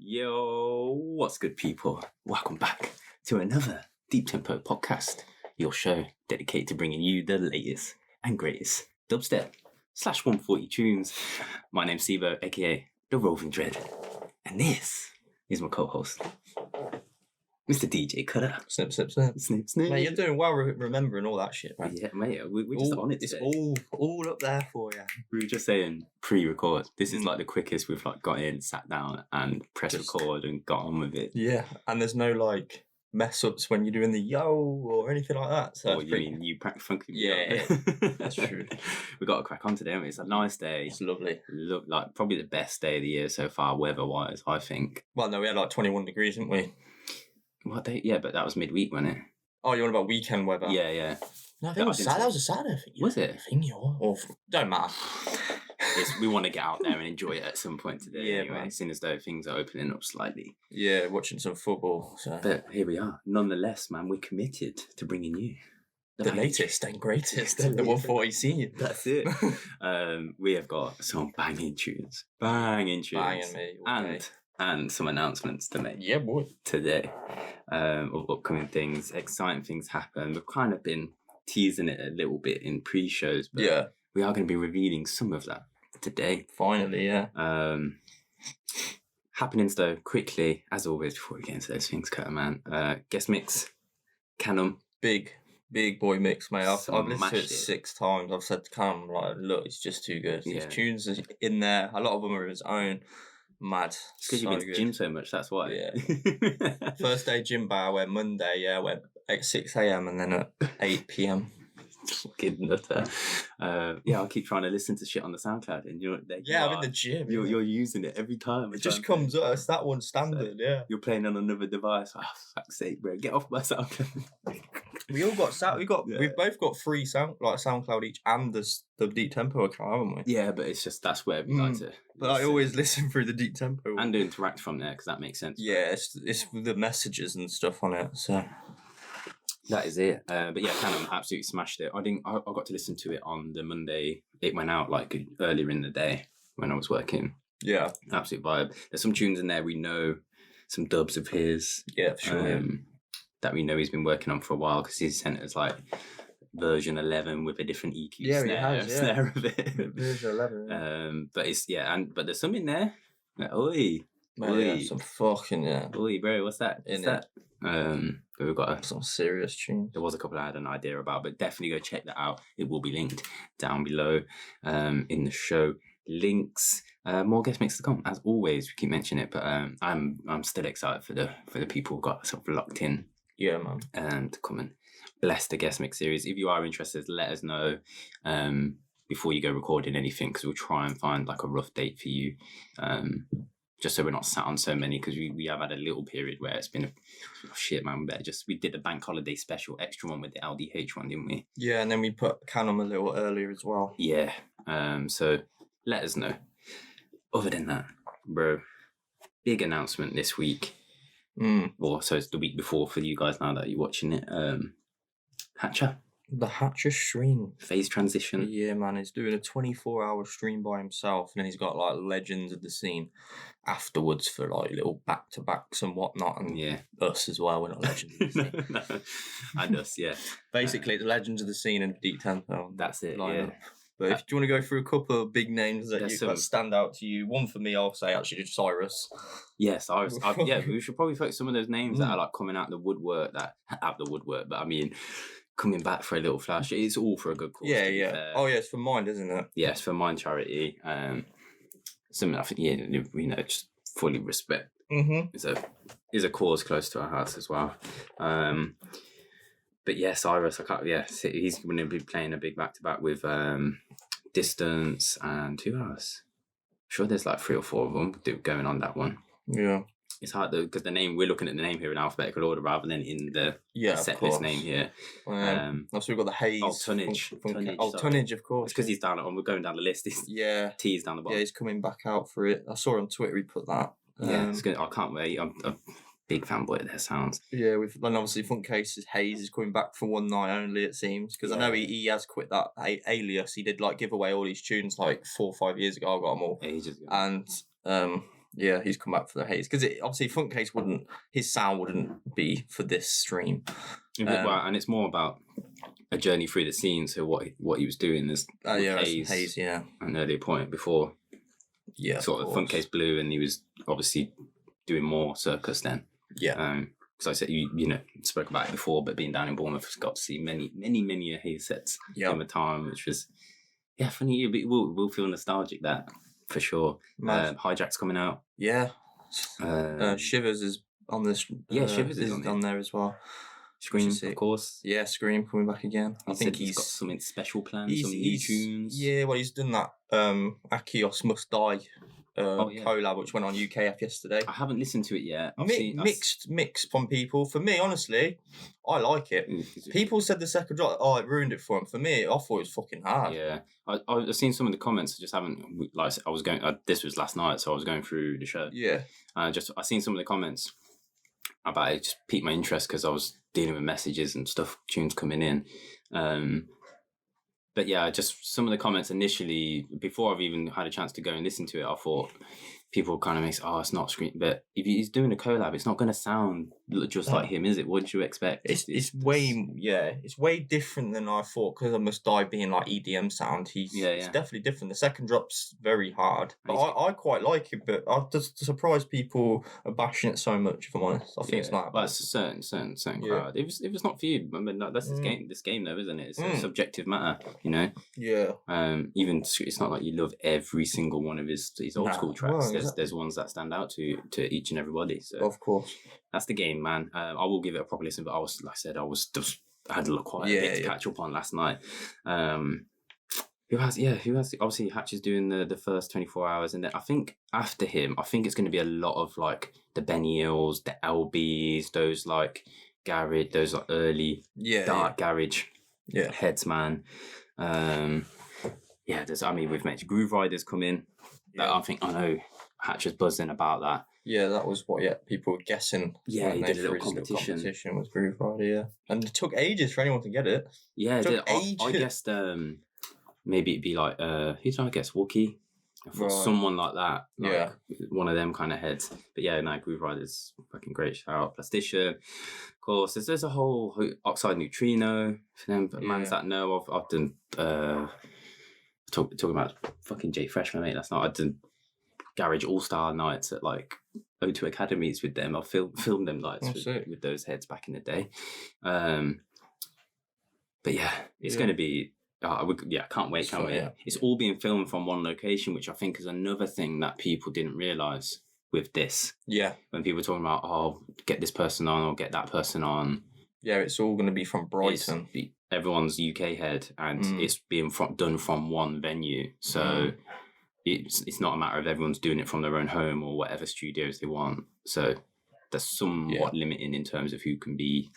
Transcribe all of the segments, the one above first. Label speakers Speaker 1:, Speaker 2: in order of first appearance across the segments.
Speaker 1: Yo, what's good, people? Welcome back to another Deep Tempo podcast, your show dedicated to bringing you the latest and greatest dubstep / 140 tunes. My name's Sibo, aka The Roving Dread, and this is my co-host, Mr. DJ Cutter.
Speaker 2: Snip, snip, snip.
Speaker 1: Snip, snip.
Speaker 2: Mate, you're doing well remembering all that shit, man.
Speaker 1: Yeah, mate, we're just on it today.
Speaker 2: It's all up there for you.
Speaker 1: We were just saying pre-record. This is like the quickest we've like got in, sat down, and pressed record and got on with it.
Speaker 2: Yeah, and there's no like mess ups when you're doing the yo or anything like that. So
Speaker 1: you mean you practice funky?
Speaker 2: Yeah, that's true.
Speaker 1: We got to crack on today. Haven't we? It's a nice day.
Speaker 2: It's lovely.
Speaker 1: Look like probably the best day of the year so far, weather-wise. I think.
Speaker 2: Well, no, we had like 21 degrees, didn't we?
Speaker 1: What day? Yeah, but that was midweek, wasn't it?
Speaker 2: Oh, you're on about weekend weather?
Speaker 1: Yeah.
Speaker 2: No, I think that was a Saturday.
Speaker 1: Was it?
Speaker 2: I think or don't matter.
Speaker 1: We want to get out there and enjoy it at some point today.
Speaker 2: Yeah,
Speaker 1: anyway, seeing as though things are opening up slightly.
Speaker 2: Yeah, watching some football. So.
Speaker 1: But here we are. Nonetheless, man, we're committed to bringing you
Speaker 2: the latest and greatest, the 140 scene.
Speaker 1: That's it. We have got some banging tunes, banging,
Speaker 2: me, okay.
Speaker 1: and some announcements to make.
Speaker 2: Yeah, boy.
Speaker 1: Today, of upcoming things, exciting things happen. We've kind of been teasing it a little bit in pre-shows, but
Speaker 2: yeah,
Speaker 1: we are going to be revealing some of that today.
Speaker 2: Finally, yeah.
Speaker 1: Happenings though, quickly, as always, before we get into those things, Kurt, man. Guest mix, Khanum.
Speaker 2: Big boy mix, mate. I've listened to it 6 times. I've said to Khanum, like, look, it's just too good. His tunes are in there. A lot of them are his own. Mad.
Speaker 1: It's because you've been to gym so much, that's why.
Speaker 2: Yeah. First day gym bar, I went Monday, I went at 6 a.m. and then at 8 p.m.
Speaker 1: Fucking nutter. I'll keep trying to listen to shit on the SoundCloud, and
Speaker 2: I'm in the gym.
Speaker 1: You're using it every time.
Speaker 2: It just comes up. It's that one standard. So
Speaker 1: you're playing on another device. Oh, fuck's sake, bro! Get off my SoundCloud.
Speaker 2: We all got We've both got free SoundCloud each, and the Deep Tempo account, haven't we?
Speaker 1: Yeah, but it's just that's where we like to.
Speaker 2: But I always listen through the Deep Tempo
Speaker 1: and interact from there because that makes sense.
Speaker 2: Yeah, it's the messages and stuff on it. So.
Speaker 1: That is it. But yeah, Khanum absolutely smashed it. I got to listen to it on the Monday. It went out like earlier in the day when I was working.
Speaker 2: Yeah.
Speaker 1: Absolute vibe. There's some tunes in there we know, some dubs of his.
Speaker 2: Yeah, for sure.
Speaker 1: That we know he's been working on for a while because he's sent us like version 11 with a different EQ snare of it.
Speaker 2: Version 11.
Speaker 1: But but there's some in there. Like, oi.
Speaker 2: Yeah, some fucking
Speaker 1: Oi, bro, what's that? But we've got
Speaker 2: some serious tunes.
Speaker 1: There was a couple I had an idea about, but definitely go check that out. It will be linked down below in the show links. More guest mix to come, as always. We keep mentioning it, but I'm still excited for the people who got sort of locked in.
Speaker 2: Yeah, man.
Speaker 1: And to come and bless the guest mix series. If you are interested, let us know before you go recording anything, because we'll try and find like a rough date for you. Just so we're not sat on so many, because we have had a little period where it's been shit, man. We did a bank holiday special extra one with the LDH one, didn't we?
Speaker 2: Yeah, and then we put Khanum a little earlier as well.
Speaker 1: Yeah. So let us know. Other than that, bro, big announcement this week. Or so it's the week before for you guys now that you're watching it. Hatcha.
Speaker 2: The Hatcha stream.
Speaker 1: Phase transition.
Speaker 2: Yeah, man. He's doing a 24-hour stream by himself, and then he's got like legends of the scene afterwards for like little back-to-backs and whatnot, and us as well. We're not legends of the scene.
Speaker 1: No. And us, yeah.
Speaker 2: Basically, it's legends of the scene and Deep Tempo.
Speaker 1: That's it,
Speaker 2: lineup. But if you want to go through a couple of big names that stand out to you, one for me, I'll say actually just Cyrus.
Speaker 1: Yes, Cyrus. We should probably focus some of those names that are like coming out the woodwork. But I mean, coming back for a little flash. It's all for a good cause.
Speaker 2: Yeah. Oh, yeah, it's for Mind, isn't it?
Speaker 1: Yeah, it's for Mind charity. Something I think, we know, just fully respect.
Speaker 2: Mm-hmm.
Speaker 1: Is a cause close to our hearts as well. But yeah, Cyrus, he's going to be playing a big back-to-back with Distance and who else? I'm sure there's like 3 or 4 of them going on that one.
Speaker 2: Yeah.
Speaker 1: It's hard though, because we're looking at the name here in alphabetical order rather than in the set list name here.
Speaker 2: Also we've got the Haze.
Speaker 1: Tonnage.
Speaker 2: Tonnage, of course.
Speaker 1: It's because he's down, we're going down the list. T's down the bottom.
Speaker 2: Yeah, he's coming back out for it. I saw on Twitter he put that.
Speaker 1: It's good. I can't wait. I'm a big fanboy of their sounds.
Speaker 2: Yeah, and obviously Funk Case's Haze is coming back for one night only, it seems, because I know he has quit that Alias. He did like give away all these tunes like 4 or 5 years ago. I got them all.
Speaker 1: Ages ago.
Speaker 2: And Yeah, he's come back for the haze because obviously Funkcase his sound wouldn't be for this stream.
Speaker 1: Well, and it's more about a journey through the scene. So what he was doing is
Speaker 2: haze,
Speaker 1: at an earlier point before, sort of Funkcase Blue, and he was obviously doing more circus then.
Speaker 2: Yeah.
Speaker 1: Because I said you spoke about it before, but being down in Bournemouth, I've got to see many haze sets in the time, which was funny. We'll feel nostalgic that for sure. Hijack's coming out.
Speaker 2: Yeah. Shivers is on this.
Speaker 1: Shivers is
Speaker 2: on there as well.
Speaker 1: Scream, of course.
Speaker 2: Yeah, Scream coming back again.
Speaker 1: I think he's got something special planned, some new tunes.
Speaker 2: Yeah, well, he's done that Akios Must Die collab, which went on UKF yesterday.
Speaker 1: I haven't listened to it yet.
Speaker 2: Mixed from people. For me, honestly, I like it. People said the second drop, it ruined it for him. For me, I thought it was fucking hard.
Speaker 1: Yeah, I've seen some of the comments. I just haven't, like I was going, this was last night, so I was going through the show.
Speaker 2: Yeah.
Speaker 1: I seen some of the comments about it, just piqued my interest because I was dealing with messages and stuff, tunes coming in. But yeah, just some of the comments initially, before I've even had a chance to go and listen to it, I thought people kind of make, it's not Scream. But if he's doing a collab, it's not going to sound just like him, is it? What did you expect?
Speaker 2: It's way different than I thought, because I Must Die being like EDM sound. It's definitely different. The second drop's very hard. But I quite like it, but I'm just surprised people are bashing it so much, if I'm honest. I think it's not.
Speaker 1: Well, it's a certain crowd. If it's not for you, I mean, that's this game though, isn't it? It's a subjective matter, you know?
Speaker 2: Yeah.
Speaker 1: Even it's not like you love every single one of his old school tracks. Well, there's ones that stand out to each and everybody. So
Speaker 2: of course,
Speaker 1: that's the game, man. I will give it a proper listen, but I had quite a bit to catch up on last night. Who has obviously Hatch is doing the first 24 hours, and then I think after him, it's going to be a lot of like the Benny Hills, the LBs, those like garage, those like early dark garage heads, man. We've mentioned Groove Riders come in. I know Hatch is buzzing about that.
Speaker 2: Yeah, that was people were guessing.
Speaker 1: Yeah, he did a little competition
Speaker 2: with Groove Rider, and it took ages for anyone to get it.
Speaker 1: Yeah, I guessed maybe it'd be like who did I guess? Wookie? Someone like that. Like one of them kind of heads. But yeah, Groove Rider's fucking great. Shout out Plastisha. Of course, there's a whole Oxide Neutrino for them mans that know. I've done talking about fucking Jay Fresh, my mate. Last night I did garage all-star nights at like O2 Academies with them. I filmed them nights with those heads back in the day. But yeah, it's going to be. I can't wait. Yeah. It's all being filmed from one location, which I think is another thing that people didn't realise with this.
Speaker 2: Yeah.
Speaker 1: When people were talking about, get this person on or get that person on.
Speaker 2: Yeah, it's all going to be from Brighton.
Speaker 1: Everyone's UK head, and it's being done from one venue. So it's not a matter of everyone's doing it from their own home or whatever studios they want. So that's somewhat limiting in terms of who can be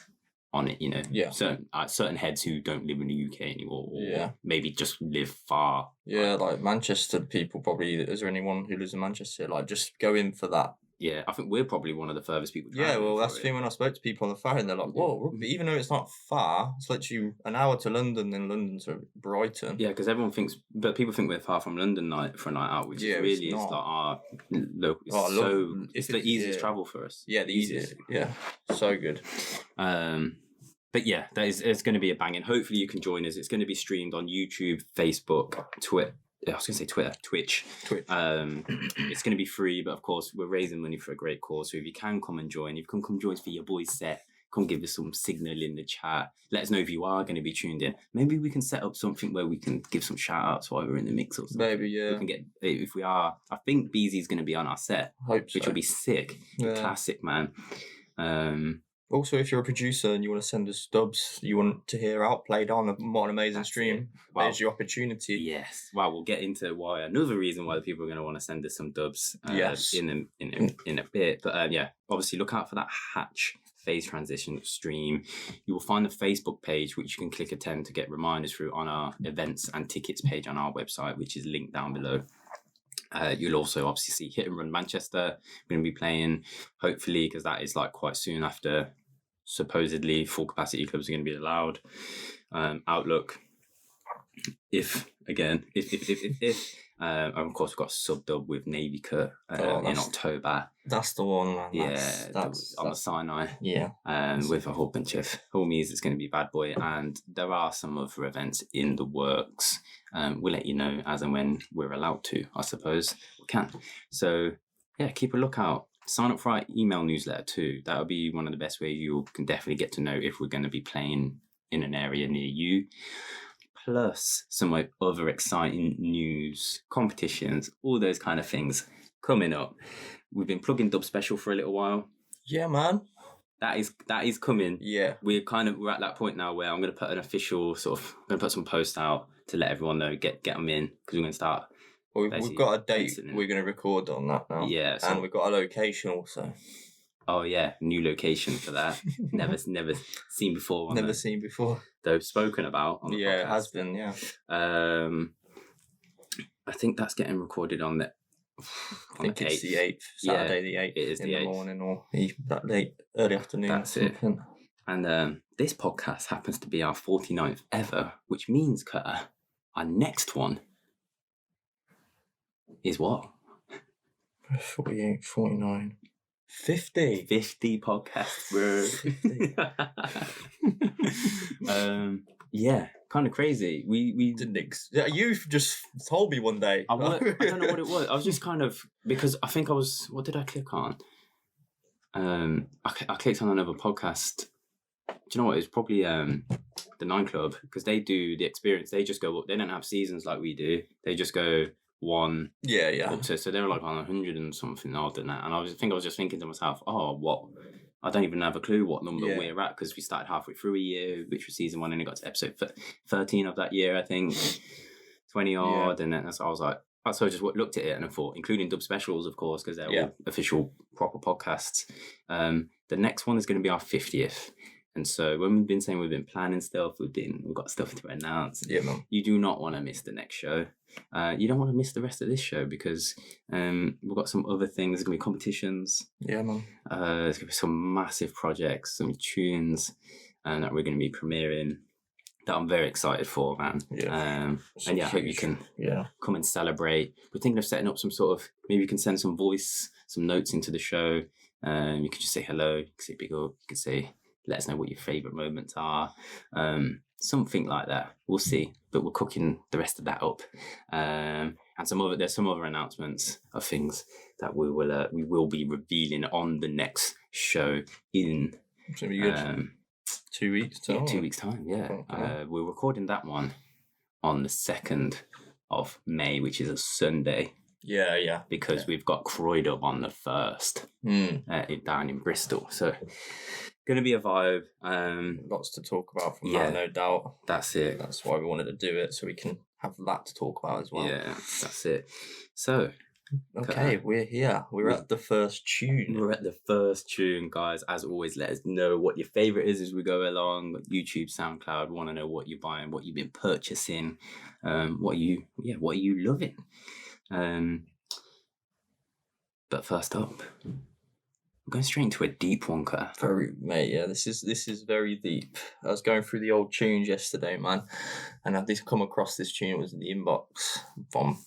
Speaker 1: on it, you know.
Speaker 2: Yeah.
Speaker 1: Certain heads who don't live in the UK anymore, or maybe just live far.
Speaker 2: Yeah, like Manchester people probably. Is there anyone who lives in Manchester? Like, just go in for that.
Speaker 1: Yeah, I think we're probably one of the furthest people.
Speaker 2: Yeah, well, that's the thing. When I spoke to people on the phone, they're like, "Whoa!" Even though it's not far, it's literally an hour to London, then London to Brighton.
Speaker 1: Yeah, because everyone thinks, but people think we're far from London for a night out, which really is like our local. It's the easiest travel for us.
Speaker 2: Yeah, the easiest. Yeah, so good.
Speaker 1: But yeah, it's going to be a banging. Hopefully, you can join us. It's going to be streamed on YouTube, Facebook, Twitter. I was going to say Twitter, Twitch. It's going to be free, but of course, we're raising money for a great cause. So if you can come and join, if you can come join us for your boys' set, come give us some signal in the chat. Let us know if you are going to be tuned in. Maybe we can set up something where we can give some shout outs while we're in the mix or something.
Speaker 2: Maybe, yeah.
Speaker 1: We can get, if we are, I think BZ's going to be on our set, which will be sick. Yeah. Classic, man.
Speaker 2: Also, if you're a producer and you want to send us dubs you want to hear outplayed on what an amazing stream, there's your opportunity.
Speaker 1: Yes. Well, we'll get into another reason why the people are going to want to send us some dubs in a bit. But obviously look out for that Hatch phase transition stream. You will find the Facebook page, which you can click attend to get reminders through on our events and tickets page on our website, which is linked down below. You'll also obviously see Hit and Run Manchester. We're going to be playing, hopefully, because that is like quite soon after supposedly full capacity clubs are going to be allowed. Outlook, if And of course, we've got Subdub with Navy Cut in October.
Speaker 2: That's the one, man.
Speaker 1: That's on the Sinai.
Speaker 2: Yeah.
Speaker 1: With a whole bunch of homies. It's going to be Bad Boy. And there are some other events in the works. We'll let you know as and when we're allowed to, I suppose. We can. So, yeah, keep a lookout. Sign up for our email newsletter too. That'll be one of the best ways you can definitely get to know if we're going to be playing in an area near you. Plus some other exciting news, competitions, all those kind of things coming up. We've been plugging Dub Special for a little while.
Speaker 2: Yeah, man.
Speaker 1: That is coming.
Speaker 2: Yeah.
Speaker 1: We're at that point now where I'm going to put an official put some posts out to let everyone know, get them in, because we're going to start.
Speaker 2: Well, we've got a date we're going to record on that now.
Speaker 1: Yeah.
Speaker 2: And we've got a location also.
Speaker 1: Oh yeah, new location for that. never seen before.
Speaker 2: Never seen before.
Speaker 1: Though spoken about on the podcast.
Speaker 2: It has been, yeah.
Speaker 1: I think that's getting recorded on the
Speaker 2: I think it's the 8th, Saturday the 8th.
Speaker 1: It is
Speaker 2: in
Speaker 1: the 8th.
Speaker 2: Morning or that late, early afternoon.
Speaker 1: That's it. And this podcast happens to be our 49th ever, which means, Cutter, our next one is what?
Speaker 2: 48, 49... 50
Speaker 1: podcasts, bro.
Speaker 2: 50.
Speaker 1: Yeah, kind of crazy. We
Speaker 2: didn't. You just told me one day.
Speaker 1: I don't know what it was. I was just kind of, because I think I was. What did I click on? I clicked on another podcast. Do you know what? It was probably the 9 Club, because they do the experience. They just go up. They don't have seasons like we do. They just go one up to, so they were like on 100 and something odd than that, and I was just thinking to myself, what, I don't even have a clue what number we're at, because we started halfway through a year, which was season 1, and it got to episode 13 of that year, I think. 20 odd, and then so I was like, so I just looked at it and I thought, including Dub Specials, of course, because they're all official proper podcasts. The next one is going to be our 50th. And so when we've been saying we've been planning stuff, we've got stuff to announce.
Speaker 2: Yeah, man.
Speaker 1: You do not want to miss the next show. You don't want to miss the rest of this show, because we've got some other things. There's going to be competitions.
Speaker 2: Yeah, man.
Speaker 1: There's going to be some massive projects, some tunes that we're going to be premiering that I'm very excited for, man.
Speaker 2: Yeah.
Speaker 1: I hope you can come and celebrate. We're thinking of setting up some sort of, maybe you can send some notes into the show. You could just say hello, you can say big up, you can say, let us know what your favourite moments are. Something like that. We'll see. But we're cooking the rest of that up. And there's some other announcements of things that we will be revealing on the next show in
Speaker 2: it's gonna be good. 2 weeks time.
Speaker 1: 2 weeks time, yeah. Okay. We're recording that one on the 2nd of May, which is a Sunday.
Speaker 2: Yeah.
Speaker 1: Because we've got Croydub on the 1st down in Bristol. So gonna be a vibe.
Speaker 2: Lots to talk about from that, no doubt.
Speaker 1: That's it.
Speaker 2: That's why we wanted to do it, so we can have that to talk about as well.
Speaker 1: Yeah, that's it. So
Speaker 2: okay, we're here. We're at the first tune.
Speaker 1: We're at the first tune, guys. As always, let us know what your favourite is as we go along. YouTube, SoundCloud, want to know what you're buying, what you've been purchasing, what are you loving. But first up, we're going straight into a deep one, Cutter.
Speaker 2: This is very deep. I was going through the old tunes yesterday, man, and I did come across this tune. It was in the inbox from,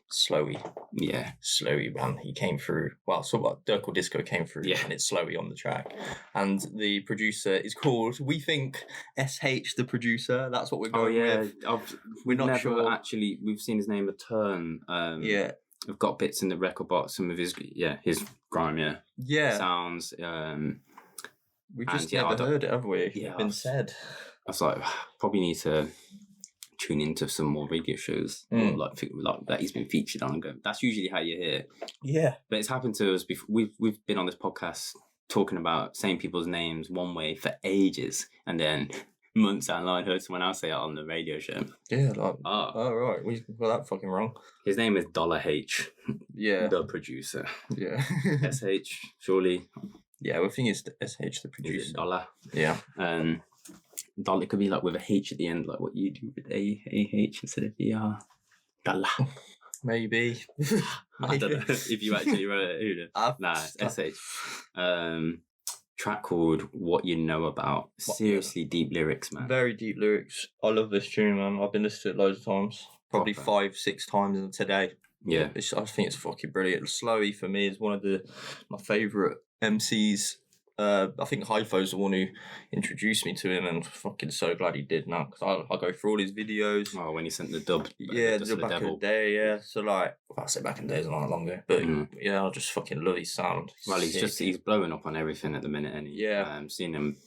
Speaker 2: Slowie.
Speaker 1: Yeah.
Speaker 2: Slowie, man. He came through. Dirkle Disco came through, and it's Slowie on the track. And the producer is called, we think, SH the producer. That's what we're going with.
Speaker 1: We're not sure. Actually, we've seen his name a turn. We've got bits in the record box, some of his grime, sounds.
Speaker 2: We've just never heard it, have we?
Speaker 1: Yeah,
Speaker 2: it's been said.
Speaker 1: I was like, probably need to tune into some more radio shows like that he's been featured on and go. That's usually how you hear.
Speaker 2: Yeah,
Speaker 1: but it's happened to us before. We've been on this podcast talking about saying people's names one way for ages, and then months down the line heard someone else say it on the radio show.
Speaker 2: Yeah, right, we got that fucking wrong.
Speaker 1: His name is $H.
Speaker 2: Yeah,
Speaker 1: the producer.
Speaker 2: Yeah,
Speaker 1: SH surely.
Speaker 2: Yeah, I think it's SH the producer.
Speaker 1: Dollar.
Speaker 2: Yeah.
Speaker 1: Dollar could be like with a H at the end, like what you do with AH instead of ER. Dollar.
Speaker 2: Maybe.
Speaker 1: I don't know if you actually wrote it. SH. Track called What You Know About. Seriously deep lyrics, man.
Speaker 2: Very deep lyrics. I love this tune, man. I've been listening to it loads of times. probably 5-6 times today.
Speaker 1: Yeah.
Speaker 2: I think it's fucking brilliant. Slowie for me is one of my favourite MCs. I think Hypho's the one who introduced me to him, and I'm fucking so glad he did now, because I go through all his videos.
Speaker 1: Oh, when he sent the dub.
Speaker 2: Yeah, the dub back in the day, yeah. So, like, I say back in the days a lot longer, but yeah, I just fucking love his sound.
Speaker 1: Well, he's blowing up on everything at the minute, and seen him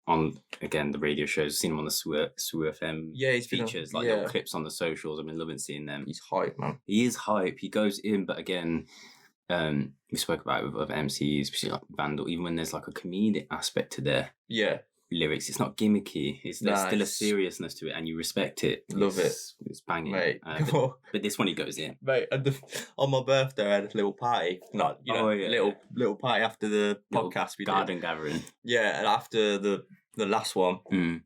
Speaker 1: on, again, the radio shows, seen him on the Sue FM features, little clips on the socials. I've been loving seeing them.
Speaker 2: He's hype, man.
Speaker 1: He is hype. He goes in, but again, we spoke about it with other MCs, especially like Vandal, even when there's like a comedic aspect to their lyrics, it's not gimmicky. There's still a seriousness to it, and you respect it.
Speaker 2: Love it.
Speaker 1: It's banging.
Speaker 2: Mate.
Speaker 1: But this one, he goes in.
Speaker 2: Mate, and on my birthday, I had a little party. Little party after the podcast we did.
Speaker 1: Garden gathering.
Speaker 2: Yeah, and after the last one,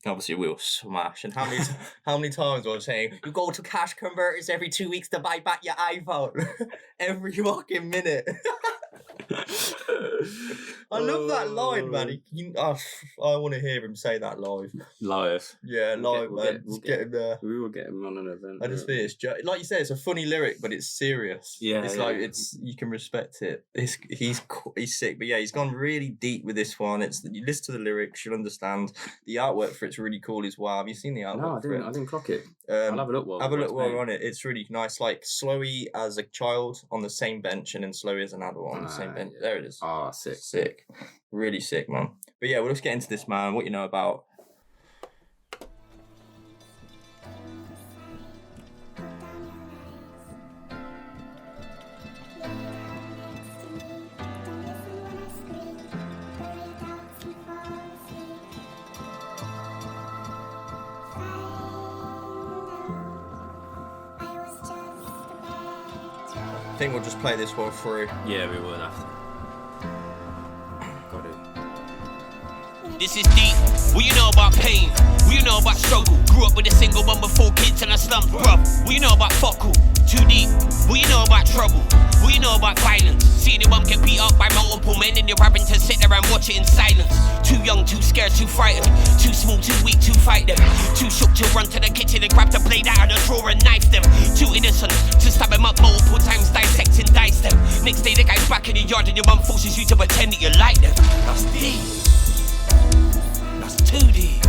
Speaker 2: obviously we were smashed. And how many times I was saying, you go to cash converters every 2 weeks to buy back your iPhone? Every fucking minute. I love that line, man. I want to hear him say that live. Yeah, live, man. We'll get him there.
Speaker 1: We will get him on an event.
Speaker 2: I just think it's like you said, it's a funny lyric, but it's serious.
Speaker 1: Yeah,
Speaker 2: you can respect it. He's sick, but yeah, he's gone really deep with this one. You listen to the lyrics, you'll understand. The artwork for it's really cool as well. Have you seen the artwork?
Speaker 1: No, I didn't clock it. I'll have a look.
Speaker 2: Have a look while we're on it. It's really nice. Like Slowie as a child on the same bench, and then Slowie as an adult on the same bench. There it is.
Speaker 1: Ah, sick.
Speaker 2: Sick. Really sick, man. But yeah, we'll just get into this, man. What you know about. I think we'll just play this one through.
Speaker 1: Yeah, we will after. Got it.
Speaker 3: This is deep. What you know about pain? What you know about struggle? Grew up with a single mum with 4 kids and a slum, bruv. What you know about fuckle? Too deep. What you know about trouble? What you know about violence? Seeing your mum get beat up by multiple men and you're having to sit there and watch it in silence. Too young, too scared, too frightened. Too small, too weak to fight them. Too shook to run to the kitchen and grab the blade out of the drawer and knife them. Too innocent to stab him up multiple times, dissect and dice them. Next day the guy's back in the yard and your mum forces you to pretend that you like them. That's deep. That's too deep.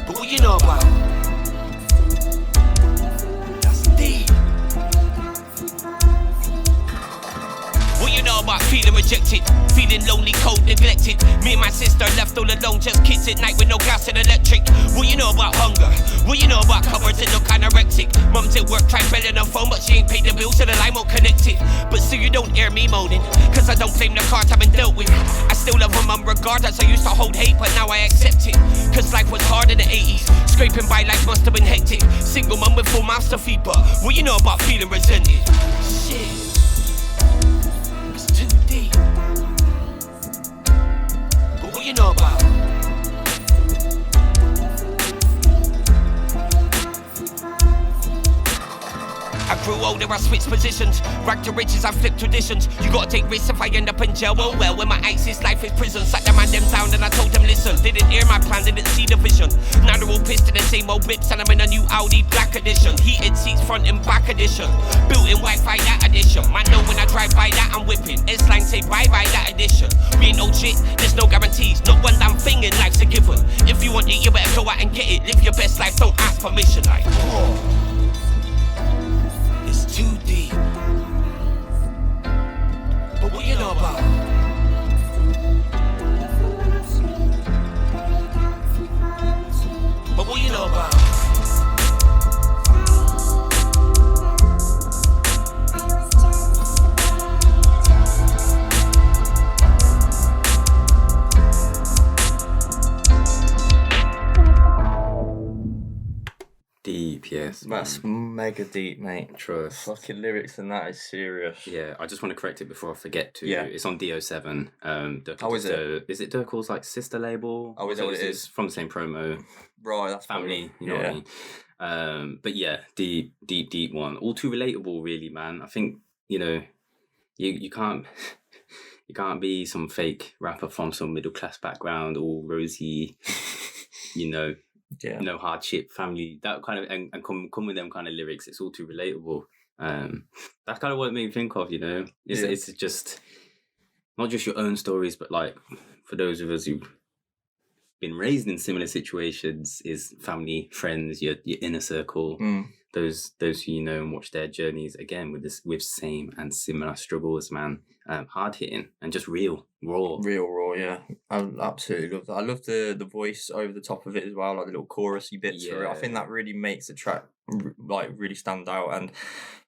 Speaker 3: But what you know about? That's deep. What you know about feeling rejected? Feeling lonely, cold, neglected. Me and my sister left all alone, just kids at night with no gas and electric. What you know about hunger? What you know about cupboards that look anorexic? Mum's at work trying belling her phone, but she ain't paid the bill, so the line won't connect it. But still you don't hear me moaning, cause I don't claim the cards I've been dealt with. I still love my mum regardless. I used to hold hate, but now I accept it. Cause life was hard in the 80s. Scraping by life must have been hectic. Single mum with 4 mouths to feed, but what you know about feeling resented? Shit. It's too deep. But what you know about? I grew older, I switched positions. Ragged to riches, I flipped traditions. You gotta take risks if I end up in jail. Oh well, when my ISIS life is prison. Sat them and them down and I told them listen. Didn't hear my plan, didn't see the vision. Now they're all pissed in the same old whips, and I'm in a new Audi black edition. Heated seats front and back edition. Built-in Wi-Fi that edition. Man know when I drive by that I'm whipping. S-line say bye-bye that edition. We ain't no shit, there's no guarantees. Not one damn thing in life's a given. If you want it, you better go out and get it. Live your best life, don't ask permission. Like, whoa. It's too deep. But what you know about? But what you know about?
Speaker 1: Deep, yes.
Speaker 2: That's mega deep, mate.
Speaker 1: Trust.
Speaker 2: Fucking lyrics and that is serious.
Speaker 1: Yeah, I just want to correct it before I forget to.
Speaker 2: Yeah.
Speaker 1: It's on DO7.
Speaker 2: Is it?
Speaker 1: Is it Dirkle's like sister label?
Speaker 2: Oh, is that what it is?
Speaker 1: It's from the same promo.
Speaker 2: Right, that's
Speaker 1: family, you know what I mean? But yeah, deep one. All too relatable, really, man. I think, you can't you can't be some fake rapper from some middle class background, all rosy, no hardship, family, that kind of, and come with them kind of lyrics. It's all too relatable. That's kind of what it made me think of, It's just not just your own stories, but like for those of us who've been raised in similar situations, is family, friends, your inner circle, those who you know and watch their journeys again with same and similar struggles, man. Hard hitting and just real raw.
Speaker 2: Yeah. I absolutely love that. I love the voice over the top of it as well, like the little chorusy bits for it. I think that really makes the track like really stand out. And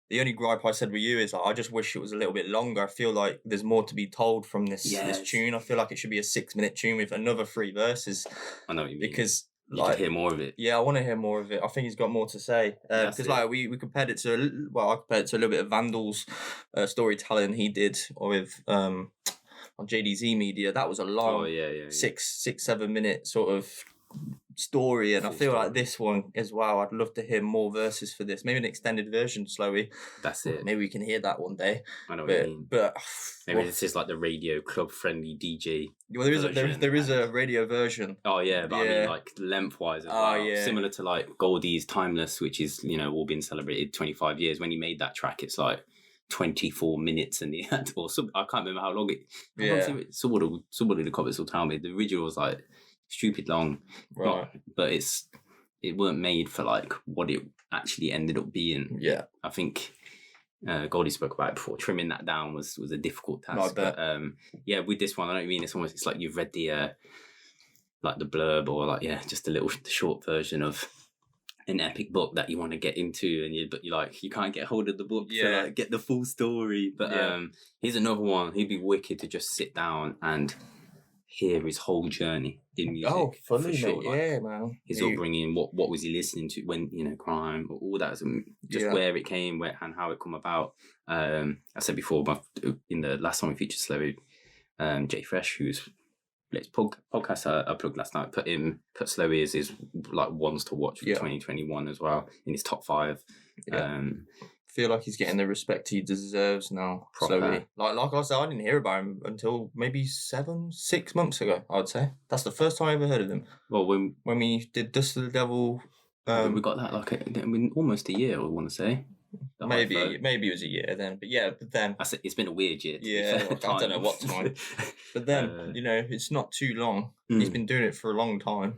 Speaker 2: the only gripe I said with you is I just wish it was a little bit longer. I feel like there's more to be told from this tune. I feel like it should be a 6-minute tune with another 3 verses.
Speaker 1: I know what you mean.
Speaker 2: Because
Speaker 1: you can hear more of it.
Speaker 2: Yeah, I want to hear more of it. I think he's got more to say. Because like we compared it to, I compared it to a little bit of Vandal's storytelling he did with on JDZ Media. That was a long 6-7 minute sort of story, and I feel like this one as well, I'd love to hear more verses for this. Maybe an extended version, Slowie.
Speaker 1: That's it.
Speaker 2: Maybe we can hear that one day.
Speaker 1: I know what you mean.
Speaker 2: But
Speaker 1: maybe this is like the radio club friendly DJ.
Speaker 2: Well, there is a radio version.
Speaker 1: Oh yeah, but I mean like lengthwise as well. Yeah. Similar to like Goldie's Timeless, which is all been celebrated 25 years. When he made that track, it's like 24 minutes, and I can't remember how long it. Somebody in the comments will tell me the original was like stupid long,
Speaker 2: right?
Speaker 1: But it weren't made for like what it actually ended up being.
Speaker 2: Yeah,
Speaker 1: I think Goldie spoke about it before. Trimming that down was a difficult task. But with this one, I know what you mean. It's like you've read the like the blurb, or like just a little short version of an epic book that you want to get into, and you can't get hold of the book to like get the full story. But here's another one. He'd be wicked to just sit down and hear his whole journey in music.
Speaker 2: Oh, fully,
Speaker 1: for sure.
Speaker 2: Like, man.
Speaker 1: His upbringing, what was he listening to when, crime, all that, just where it came, and how it come about. I said before, in the last time we featured Slowie, Jay Fresh, who's podcast I plugged last night, put Slowie as his like ones to watch for 2021 as well, in his top 5.
Speaker 2: Feel like he's getting the respect he deserves now. Slowly. Like I said, I didn't hear about him until maybe 6 months ago, I would say. That's the first time I ever heard of him.
Speaker 1: Well, when
Speaker 2: we did Dust to the Devil...
Speaker 1: we got that almost a year, I want to say.
Speaker 2: Maybe it was a year then. But then...
Speaker 1: It's been a weird year.
Speaker 2: Yeah, I don't know what time. But then, it's not too long. He's been doing it for a long time.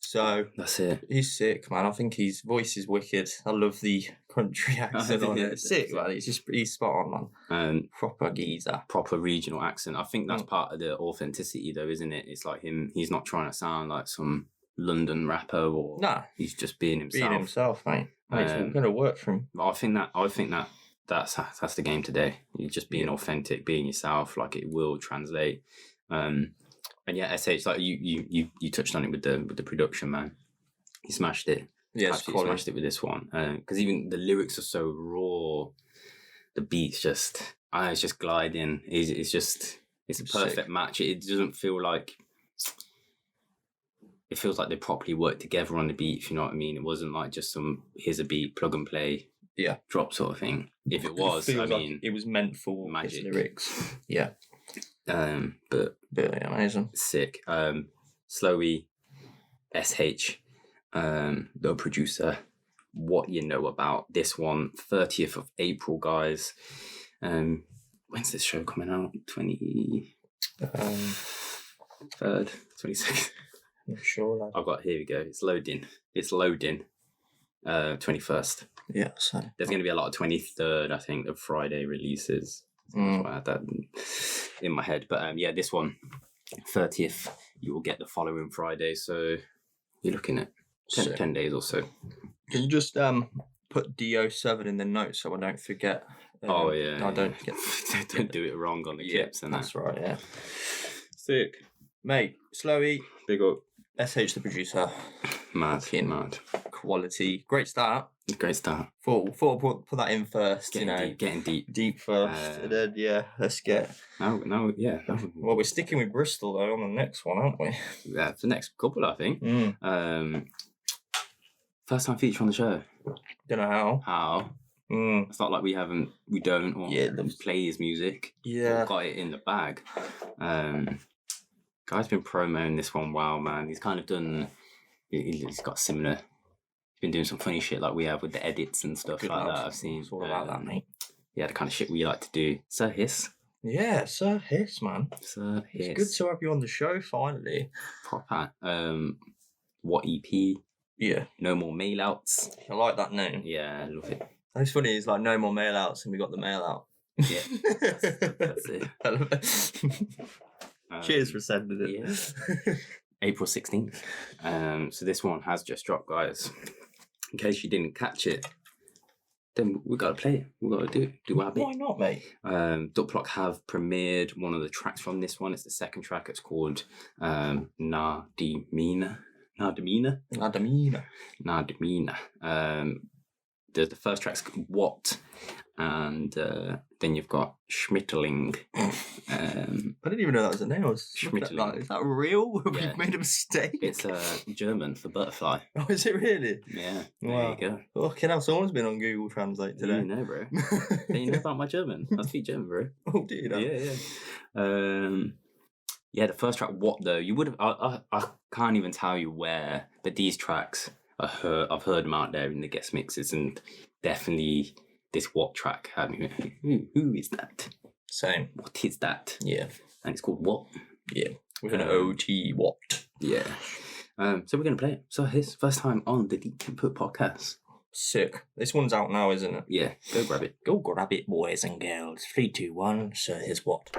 Speaker 2: So
Speaker 1: that's it.
Speaker 2: He's sick, man. I think his voice is wicked. I love the country accent on it. It's sick, man. He's spot on, man. Proper geezer.
Speaker 1: Proper regional accent. I think that's part of the authenticity, though, isn't it? It's like him. He's not trying to sound like some London rapper, or he's just being himself.
Speaker 2: Being himself, mate. It's going to work for him.
Speaker 1: I think that's the game today. You're just being authentic, being yourself. Like, it will translate. And SH, like you touched on it with the production, man. He smashed it.
Speaker 2: Yeah,
Speaker 1: absolutely smashed it with this one. Because even the lyrics are so raw. The beats it's just gliding. It's a perfect match. It doesn't feel like. It feels like they properly worked together on the beat. If you know what I mean. It wasn't like just here's a beat, plug and play, drop sort of thing. If it was,
Speaker 2: it was meant for
Speaker 1: magic
Speaker 2: lyrics. Yeah.
Speaker 1: But
Speaker 2: amazing.
Speaker 1: Sick. Slowie, SH, the producer. What you know about this one? 30th of April, guys. When's this show coming out? 23rd, 26th.
Speaker 2: I'm sure, lad.
Speaker 1: I've got, here we go. It's loading. 21st.
Speaker 2: Yeah, so
Speaker 1: there's going to be a lot of 23rd, I think, of Friday releases. So I had that in my head. But this one, 30th, you will get the following Friday. So you're looking at 10 days or so.
Speaker 2: Can you just put D07 in the notes so I don't forget? I don't forget.
Speaker 1: Don't do it wrong on the clips. And
Speaker 2: that's right, yeah.
Speaker 1: Sick.
Speaker 2: Mate, Slowie.
Speaker 1: Big up.
Speaker 2: SH the producer.
Speaker 1: Mad.
Speaker 2: Quality. Great start. Thought put that in first,
Speaker 1: Getting deep.
Speaker 2: Deep first. And then, let's get...
Speaker 1: No.
Speaker 2: Well, we're sticking with Bristol, though, on the next one, aren't we?
Speaker 1: Yeah, the next couple, I think. First time feature on the show.
Speaker 2: Don't know
Speaker 1: how. It's not like we don't, or play his music.
Speaker 2: Yeah.
Speaker 1: Or got it in the bag. Guy's been promoting this one, wow, man. He's kind of done he's got similar. He's been doing some funny shit like we have with the edits and stuff like that. I've seen.
Speaker 2: It's all about that, mate.
Speaker 1: Yeah, the kind of shit we like to do. Sir Hiss.
Speaker 2: Yeah, Sir Hiss, man.
Speaker 1: Sir Hiss.
Speaker 2: It's good to have you on the show finally.
Speaker 1: Proper. What EP?
Speaker 2: Yeah.
Speaker 1: No More Mailouts.
Speaker 2: I like that name.
Speaker 1: Yeah, I love it.
Speaker 2: It's funny, it's like no more Mailouts and we got the mail out.
Speaker 1: Yeah, that's it.
Speaker 2: Cheers for sending it.
Speaker 1: Yeah. April 16th. So this one has just dropped, guys. In case you didn't catch it, then we got to play it. We got to do our bit.
Speaker 2: Why not, mate?
Speaker 1: Dutplock have premiered one of the tracks from this one. It's the second track. It's called Nadimina. The first track's What, and then you've got Schmetterling.
Speaker 2: I didn't even know that was a name. I was
Speaker 1: Schmetterling.
Speaker 2: Is that real?
Speaker 1: Yeah.
Speaker 2: We've made a mistake.
Speaker 1: It's German for butterfly.
Speaker 2: Oh, is it really?
Speaker 1: Yeah,
Speaker 2: Wow.
Speaker 1: there you go.
Speaker 2: Fucking hell, someone's been on Google Translate today.
Speaker 1: You know, bro. You know about my German. I speak German, bro.
Speaker 2: Oh, do you know?
Speaker 1: Yeah. Yeah, the first track, What, though, you would have... I can't even tell you where, but these tracks, I've heard them out there in the guest mixes, and definitely this What track. Who is that?
Speaker 2: Same.
Speaker 1: What is that?
Speaker 2: Yeah.
Speaker 1: And it's called What?
Speaker 2: Yeah. With an OT What.
Speaker 1: Yeah. So we're going to play it. So his first time on the Deep Input podcast.
Speaker 2: Sick. This one's out now, isn't it?
Speaker 1: Yeah, go grab it.
Speaker 2: Go grab it, boys and girls. 3, 2, 1. So here's What.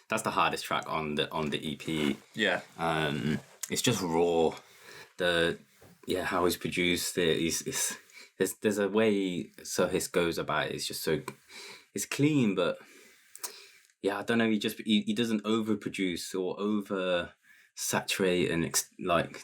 Speaker 1: That's the hardest track on the EP.
Speaker 2: Yeah.
Speaker 1: It's just raw. How he's produced it. There's a way Sohis goes about it. It's just so it's clean, but yeah, I don't know. He doesn't overproduce or saturate and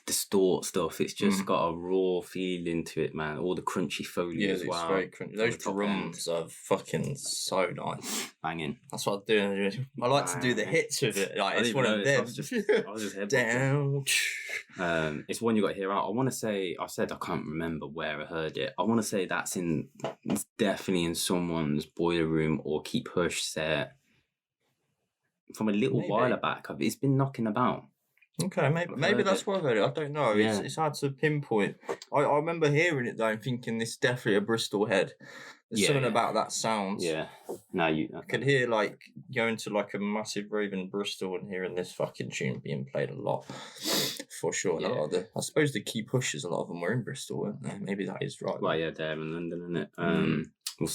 Speaker 1: distort stuff. It's just got a raw feeling to it, man. All the crunchy foley as well.
Speaker 2: It's very crunchy. Those drums are fucking so nice.
Speaker 1: Banging.
Speaker 2: That's what I do. I like to do the hits with it. Like it's one of them.
Speaker 1: I was just
Speaker 2: down.
Speaker 1: It's one you got to hear out. I want to say, I can't remember where I heard it. I want to say it's definitely in someone's Boiler Room or Keep Hush set from a little while back. It's been knocking about.
Speaker 2: Okay, maybe that's why I heard it. I don't know. Yeah. It's hard to pinpoint. I remember hearing it though and thinking this is definitely a Bristol head. There's something about that sound.
Speaker 1: Yeah. Now I
Speaker 2: could hear going to a massive rave in Bristol and hearing this fucking tune being played a lot. For sure. Yeah. I suppose the key pushes, a lot of them were in Bristol, weren't they? Maybe that is right.
Speaker 1: Well, yeah, they're in London, isn't it? We'll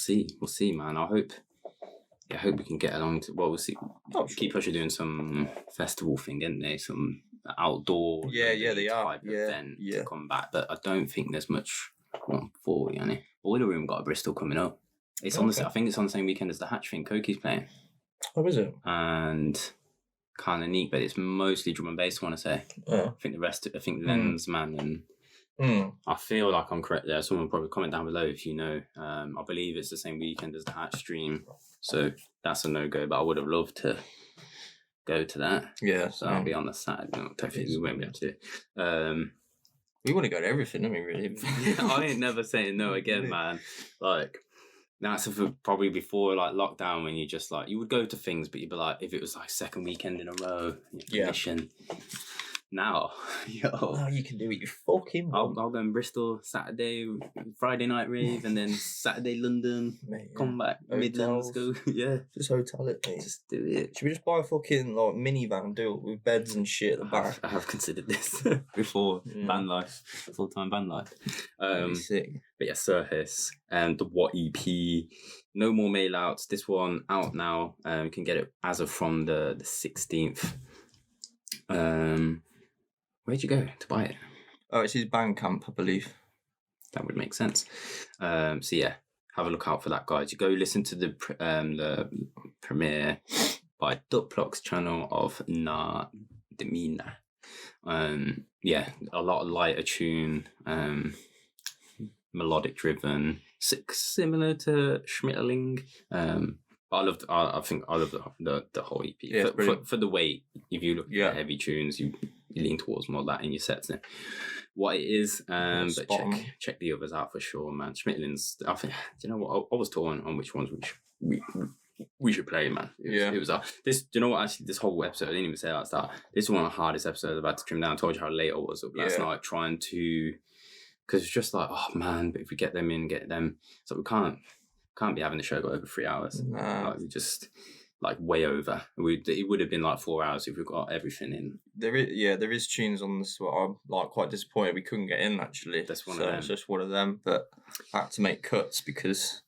Speaker 1: see, man. I hope we can get along to. Well, we'll see. Keep Push are doing some festival thing, aren't they? Some outdoor.
Speaker 2: Yeah, they are.
Speaker 1: Type event to come back, but I don't think there's much for you, know. Boiler Room got a Bristol coming up. It's on the. I think it's on the same weekend as the Hatch thing. Koki's playing.
Speaker 2: Oh, is it?
Speaker 1: And kind of neat, but it's mostly drum and bass. I want to say. I think Lens Man and. I feel like I'm correct there. Someone will probably comment down below if you know. I believe it's the same weekend as the Hatch stream, so that's a no-go. But I would have loved to go to that.
Speaker 2: Yeah,
Speaker 1: so I'll be on the Saturday. No, definitely we won't be able to.
Speaker 2: We want to go to everything, don't we? Really?
Speaker 1: I ain't never saying no again, man. That's probably before lockdown when you just you would go to things, but you'd be if it was second weekend in a row, mission. Now,
Speaker 2: now you can do it. You fucking.
Speaker 1: I'll go in Bristol Saturday, Friday night rave, and then Saturday London. Mate, come back Midlands. Go,
Speaker 2: just hotel it, mate.
Speaker 1: Just do it.
Speaker 2: Should we just buy a fucking minivan, do it with beds and shit at the back?
Speaker 1: I have considered this before. Van life, full-time van life.
Speaker 2: Sick.
Speaker 1: But yeah, Surface and the What EP. No more Mailouts. This one out now. You can get it as of from the 16th. Where'd you go to buy it?
Speaker 2: Oh, it's his Bandcamp, I believe.
Speaker 1: That would make sense. So yeah, have a look out for that, guys. You go listen to the premiere by Duckpluck's channel of Na Demina. Yeah, a lot of lighter tune, melodic driven, similar to Schmetterling. I think I love the whole EP.
Speaker 2: Yeah,
Speaker 1: for the weight, if you look at the heavy tunes, you lean towards more of that in your sets than what it is. But check the others out for sure, man. Schmetterling's, I think, do you know what? I was torn on which ones we should play, man. It was this. Do you know what? Actually, this whole episode, I didn't even say that at the start. This is one of the hardest episodes I've had to trim down. I told you how late I was up last night trying to, because it's just oh man, but if we get them in, so we can't be having the show go over 3 hours.
Speaker 2: Nah.
Speaker 1: We just way over. It would have been 4 hours if we got everything in.
Speaker 2: There is tunes on this. I'm quite disappointed we couldn't get in actually.
Speaker 1: That's one of them.
Speaker 2: It's just one of them, but I had to make cuts because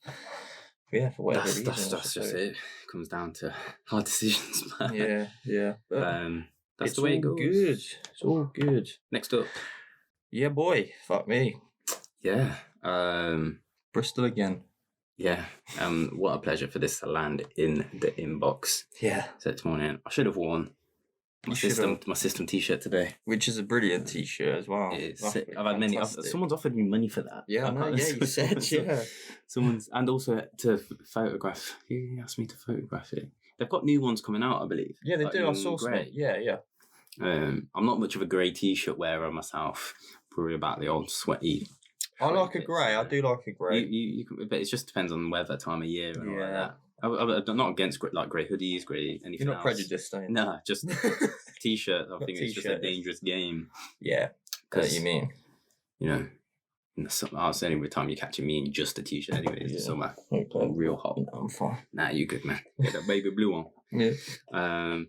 Speaker 2: for whatever reason.
Speaker 1: That's just it. It comes down to hard decisions, man.
Speaker 2: Yeah.
Speaker 1: But, that's the way it goes.
Speaker 2: It's all good.
Speaker 1: Next up.
Speaker 2: Yeah, boy. Fuck me.
Speaker 1: Yeah.
Speaker 2: Bristol again.
Speaker 1: Yeah, what a pleasure for this to land in the inbox.
Speaker 2: Yeah.
Speaker 1: So this morning, I should have worn my system t-shirt today,
Speaker 2: which is a brilliant t-shirt as well.
Speaker 1: I've had many. Someone's offered me money for that.
Speaker 2: Yeah, I know. Yeah, you said
Speaker 1: Someone's, and also to photograph. He asked me to photograph it. They've got new ones coming out, I believe.
Speaker 2: Yeah, they do. I saw some. Yeah.
Speaker 1: I'm not much of a grey t-shirt wearer myself. Probably about the old sweaty.
Speaker 2: I like a grey. I do like a grey.
Speaker 1: You but it just depends on weather, time of year, and all like that. I'm not against grey hoodies, grey anything.
Speaker 2: You're not prejudiced, are you?
Speaker 1: No, just t-shirt. I think it's just a dangerous game.
Speaker 2: Yeah, what you mean?
Speaker 1: You know, in the summer, I was saying every time you're catching me in just a t-shirt. Anyway, it's the summer. I'm real hot.
Speaker 2: No, I'm fine.
Speaker 1: Nah, you good, man. Get that baby blue on.
Speaker 2: Yeah.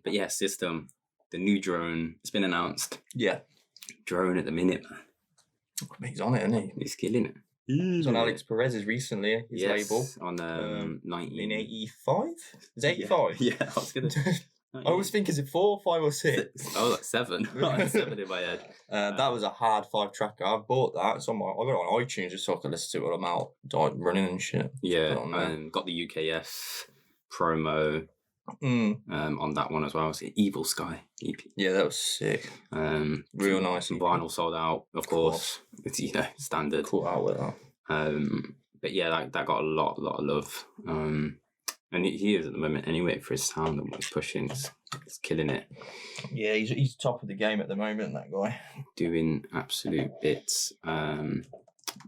Speaker 1: But yeah, system. The new drone. It's been announced.
Speaker 2: Yeah.
Speaker 1: Drone at the minute, man.
Speaker 2: He's on it, isn't he?
Speaker 1: He's killing it.
Speaker 2: He's on Alex Perez's recently, his label.
Speaker 1: On
Speaker 2: 1985? Is it 85?
Speaker 1: Yeah, I was going to...
Speaker 2: I always think, is it 4, 5 or 6?
Speaker 1: Oh, 7. 7 in my head.
Speaker 2: That was a hard 5-tracker. I bought that. I got it on iTunes just so I could listen to it when I'm out running and shit.
Speaker 1: Yeah, and got the UKF promo. on that one as well. It's Evil Sky EP.
Speaker 2: Yeah, that was sick. Real nice.
Speaker 1: Vinyl sold out, of course. It's standard.
Speaker 2: Caught out with that.
Speaker 1: But yeah, that got a lot of love. And he is at the moment anyway for his sound and what he's pushing. It's killing it.
Speaker 2: Yeah, he's top of the game at the moment, that guy.
Speaker 1: Doing absolute bits.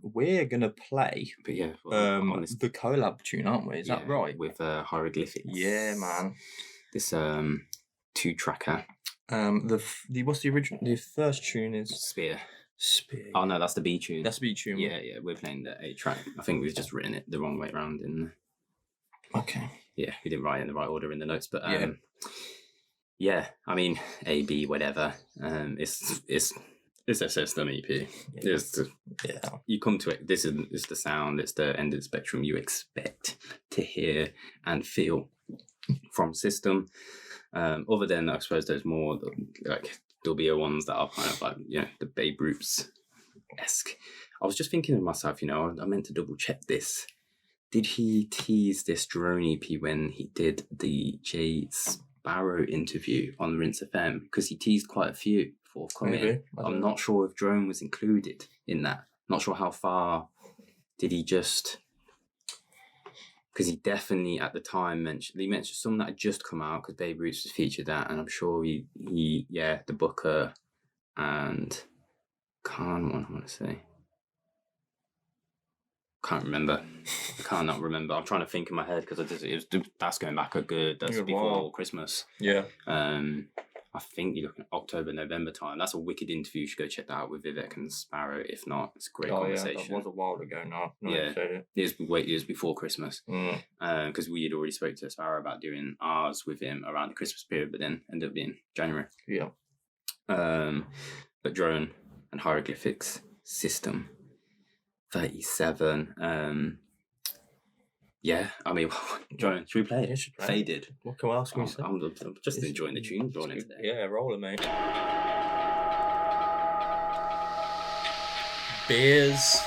Speaker 2: We're going to play
Speaker 1: but yeah,
Speaker 2: the collab tune, aren't we? Is that right?
Speaker 1: With Hyroglifics.
Speaker 2: Yeah, man.
Speaker 1: This 2-tracker.
Speaker 2: What's the original? The first tune is
Speaker 1: Spear.
Speaker 2: Oh,
Speaker 1: no, that's the B tune.
Speaker 2: That's the B tune.
Speaker 1: Yeah, we're playing the A track. I think we've just written it the wrong way around
Speaker 2: Okay.
Speaker 1: Yeah, we didn't write it in the right order in the notes, but yeah, I mean, A, B, whatever. It's a system EP. You come to it. This is the sound. It's the end of the spectrum you expect to hear and feel from system. Other than I suppose there's more like W ones that are kind of like the Babe Ruths-esque. I was just thinking to myself, I meant to double check this. Did he tease this drone EP when he did the Jay Sparrow interview on Rinse FM? Because he teased quite a few forthcoming.
Speaker 2: Maybe.
Speaker 1: I'm not sure if drone was included in that. Not sure how far did he just... Because he definitely at the time mentioned something that had just come out because Babe Ruths was featured that, and I'm sure he the Booker and Khan one, I want to say. Can't remember. I cannot remember. I'm trying to think in my head because that's going back that's before Christmas.
Speaker 2: Yeah.
Speaker 1: I think you're looking at October, November time. That's a wicked interview. You should go check that out with Vivek and Sparrow. If not, it's a great conversation.
Speaker 2: Yeah, that was a while ago now.
Speaker 1: It was before Christmas. Because we had already spoke to Sparrow about doing ours with him around the Christmas period, but then ended up being January.
Speaker 2: Yeah.
Speaker 1: But Drone and Hyroglifics System 37. Yeah, I mean, Joedan, should we play it?
Speaker 2: Yeah, should play.
Speaker 1: Faded.
Speaker 2: What else can we say?
Speaker 1: I'm just enjoying the tunes rolling today.
Speaker 2: Yeah, rolling, mate. Beers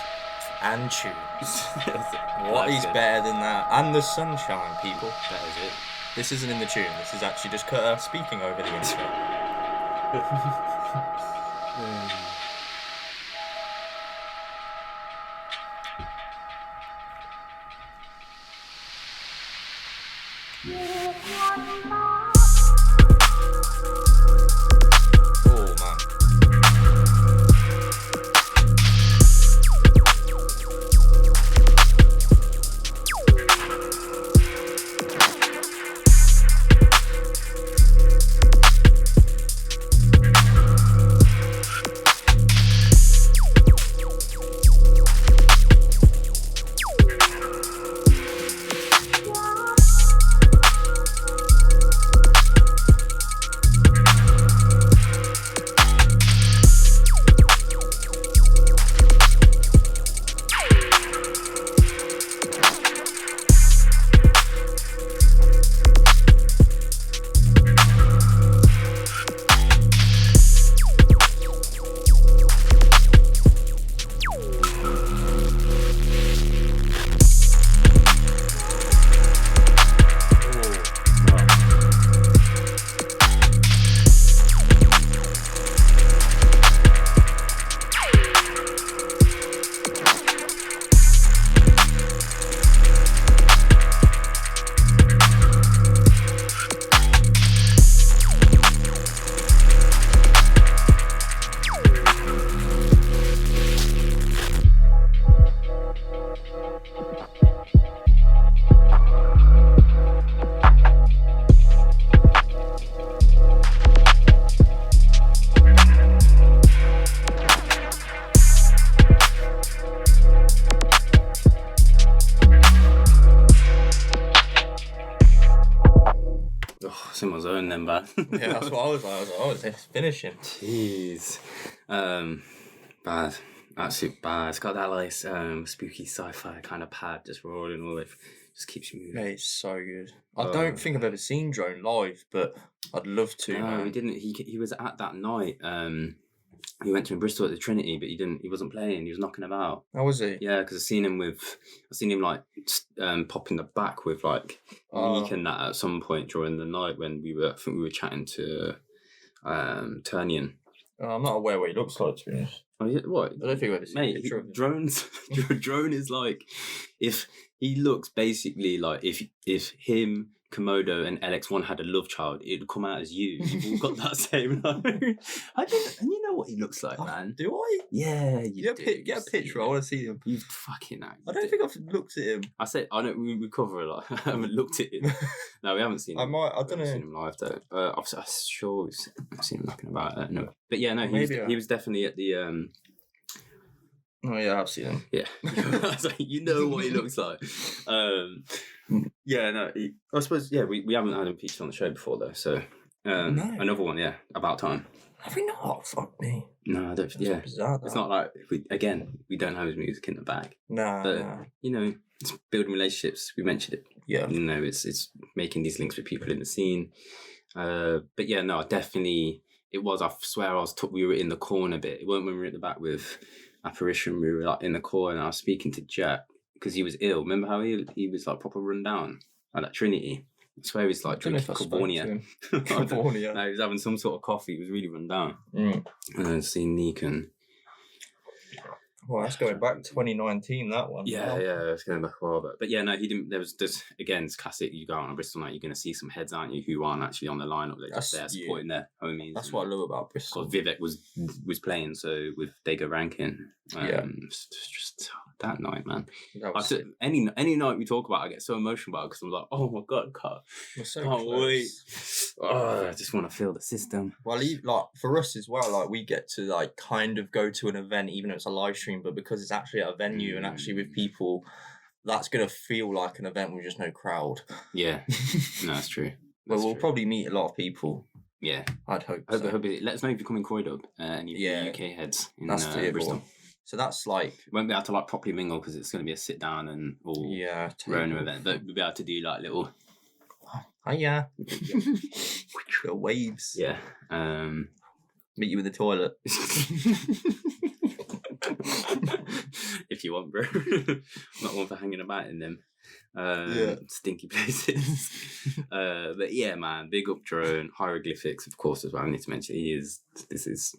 Speaker 2: and tunes. What is better than that? And the sunshine, people.
Speaker 1: That is it.
Speaker 2: This isn't in the tune. This is actually just Cutter speaking over the intro.
Speaker 1: It's in my zone then, man.
Speaker 2: Yeah, that's what I was like. It's finishing.
Speaker 1: Jeez. Bad. Absolute bad. It's got that like spooky sci-fi kind of pad just rolling all over. Just keeps you moving.
Speaker 2: Yeah, it's so good. I don't think I've ever seen Drone live, but I'd love to.
Speaker 1: No, he didn't. He was at that night. he went to Bristol at the Trinity, but he wasn't playing. He was knocking about.
Speaker 2: Oh, was he?
Speaker 1: Yeah, because I seen him like pop in the back with like Meek and that at some point during the night when I think we were chatting to Turnian.
Speaker 2: I'm not aware what he looks like, to be honest.
Speaker 1: Oh, yeah, what?
Speaker 2: I don't think I've ever seen a picture of him.
Speaker 1: Drone is like, if he looks basically like if him, Komodo and LX1 had a love child, it'd come out as you. You've all got that same like. And you know what he looks like, man.
Speaker 2: Do I?
Speaker 1: Yeah,
Speaker 2: get a picture. I want to see him.
Speaker 1: You fucking know.
Speaker 2: I don't think I've looked at him.
Speaker 1: I said I don't. We cover a lot. I haven't looked at him. No, we haven't seen him.
Speaker 2: I don't know.
Speaker 1: Seen him live though. I'm sure I've seen him knocking about. No, but yeah, no, he was definitely at the.
Speaker 2: Oh yeah, I've seen him.
Speaker 1: Yeah, I was like, you know what he looks like. Yeah, no, I suppose we haven't had him featured on the show before though. So
Speaker 2: no.
Speaker 1: Another one, yeah, about time.
Speaker 2: Have we not? Fuck me.
Speaker 1: No, I don't.
Speaker 2: That's
Speaker 1: yeah,
Speaker 2: bizarre,
Speaker 1: it's not like we don't have his music in the bag.
Speaker 2: Nah,
Speaker 1: but you know, it's building relationships. We mentioned it.
Speaker 2: Yeah,
Speaker 1: you know, it's making these links with people in the scene. But yeah, no, definitely it was. I swear, we were in the corner a bit. It weren't when we were at the back with Apparition. We were like in the corner. I was speaking to Jack because he was ill. Remember how he was like proper run down at that Trinity. I swear he was like drinking California.
Speaker 2: California.
Speaker 1: No, he was having some sort of coffee. He was really run down. And then seeing Neek and.
Speaker 2: Well, that's going back to 2019, that one.
Speaker 1: Yeah, it's going back a while. But yeah, no, he didn't. There was just, again, it's classic. You go out on Bristol night, you're going to see some heads, aren't you, who aren't actually on the lineup. They're just there supporting their homies.
Speaker 2: That's what I love about Bristol.
Speaker 1: Vivek was playing, so with Dago Rankin. Just that night, man. Any night we talk about it, I get so emotional about it because I'm like, oh my God, can't wait. Oh, I just want to feel the system.
Speaker 2: Well, like for us as well, like we get to like kind of go to an event, even though it's a live stream, but because it's actually at a venue and actually with people, that's going to feel like an event with just no crowd. Yeah,
Speaker 1: no, that's true.
Speaker 2: But we'll probably meet a lot of people. Yeah, I'd hope so.
Speaker 1: Let us know if you come in Croydub, any UK heads in Bristol.
Speaker 2: So that's like...
Speaker 1: Won't be able to like properly mingle because it's going to be a sit down and all Rona event, but we'll be able to do like little...
Speaker 2: Hiya. Little waves.
Speaker 1: Yeah.
Speaker 2: Meet you in the toilet.
Speaker 1: If you want, bro. Not one for hanging about in them stinky places. But yeah, man, big up Drone, Hyroglifics, of course, as well. I need to mention this is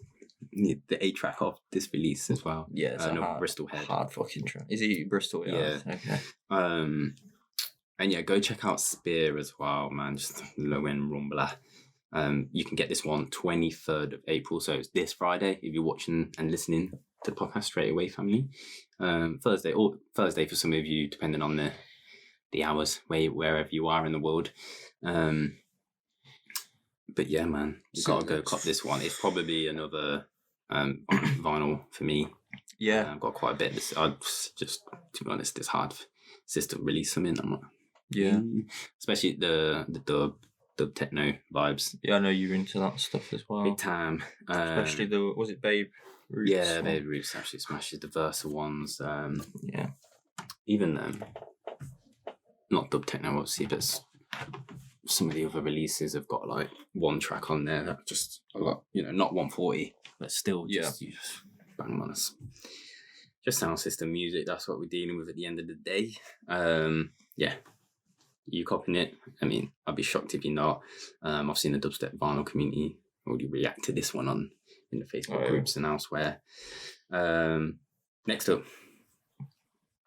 Speaker 1: the A track of this release as well.
Speaker 2: Yeah, it's a
Speaker 1: Bristol head.
Speaker 2: Hard fucking track. Is he Bristol?
Speaker 1: Yeah.
Speaker 2: Okay.
Speaker 1: And yeah, go check out Spear as well, man. Just low end rumbler. You can get this one 23rd of April, so it's this Friday if you're watching and listening to the podcast straight away, family. Thursday for some of you, depending on the hours wherever you are in the world. But yeah, man, you gotta go cop this one. It's probably another vinyl for me.
Speaker 2: Yeah,
Speaker 1: I've got quite a bit. Just to be honest, it's hard to release them in. I'm not.
Speaker 2: Yeah,
Speaker 1: especially the dub techno vibes.
Speaker 2: Yeah, I know you're into that stuff as well.
Speaker 1: Big time.
Speaker 2: Especially was it Babe Roots?
Speaker 1: Yeah, Babe Roots actually smashes the Versa ones.
Speaker 2: Yeah,
Speaker 1: even not dub techno obviously, but some of the other releases have got like one track on there that just a lot, not 140, but still just bang on us. Just sound system music. That's what we're dealing with at the end of the day. Yeah. You copying it? I mean, I'd be shocked if you're not. I've seen the dubstep vinyl community already react to this one in the Facebook groups and elsewhere. Next up.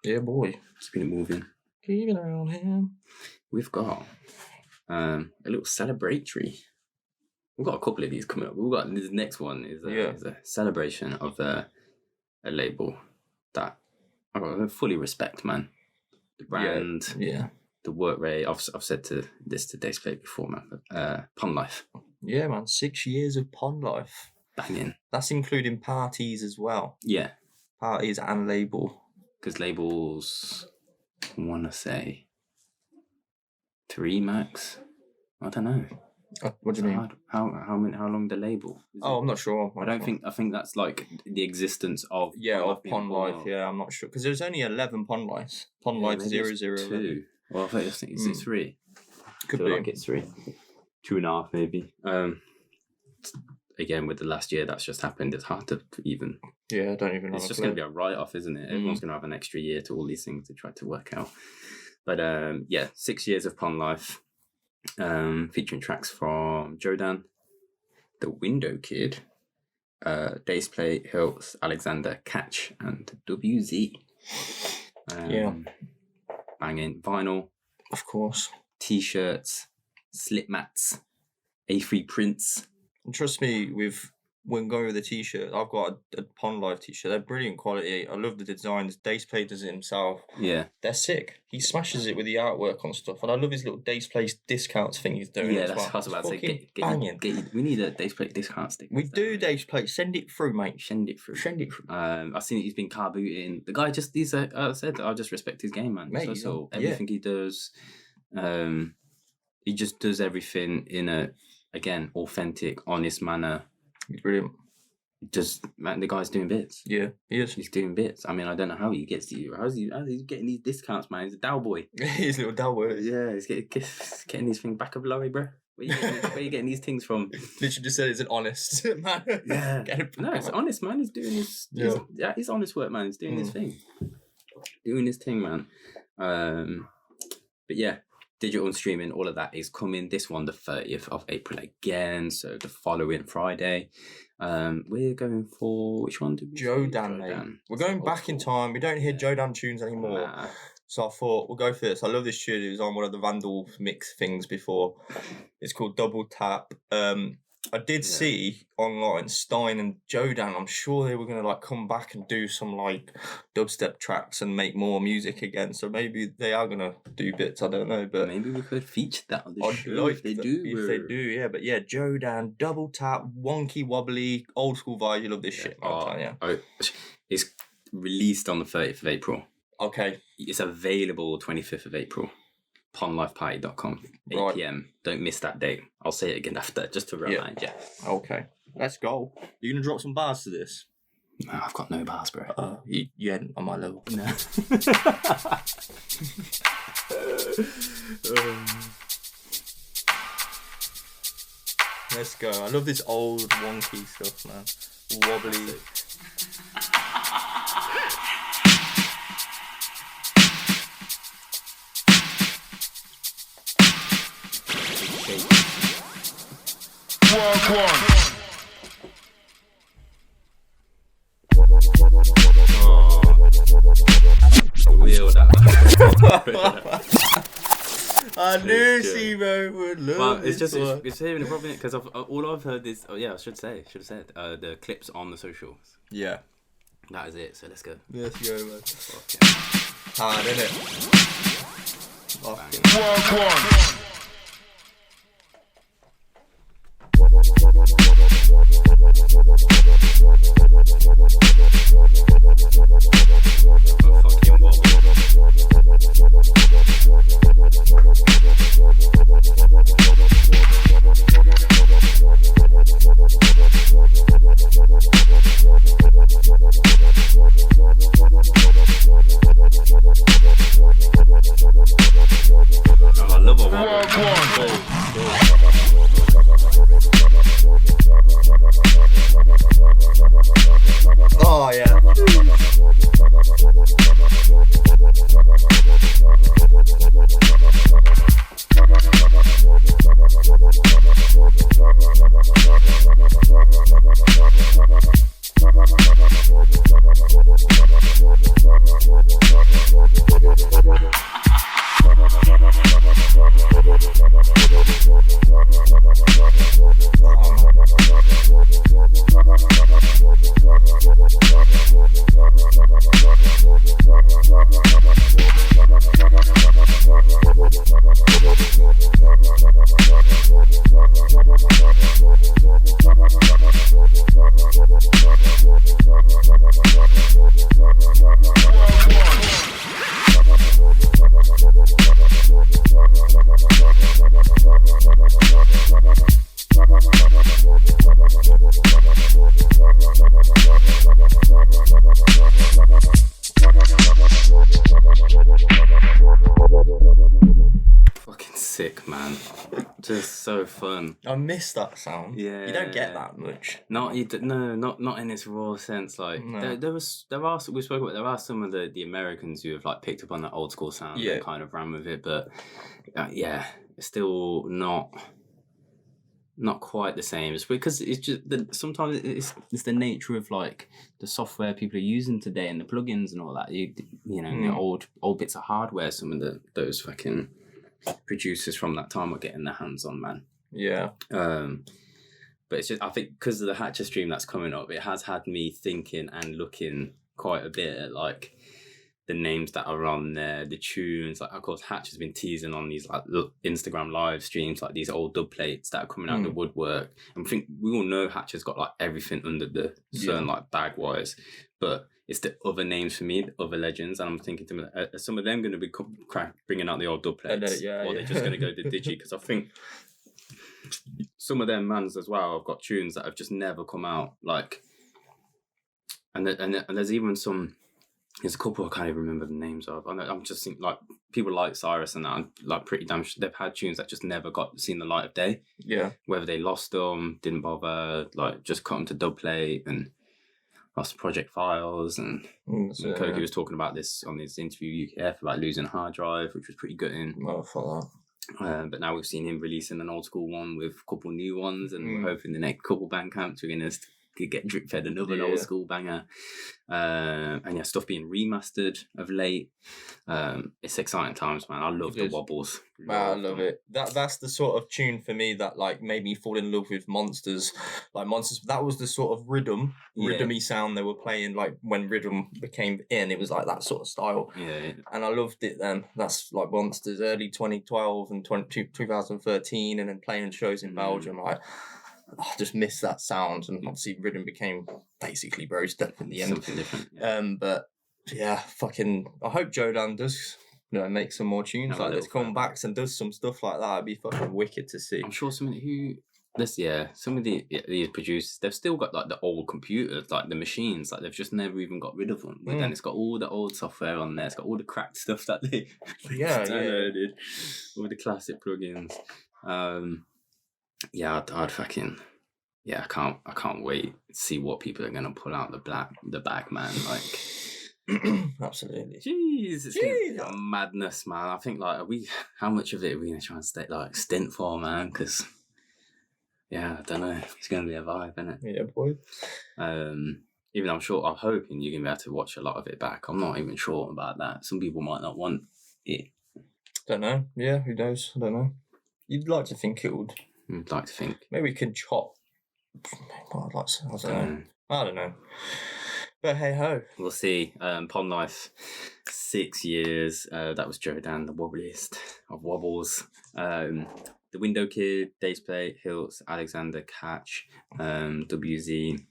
Speaker 2: Yeah, boy.
Speaker 1: Let's keep it moving.
Speaker 2: Keep it around him.
Speaker 1: We've got a little celebratory. We've got a couple of these coming up. We've got this next one is a celebration of a label that I fully respect, man. The brand.
Speaker 2: Yeah.
Speaker 1: The work rate, I've said this to Dave's Play before, man. But, Pond Life.
Speaker 2: Yeah, man. 6 years of Pond Life.
Speaker 1: Banging.
Speaker 2: That's including parties as well.
Speaker 1: Yeah.
Speaker 2: Parties and label.
Speaker 1: Because labels, I want to say 3 max. I don't know.
Speaker 2: What do you mean?
Speaker 1: How long the label?
Speaker 2: I'm not sure.
Speaker 1: I think that's like the existence of
Speaker 2: Pond Life. Yeah, I'm not sure because there's only 11 Pond Lives. Pond Life 002.
Speaker 1: Well, I think it's 3.
Speaker 2: Could be.
Speaker 1: Like it's 3, 2.5 maybe. again, with the last year that's just happened, it's hard to even...
Speaker 2: Yeah, I don't even know.
Speaker 1: It's just going to be a write-off, isn't it? Everyone's going to have an extra year to all these things to try to work out. But 6 years of Pond Life, featuring tracks from Joedan, The Window Kid, Daysplay, Hills, Alexander, Catch, and WZ. Banging vinyl,
Speaker 2: of course,
Speaker 1: t-shirts, slip mats, A3 prints.
Speaker 2: And trust me, when going with the t-shirt, I've got a Pond Life t-shirt. They're brilliant quality. I love the designs. Daysplay does it himself.
Speaker 1: Yeah,
Speaker 2: they're sick. He smashes it with the artwork on stuff, and I love his little Daysplay discounts thing he's doing.
Speaker 1: Yeah, that's what I was about to say. We need a Daysplay discount sticker.
Speaker 2: We do Daysplay. Send it through, mate.
Speaker 1: Send it through. I've seen he's been car booting. The guy just I just respect his game, man. Mate, so everything he does, he just does everything in a authentic, honest manner.
Speaker 2: He's brilliant.
Speaker 1: The guy's doing bits.
Speaker 2: Yeah, he is.
Speaker 1: He's doing bits. I mean, I don't know how he gets to you. How's he getting these discounts, man? He's a Dow boy.
Speaker 2: He's a little Dow boy.
Speaker 1: Yeah, he's getting these things back of Lowy, bro. Where you getting these things from?
Speaker 2: Literally just said it's an honest man.
Speaker 1: Yeah. No, it's honest, man. He's doing his... He's honest work, man. He's doing his thing. Doing his thing, man. But yeah, digital and streaming, all of that is coming. This one, the 30th of April again. So the following Friday. We're going for... Which one did we
Speaker 2: Joedan, mate. We're going back in time. We don't hear Joedan tunes anymore.
Speaker 1: Nah.
Speaker 2: So I thought, we'll go for this. I love this tune. It was on one of the Vandal mix things before. It's called Double Tap. I did see online Stein and Joedan. I'm sure they were going to come back and do some dubstep tracks and make more music again. So maybe they are going to do bits. I don't know, but
Speaker 1: maybe we could feature that on the show if they do.
Speaker 2: If they do, yeah. But yeah, Joedan, Double Tap, wonky, wobbly, old school vibe. You love this shit, man.
Speaker 1: It's released on the 30th of April.
Speaker 2: Okay.
Speaker 1: It's available 25th of April. PondLifeParty.com, 8 p.m. Don't miss that date. I'll say it again after, just to remind you.
Speaker 2: Okay. Let's go. You going to drop some bars to this?
Speaker 1: No, I've got no bars, bro.
Speaker 2: You ain't on my level.
Speaker 1: No.
Speaker 2: Let's go. I love this old wonky stuff, man. Wobbly. I knew Simo would love
Speaker 1: it's hearing the problem because all I've heard is I should have said the clips on the socials.
Speaker 2: Yeah,
Speaker 1: that is it. So let's go.
Speaker 2: Let's go, man.
Speaker 1: Okay.
Speaker 2: Hard, innit?
Speaker 1: I love a wobble. was so fun.
Speaker 2: I miss that sound.
Speaker 1: Yeah,
Speaker 2: you don't get that much.
Speaker 1: Not in its raw sense. Like there are some of the Americans who have like picked up on that old school sound and kind of ran with it, but it's still not quite the same. It's because it's just sometimes it's the nature of like the software people are using today and the plugins and all that. The old bits of hardware. Some of those fucking producers from that time are getting their hands on, man.
Speaker 2: Yeah.
Speaker 1: But it's just, I think because of the Hatcha stream that's coming up, it has had me thinking and looking quite a bit at like the names that are on there, the tunes. Like, of course, Hatcha's been teasing on these like Instagram live streams, like these old dub plates that are coming out of the woodwork. And I think we all know Hatcha's got like everything under the sun, like bag wise. But it's the other names for me, the other legends, and I'm thinking to me, are some of them going to be bringing out the old dub plates, or they're just going to go the digi? Because I think some of them mans as well have got tunes that have just never come out. Like, and there's even some. There's a couple I can't even remember the names of. I'm just thinking like people like Cyrus and that. I'm like pretty damn sure they've had tunes that just never seen the light of day.
Speaker 2: Yeah.
Speaker 1: Whether they lost them, didn't bother, like just cut them to dub plate and lost project files. And Koki was talking about this on his interview UKF about losing a hard drive, which was pretty gutting.
Speaker 2: Oh, for that.
Speaker 1: But now we've seen him releasing an old school one with a couple new ones, and we're hoping the next couple Bandcamps we're going to get drip fed another old school banger. And stuff being remastered of late. It's exciting times, man. I love the wobbles.
Speaker 2: I love it. That's the sort of tune for me that like made me fall in love with Monsters. Like Monsters, that was the sort of rhythmy sound they were playing. Like when rhythm became in, it was like that sort of style.
Speaker 1: Yeah.
Speaker 2: And I loved it then. That's like Monsters, early 2012 and 2013, and then playing shows in Belgium. Like, I just miss that sound, and obviously rhythm became basically bro step in the end.
Speaker 1: Something different.
Speaker 2: But yeah, fucking. I hope Joedan does, make some more tunes like this, come back and does some stuff like that. It'd be fucking wicked to see.
Speaker 1: I'm sure some of these producers, they've still got like the old computers, like the machines, like they've just never even got rid of them. But then it's got all the old software on there. It's got all the cracked stuff that they downloaded, all the classic plugins. I'd fucking I can't wait to see what people are gonna pull out the bag, man. Like
Speaker 2: absolutely.
Speaker 1: Jeez, it's gonna be madness, man. I think like how much of it are we gonna try and stint for, man? Because I don't know. It's gonna be a vibe, isn't it?
Speaker 2: Yeah, boy.
Speaker 1: Even I'm hoping you're gonna be able to watch a lot of it back. I'm not even sure about that. Some people might not want it.
Speaker 2: Don't know. Yeah, who knows? I don't know. You'd like to think it would.
Speaker 1: I'd like to think.
Speaker 2: Maybe we can chop. I don't know. But hey ho.
Speaker 1: We'll see. Pond Life, 6 years. That was Joedan, the wobbliest of wobbles. The Window Kid, Daysplay, Hilts, Alexander, Catch, WZ.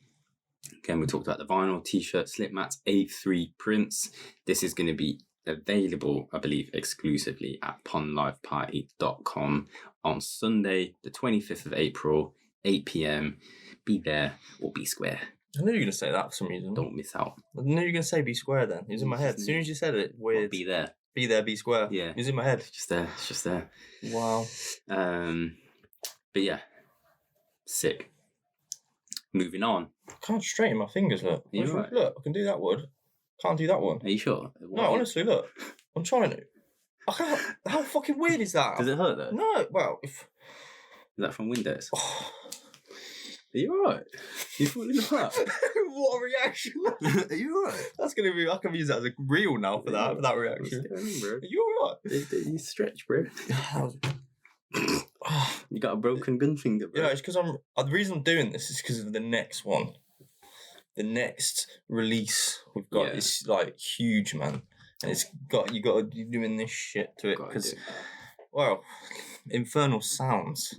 Speaker 1: Again, we talked about the vinyl, t-shirt, slip mats, A3 prints. This is going to be available, I believe, exclusively at pondlifeparty.com on Sunday, the 25th of April, 8 p.m. Be there or be square.
Speaker 2: I knew you were going to say that for some reason.
Speaker 1: Don't miss out.
Speaker 2: I knew you were going to say be square then. It was in my head. As soon as you said it, weird.
Speaker 1: Or be there.
Speaker 2: Be there, be square.
Speaker 1: Yeah.
Speaker 2: It was in my head.
Speaker 1: It's just there.
Speaker 2: Wow.
Speaker 1: But yeah, sick. Moving on.
Speaker 2: I can't straighten my fingers, look.
Speaker 1: Right?
Speaker 2: Look, I can do that one. Can't do that one.
Speaker 1: Are you sure?
Speaker 2: No, honestly, look. I'm trying to. I can't. How fucking weird is that?
Speaker 1: Does it hurt though?
Speaker 2: No, well, if...
Speaker 1: Is that from Windows? Are you alright? You falling apart?
Speaker 2: What a reaction!
Speaker 1: Are you alright?
Speaker 2: That's gonna be. I can use that as a reel now for that reaction. Are you alright?
Speaker 1: You stretch, bro. You got a broken gun finger, bro.
Speaker 2: Yeah, it's because the reason I'm doing this is because of the next one. The next release we've got is like huge, man, and you're doing this shit to it because, well, Infernal Sounds.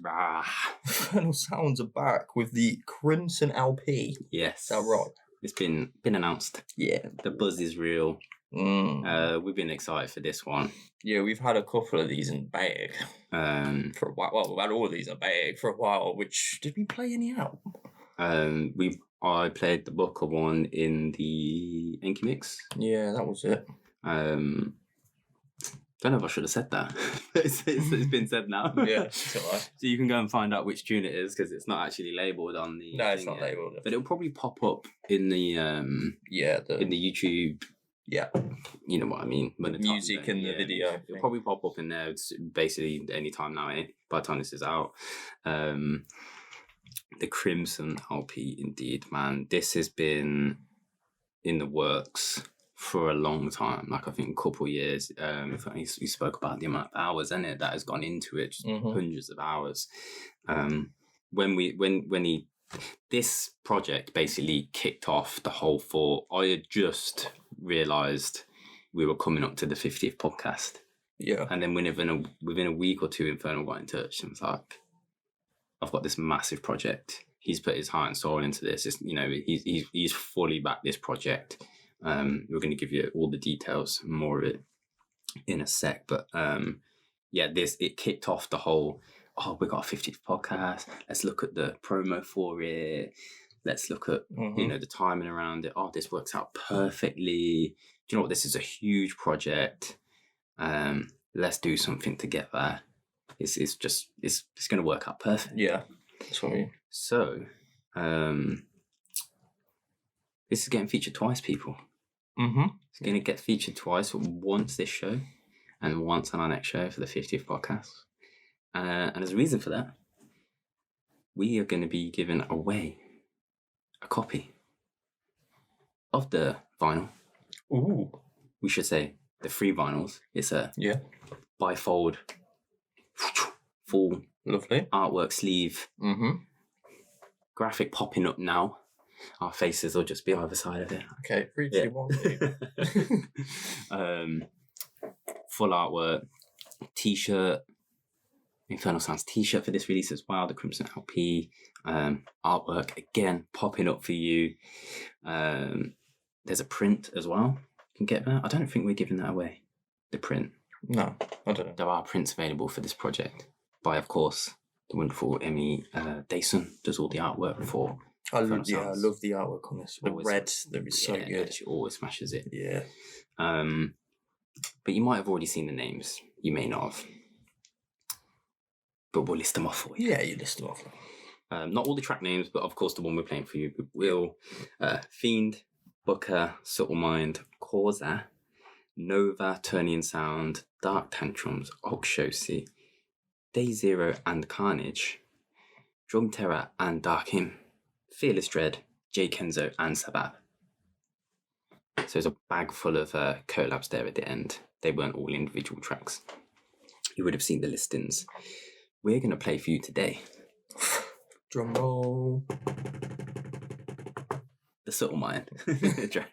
Speaker 2: Infernal Sounds are back with the Crimson LP.
Speaker 1: Yes,
Speaker 2: is that right?
Speaker 1: It's been announced. Yeah, the buzz is real. We've been excited for this one.
Speaker 2: Yeah, we've had a couple of these in bag for a while. Well, we've had all of these in bag for a while. Which did we play any out?
Speaker 1: I played the Booker one in the Unkey mix.
Speaker 2: Yeah, that was it.
Speaker 1: Don't know if I should have said that. it's been said now.
Speaker 2: Yeah, it's alright.
Speaker 1: So you can go and find out which tune it is because it's not actually labelled on the.
Speaker 2: No, it's not labelled.
Speaker 1: But it'll probably pop up in the in the YouTube.
Speaker 2: Yeah.
Speaker 1: You know what I mean? When the
Speaker 2: music in the video.
Speaker 1: It'll probably pop up in there. It's basically any time now. By the time this is out, the Crimson LP, indeed, man. This has been in the works for a long time, like I think a couple of years. We spoke about the amount of hours, isn't it, that has gone into it, just hundreds of hours. This project basically kicked off the whole thought. I had just realised we were coming up to the 50th podcast.
Speaker 2: Yeah.
Speaker 1: And then within a week or two, Infernal got in touch and was like, I've got this massive project. He's put his heart and soul into this. It's, he's fully backed this project. We're going to give you all the details, more of it in a sec. But it kicked off the whole, we got a 50th podcast. Let's look at the promo for it. Let's look at, the timing around it. Oh, this works out perfectly. Do you know what? This is a huge project. Let's do something together. It's going to work out perfect.
Speaker 2: Yeah, that's what I mean.
Speaker 1: So, this is getting featured twice, people. It's going to get featured twice, once this show and once on our next show for the 50th podcast. And there's a reason for that. We are going to be giving away a copy of the vinyl.
Speaker 2: Ooh.
Speaker 1: We should say the 3 vinyls. It's a bifold, full
Speaker 2: lovely
Speaker 1: artwork sleeve. Graphic popping up now. Our faces will just be either side of it.
Speaker 2: Okay, 3, 2, 1, 2.
Speaker 1: Full artwork, t-shirt, Infernal Sounds t-shirt for this release as well, the Crimson LP, artwork again popping up for you. There's a print as well. You can get that. I don't think we're giving that away, the print.
Speaker 2: No, I don't know.
Speaker 1: There are prints available for this project by, of course, the wonderful Emmy Dayson does all the artwork for.
Speaker 2: I love the artwork on this. The red, that is so good.
Speaker 1: She always smashes it.
Speaker 2: Yeah.
Speaker 1: But you might have already seen the names. You may not have. But we'll list them off for you.
Speaker 2: Yeah, you list them off.
Speaker 1: Not all the track names, but of course the one we're playing for you. Will, Fiend, Booker, Subtle Mind, Causa, Nova, Turnian Sound, Dark Tantrums, Oxshosi, Day Zero and Carnage, Drum Terror and Dark Hymn, Fearless Dread, J Kenzo and Sabab. So there's a bag full of collabs there at the end. They weren't all individual tracks. You would have seen the listings. We're going to play for you today.
Speaker 2: Drum roll.
Speaker 1: The Subtle Mind.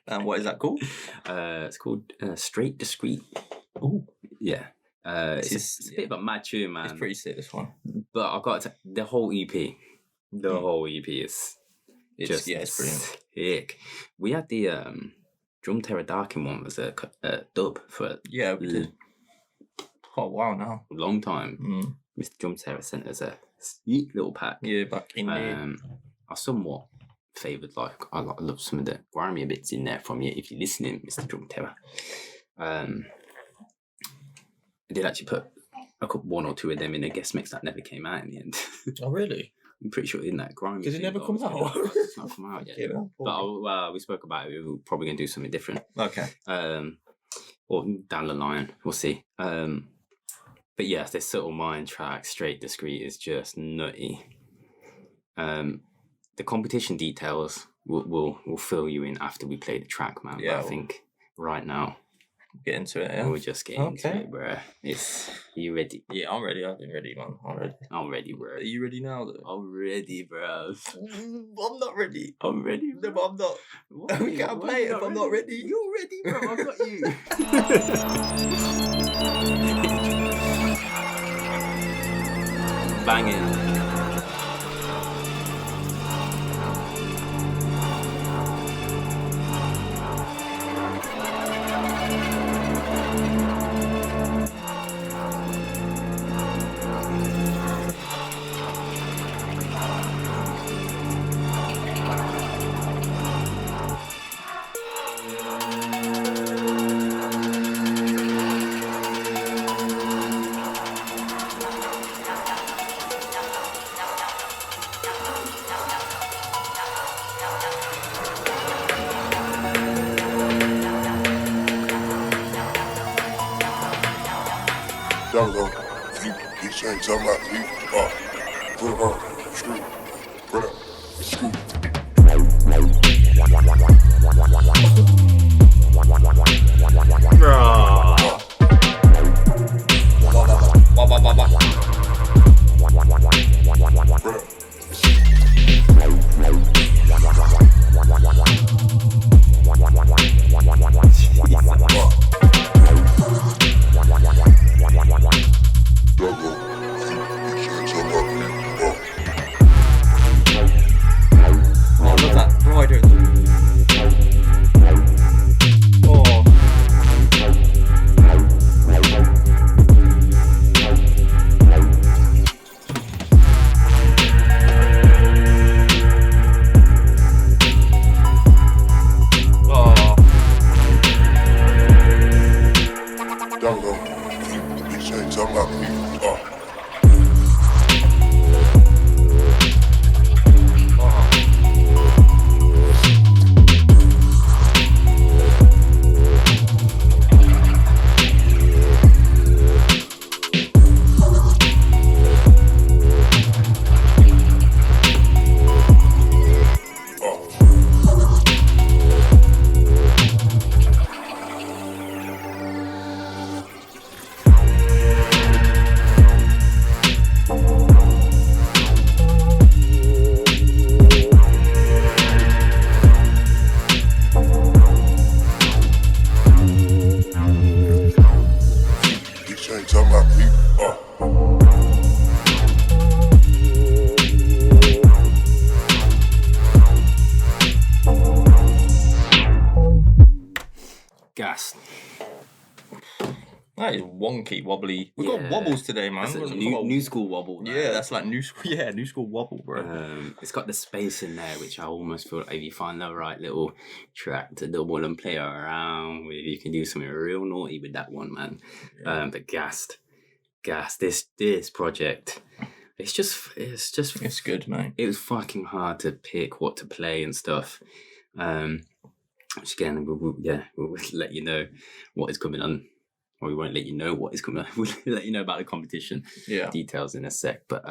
Speaker 2: And what is that called?
Speaker 1: It's called Straight Discreet.
Speaker 2: Oh.
Speaker 1: Yeah. It's a bit of a mad tune, man.
Speaker 2: It's pretty sick, this one.
Speaker 1: But I've got to the whole EP. The whole EP is
Speaker 2: it's brilliant.
Speaker 1: Sick. We had the Drum Terror Darkin one was a dub for
Speaker 2: we did. Oh, wow, now.
Speaker 1: A long time. Mr. Drum Terror sent us a sweet little pack.
Speaker 2: Yeah, back in there.
Speaker 1: I somewhat favoured, I love some of the grimy bits in there from you if you're listening, Mr. Drum Terror. I did actually put one or two of them in a guest mix that never came out in the end.
Speaker 2: Oh, really?
Speaker 1: I'm pretty sure in that grimy.
Speaker 2: Because it never comes out.
Speaker 1: It's not come out yet. Yeah, but we spoke about it. We're probably going to do something different.
Speaker 2: Okay.
Speaker 1: Or down the line, we'll see. But yes, this Subtle Mind track, Straight Discreet, is just nutty. The competition details will fill you in after we play the track, man.
Speaker 2: Yeah.
Speaker 1: But I think right now,
Speaker 2: get into it, yeah?
Speaker 1: We'll just get into it, bro. Are you ready?
Speaker 2: Yeah, I'm ready. I've been ready, man.
Speaker 1: I'm ready, bro.
Speaker 2: Are you ready now, though?
Speaker 1: I'm ready, bro.
Speaker 2: I'm not ready.
Speaker 1: I'm ready, bro.
Speaker 2: No, but I'm not. We can't play it if I'm not ready.
Speaker 1: You're ready, bro. I got you. Banging.
Speaker 4: ain't talking about me. Put it on. Screw. Put it. Screw.
Speaker 2: That is wonky, wobbly. We've got wobbles today, man.
Speaker 1: That's a new school wobble.
Speaker 2: Yeah, that's like new school wobble, bro.
Speaker 1: It's got the space in there, which I almost feel like if you find the right little track to double and play around with, you can do something real naughty with that one, man. Yeah. But gassed. This project, it's
Speaker 2: good, mate.
Speaker 1: It was fucking hard to pick what to play and stuff. Which again, we'll let you know what is coming on. Or we won't let you know what is coming on. We'll let you know about the competition details in a sec. But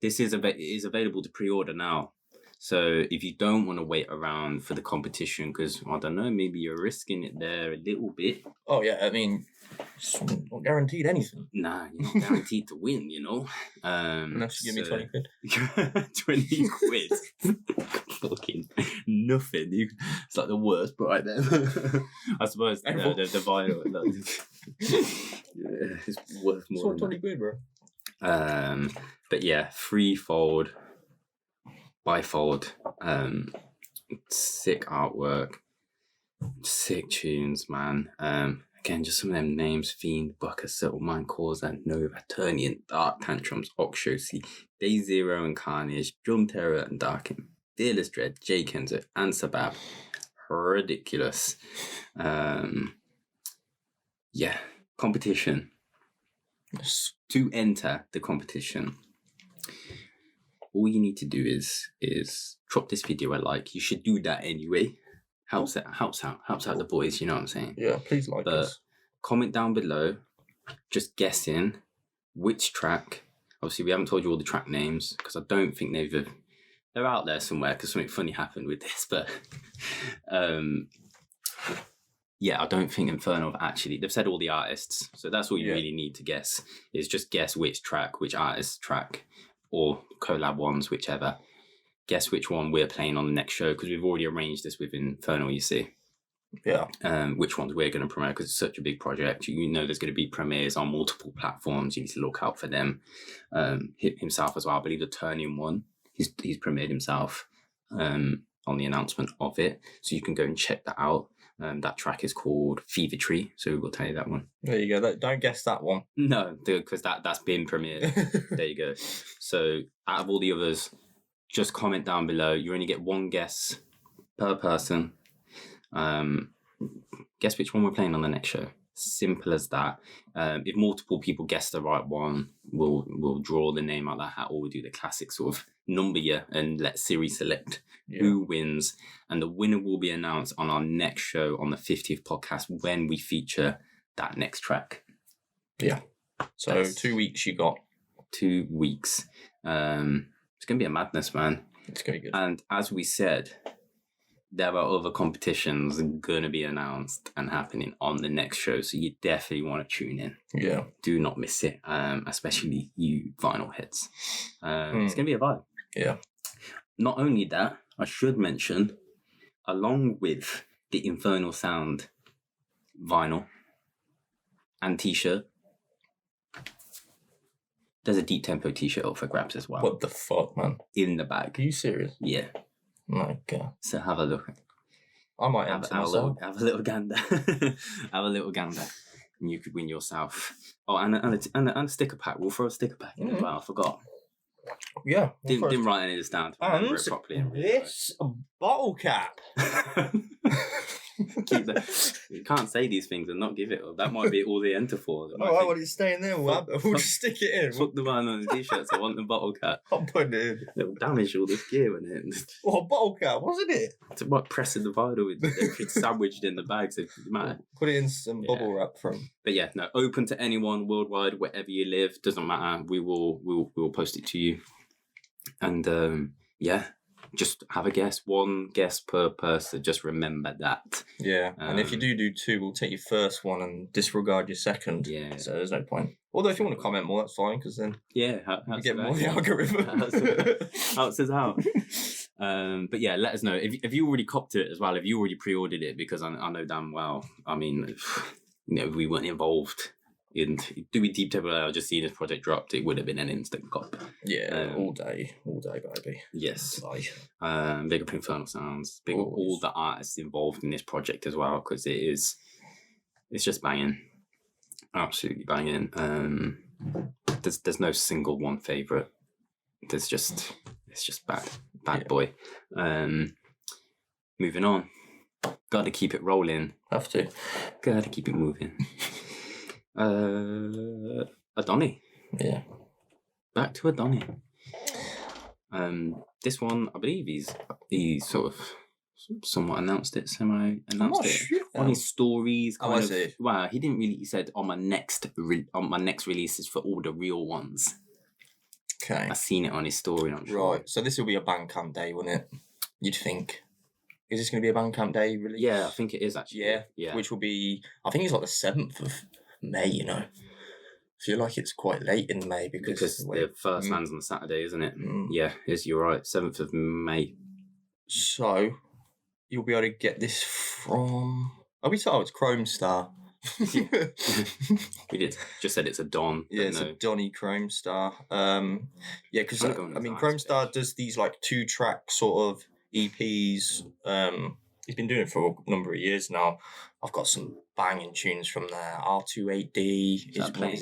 Speaker 1: this is available to pre-order now. So if you don't want to wait around for the competition, because I don't know, maybe you're risking it there a little bit.
Speaker 2: Oh yeah, I mean, it's not guaranteed anything.
Speaker 1: Nah, you're not guaranteed to win, you know.
Speaker 2: Unless you give me 20 quid.
Speaker 1: 20 quid. Fucking nothing. It's like the worst, but right there. I suppose the vinyl. It's worth more.
Speaker 2: It's 20 quid, bro.
Speaker 1: But yeah, freefold, bifold, sick artwork, sick tunes, man. Again, just some of them names: Fiend, Bucker, Subtle Mind, Causa, Nova, Turnian, Dark Tantrums, Oxyosi, Day Zero and Carnage, Drum Terror and Darkin, Fearless Dread, J Kenzo, and Sabab. Ridiculous. Yeah, competition.
Speaker 2: Yes.
Speaker 1: To enter the competition, all you need to do is drop this video a like. You should do that anyway. Helps out the boys, you know what I'm saying?
Speaker 2: Yeah, please like us.
Speaker 1: Comment down below, just guessing which track. Obviously, we haven't told you all the track names because I don't think they're out there somewhere because something funny happened with this. But yeah, I don't think Infernal have actually. They've said all the artists, so that's all you really need to guess. Is just guess which track, which artist track, or collab ones, whichever. Guess which one we're playing on the next show because we've already arranged this with Infernal, you see.
Speaker 2: Yeah.
Speaker 1: Which ones we're going to promote because it's such a big project. You know there's going to be premieres on multiple platforms. You need to look out for them. Himself as well. I believe the Turnian one, he's premiered himself on the announcement of it. So you can go and check that out. That track is called Fever Tree, so we'll tell you that one.
Speaker 2: There you go. Don't guess that one.
Speaker 1: No, because that's been premiered. There you go. So out of all the others, just comment down below. You only get one guess per person. Guess which one we're playing on the next show. Simple as that. If multiple people guess the right one, we'll draw the name out of that hat, or we'll do the classic sort of number and let Siri select who wins. And the winner will be announced on our next show on the 50th podcast when we feature that next track.
Speaker 2: Yeah. So 2 weeks you got.
Speaker 1: 2 weeks. It's going to be a madness, man.
Speaker 2: It's going to be good.
Speaker 1: And as we said, there are other competitions going to be announced and happening on the next show, so you definitely want to tune in.
Speaker 2: Yeah.
Speaker 1: Do not miss it, especially you vinyl heads. It's going to be a vibe.
Speaker 2: Yeah.
Speaker 1: Not only that, I should mention, along with the Infernal Sound vinyl and t-shirt, there's a Deep Tempo t-shirt up for grabs as well.
Speaker 2: What the fuck, man?
Speaker 1: In the bag.
Speaker 2: Are you serious?
Speaker 1: Yeah.
Speaker 2: My God.
Speaker 1: So have a look.
Speaker 2: I might
Speaker 1: have a little gander. Have a little gander. And you could win yourself. Oh, and a sticker pack. We'll throw a sticker pack in as well. I forgot.
Speaker 2: Yeah.
Speaker 1: Didn't write any of this down to remember it properly.
Speaker 2: This bottle cap.
Speaker 1: You can't say these things and not give it up. That might be all they enter for.
Speaker 2: Oh, why would it stay in there? We'll just stick it in.
Speaker 1: Fuck the man on the t-shirts. I want the bottle cap.
Speaker 2: I'm putting it in.
Speaker 1: It'll damage all this gear with it.
Speaker 2: What, bottle cap? Wasn't it?
Speaker 1: It's about pressing the vinyl with everything sandwiched in the bag, so it doesn't matter.
Speaker 2: Put it in some bubble wrap from.
Speaker 1: But yeah, no, open to anyone worldwide, wherever you live, doesn't matter. We will post it to you. And just have a guess. One guess per person. Just remember that.
Speaker 2: Yeah, and if you do 2, we'll take your first one and disregard your second.
Speaker 1: Yeah.
Speaker 2: So there's no point. Although if you want to comment more, that's fine, because then
Speaker 1: you
Speaker 2: get more the algorithm.
Speaker 1: Helps us out. But yeah, let us know if you already copped it as well. If you already pre-ordered it, because I know damn well. I mean, we weren't involved. And do we deep tempo? I just seen this project dropped. It would have been an instant cop.
Speaker 2: Yeah, all day, baby.
Speaker 1: Yes. Big up Infernal Sounds. Big up all the artists involved in this project as well, because it's just banging, absolutely banging. There's no single one favorite. It's just bad boy. Moving on. Got to keep it rolling.
Speaker 2: Have to.
Speaker 1: Got to keep it moving. Adonai.
Speaker 2: Yeah.
Speaker 1: Back to Adonai. This one, I believe he's sort of somewhat announced it, semi-announced it on his stories.
Speaker 2: I see.
Speaker 1: Wow, he didn't really. He said on my next releases for all the real ones.
Speaker 2: Okay.
Speaker 1: I seen it on his story. I'm sure.
Speaker 2: Right. So this will be a Bandcamp day, wouldn't it? You'd think. Is this going to be a Bandcamp day release?
Speaker 1: Yeah, I think it is actually.
Speaker 2: Yeah. Which will be, I think it's like the 7th of May, you know. I feel like it's quite late in May because
Speaker 1: the first land's on the Saturday, isn't it? Yeah, you're right. 7th of May.
Speaker 2: So you'll be able to get this from. It's Kromestar.
Speaker 1: We did just said it's a Don.
Speaker 2: Yeah, it's a Donny Kromestar. Because Kromestar does these like 2-track sort of EPs. He's been doing it for a number of years now. I've got some banging tunes from there. R28D. Is that the name?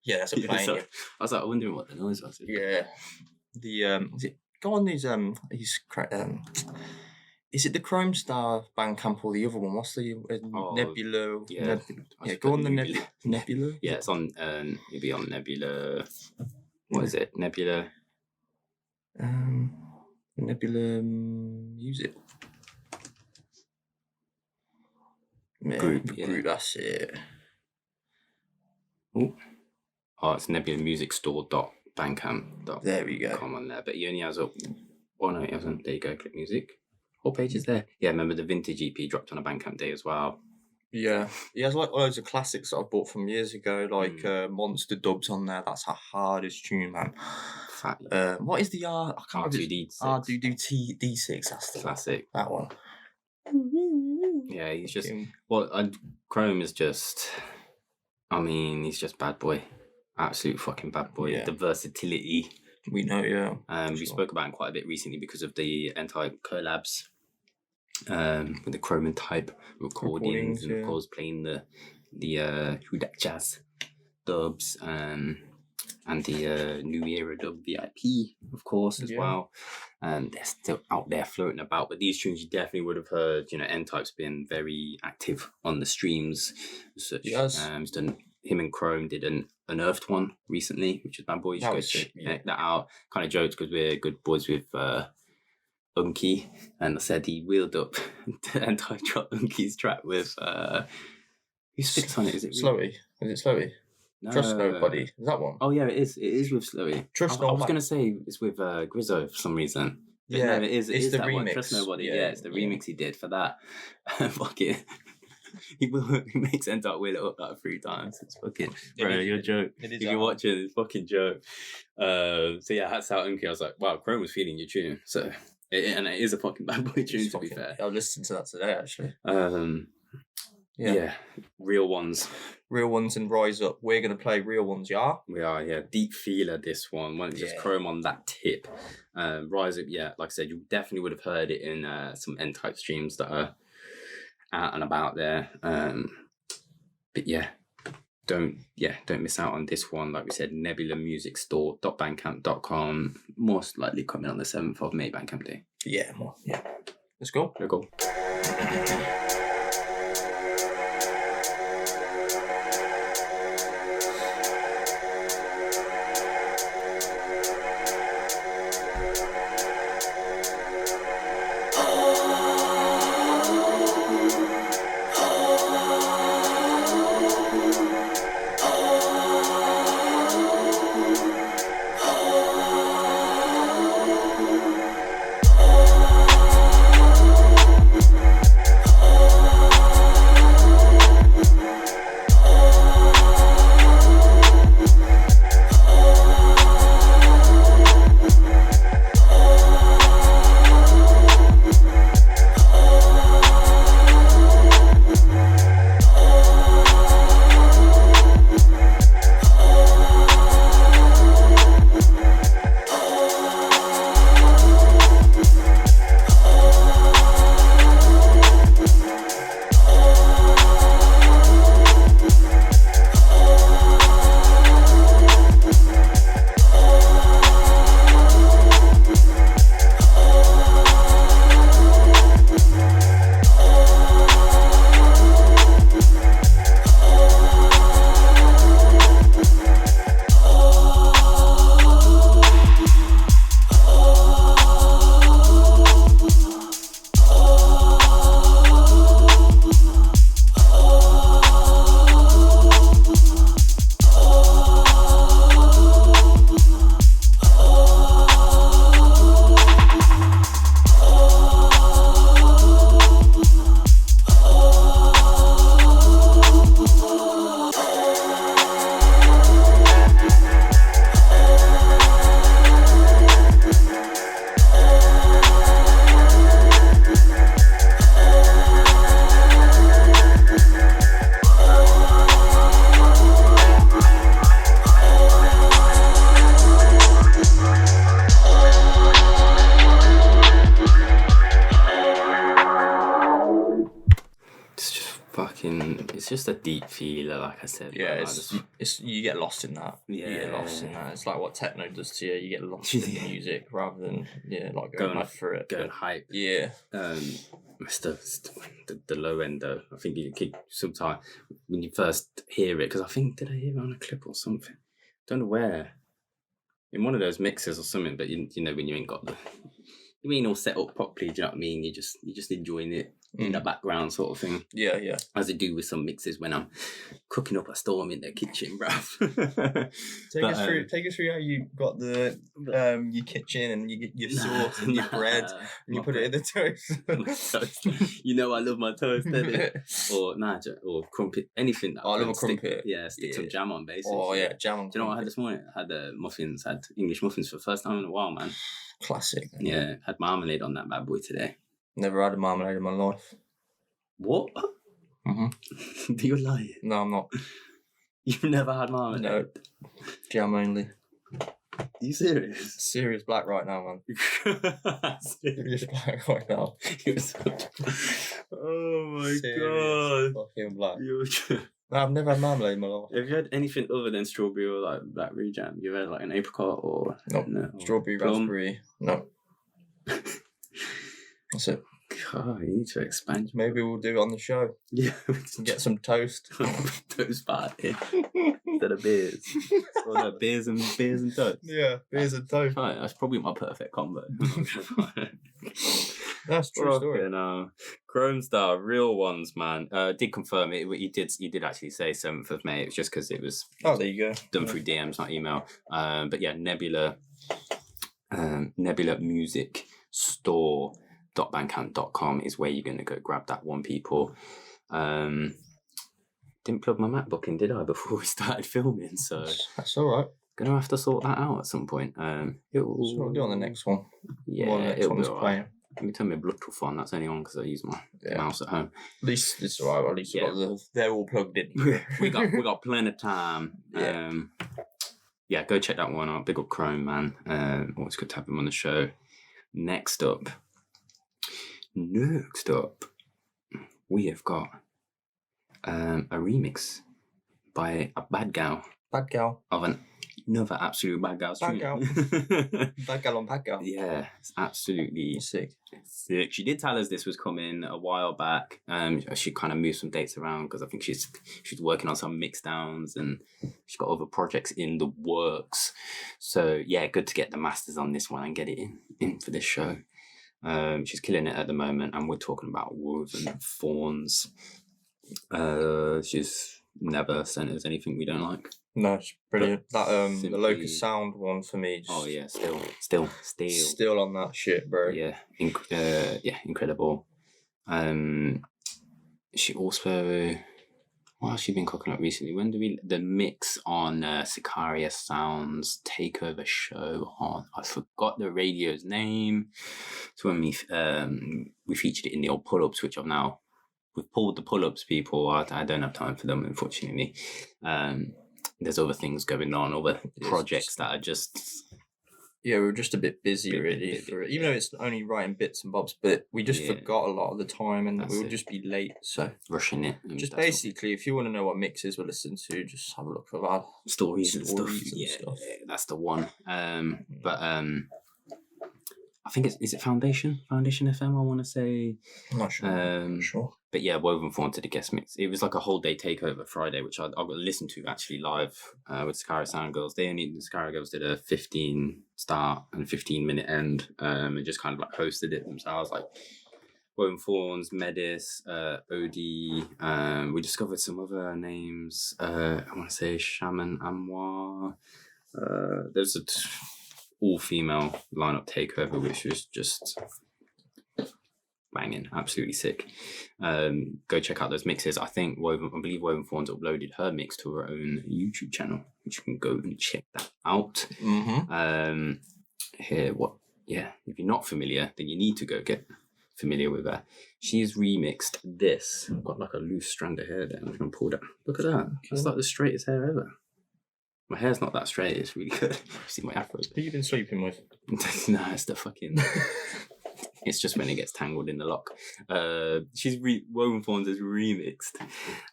Speaker 2: Yeah, that's a playing.
Speaker 1: I was like, I wondering what the noise was.
Speaker 2: Yeah. Go on these is it the Kromestar Bandcamp or the other one? What's the Nebula?
Speaker 1: Yeah.
Speaker 2: Go on the Nebula.
Speaker 1: Yeah, it's on. It'll be on Nebula. What is it? Nebula.
Speaker 2: Nebula Music.
Speaker 1: Group,
Speaker 2: that's it.
Speaker 1: Oh, it's Nebula Music Store.bandcamp.
Speaker 2: There we go.
Speaker 1: Come on there, but he only has up. Oh no, he hasn't. There you go. Click music. Whole page is there. Yeah, remember the vintage EP dropped on a Bandcamp day as well.
Speaker 2: Yeah, he has like loads of classics that I bought from years ago, like Monster Dubs on there. That's her hardest tune, man. What is the R? I can't
Speaker 1: R2D6.
Speaker 2: R2D6. That's the
Speaker 1: classic.
Speaker 2: That one.
Speaker 1: Yeah, he's just Chrome is just. I mean, he's just bad boy, absolute fucking bad boy.
Speaker 2: Yeah.
Speaker 1: The versatility.
Speaker 2: We know, yeah.
Speaker 1: We spoke about him quite a bit recently because of the N-Type collabs. With the Chrome and Type recordings and of course playing the Hudak Jazz dubs and the New Era dub VIP of course as well. They're still out there floating about, but these tunes you definitely would have heard. N-Type's been very active on the streams. Such.
Speaker 2: Yes.
Speaker 1: He's done. Him and Chrome did an Unearthed one recently, which is bad boy. You should go check that out. Kind of jokes because we're good boys with Unkey, and I said he wheeled up and I dropped Unkey's track with who spits on it? Is it
Speaker 2: Slowie? Is it Slowie?
Speaker 1: No.
Speaker 2: Trust Nobody. Is that one?
Speaker 1: Oh yeah, it is. It is with Slowie.
Speaker 2: Trust
Speaker 1: I was
Speaker 2: Nobody.
Speaker 1: gonna say it's with Grizzo for some reason. But
Speaker 2: Yeah,
Speaker 1: no, it is. It
Speaker 2: it's
Speaker 1: is
Speaker 2: the
Speaker 1: that
Speaker 2: remix.
Speaker 1: one. Trust Nobody.
Speaker 2: Yeah,
Speaker 1: Yeah, it's the remix he did for that. Fuck it. He makes ends up with it up like 3 times. It's fucking bro, you're a joke. If you're watching, it's fucking joke. So yeah, that's how Unkey. I was like, wow, Chrome was feeling your tune. So and it is a fucking bad boy tune, to be fair.
Speaker 2: I listened to that today actually.
Speaker 1: Yeah, real ones.
Speaker 2: Real ones and Rise Up. We're gonna play Real Ones, yeah?
Speaker 1: We are, yeah. Deep feeler this one. Won't just Chrome on that tip. Rise Up, yeah, like I said, you definitely would have heard it in some N-type streams that are out and about there. But yeah, don't miss out on this one. Like we said, Nebula Music Store.bandcamp.com. Most likely coming on the 7th of May, Bandcamp Day.
Speaker 2: Yeah, more. Yeah. Let's go.
Speaker 1: Let's go. It's just a deep feeler, like I said.
Speaker 2: Yeah, it's you get lost in that.
Speaker 1: Yeah,
Speaker 2: you get lost in that. It's like what techno does to you. You get lost in the music rather than like going like through it.
Speaker 1: Going hype.
Speaker 2: Yeah.
Speaker 1: The low end though. I think you can sometimes when you first hear it, because I think did I hear it on a clip or something? Don't know where. In one of those mixes or something, but you know when you ain't got you ain't all set up properly. Do you know what I mean? You're just enjoying it in the background sort of thing.
Speaker 2: Yeah, yeah.
Speaker 1: As I do with some mixes when I'm cooking up a storm in the kitchen, bruv.
Speaker 2: Take us through how you got the your kitchen and you get your sauce and your bread and you put it in the toast.
Speaker 1: You know I love my toast, don't it? Or crumpet, anything that
Speaker 2: I love a crumpet.
Speaker 1: Stick some jam on basically.
Speaker 2: Oh yeah, jam on.
Speaker 1: Do you know what I had this morning? I had had English muffins for the first time in a while, man.
Speaker 2: Classic.
Speaker 1: Yeah, had marmalade on that bad boy today.
Speaker 2: Never had a marmalade in my life.
Speaker 1: What?
Speaker 2: Mm-hmm.
Speaker 1: You're lying.
Speaker 2: No, I'm not.
Speaker 1: You've never had marmalade?
Speaker 2: No. Jam only.
Speaker 1: Are you serious?
Speaker 2: Serious black right now, man. Serious black right now.
Speaker 1: Oh my
Speaker 2: Serious fucking black. No, I've never had marmalade in my life.
Speaker 1: Have you had anything other than strawberry or like blackberry jam? You've had like an apricot or
Speaker 2: no strawberry,
Speaker 1: plum?
Speaker 2: raspberry? No. That's it.
Speaker 1: God, you need to expand.
Speaker 2: Maybe we'll do it on the show.
Speaker 1: Yeah,
Speaker 2: get some toast.
Speaker 1: Toast party instead of beers. Or no, beers and toast.
Speaker 2: Yeah, beers and toast.
Speaker 1: Right, that's probably my perfect combo.
Speaker 2: That's true story.
Speaker 1: Kromestar, real ones, man. Did confirm it. You did actually say 7th of May. It was just because it was.
Speaker 2: Oh, there you go.
Speaker 1: Done through DMs, not email. But yeah, Nebula Music Store.bandcamp.com is where you're going to go grab that one, people. Didn't plug my MacBook in, did I, before we started filming? So
Speaker 2: that's all right.
Speaker 1: Gonna have to sort that out at some point.
Speaker 2: We'll do on the next one.
Speaker 1: Yeah, it'll be all right. Let me turn my Bluetooth on. That's only on because I use my mouse at home.
Speaker 2: At least it's all right. At least they're all plugged in.
Speaker 1: we got plenty of time. Yeah, go check that one out. Big up Chrome, man. Always good to have him on the show. Next up, we have got a remix by a bad gal.
Speaker 2: Bad gal.
Speaker 1: Of another absolute bad gal.
Speaker 2: Bad gal. Bad gal on bad gal.
Speaker 1: Yeah, it's absolutely sick. She did tell us this was coming a while back. She kind of moved some dates around because I think she's working on some mix downs and she's got other projects in the works. So yeah, good to get the masters on this one and get it in for this show. She's killing it at the moment, and we're talking about Woven Thorns. She's never sent us anything we don't like.
Speaker 2: No, it's brilliant. That simply... the Locus sound one for me.
Speaker 1: Oh yeah, still
Speaker 2: on that shit, bro.
Speaker 1: Yeah, incredible. She also, what has she been cooking up recently? When do the mix on Sicaria Sounds takeover show on? I forgot the radio's name. So when we featured it in the old pull-ups, which we've pulled the pull-ups, people. I don't have time for them, unfortunately. There's other things going on, other projects that are just...
Speaker 2: Yeah, we were just a bit busy, really. Even though it's only writing bits and bobs, but we just forgot a lot of the time, and we would just be late, so...
Speaker 1: Rushing it.
Speaker 2: Just basically, if you want to know what mixes we'll listen to, just have a look at our
Speaker 1: stories and stuff. Yeah, that's the one. But I think is it Foundation FM, I want to say.
Speaker 2: I'm not sure.
Speaker 1: But yeah, Woven Thorns did a guest mix. It was like a whole day takeover Friday, which I got to listen to actually live with Sicaria Sound Girls. The Sicaria Girls did a 15 start and 15-minute end, and just kind of like hosted it themselves. Like Woven Thorns, Medis, Odie. We discovered some other names. I want to say Shaman Amwa. There's a all-female lineup takeover, which was just banging, absolutely sick. Go check out those mixes. I believe Woven Thorns uploaded her mix to her own YouTube channel, which you can go and check that out.
Speaker 2: Mm-hmm.
Speaker 1: If you're not familiar, then you need to go get familiar with her. She's remixed this. I've got like a loose strand of hair there. I'm gonna pull that. Look at that. That's like the straightest hair ever. My hair's not that straight. It's really good. See my afro.
Speaker 2: Who you been sleeping with?
Speaker 1: Nah, it's the fucking... It's just when it gets tangled in the lock. Woven Thorns has remixed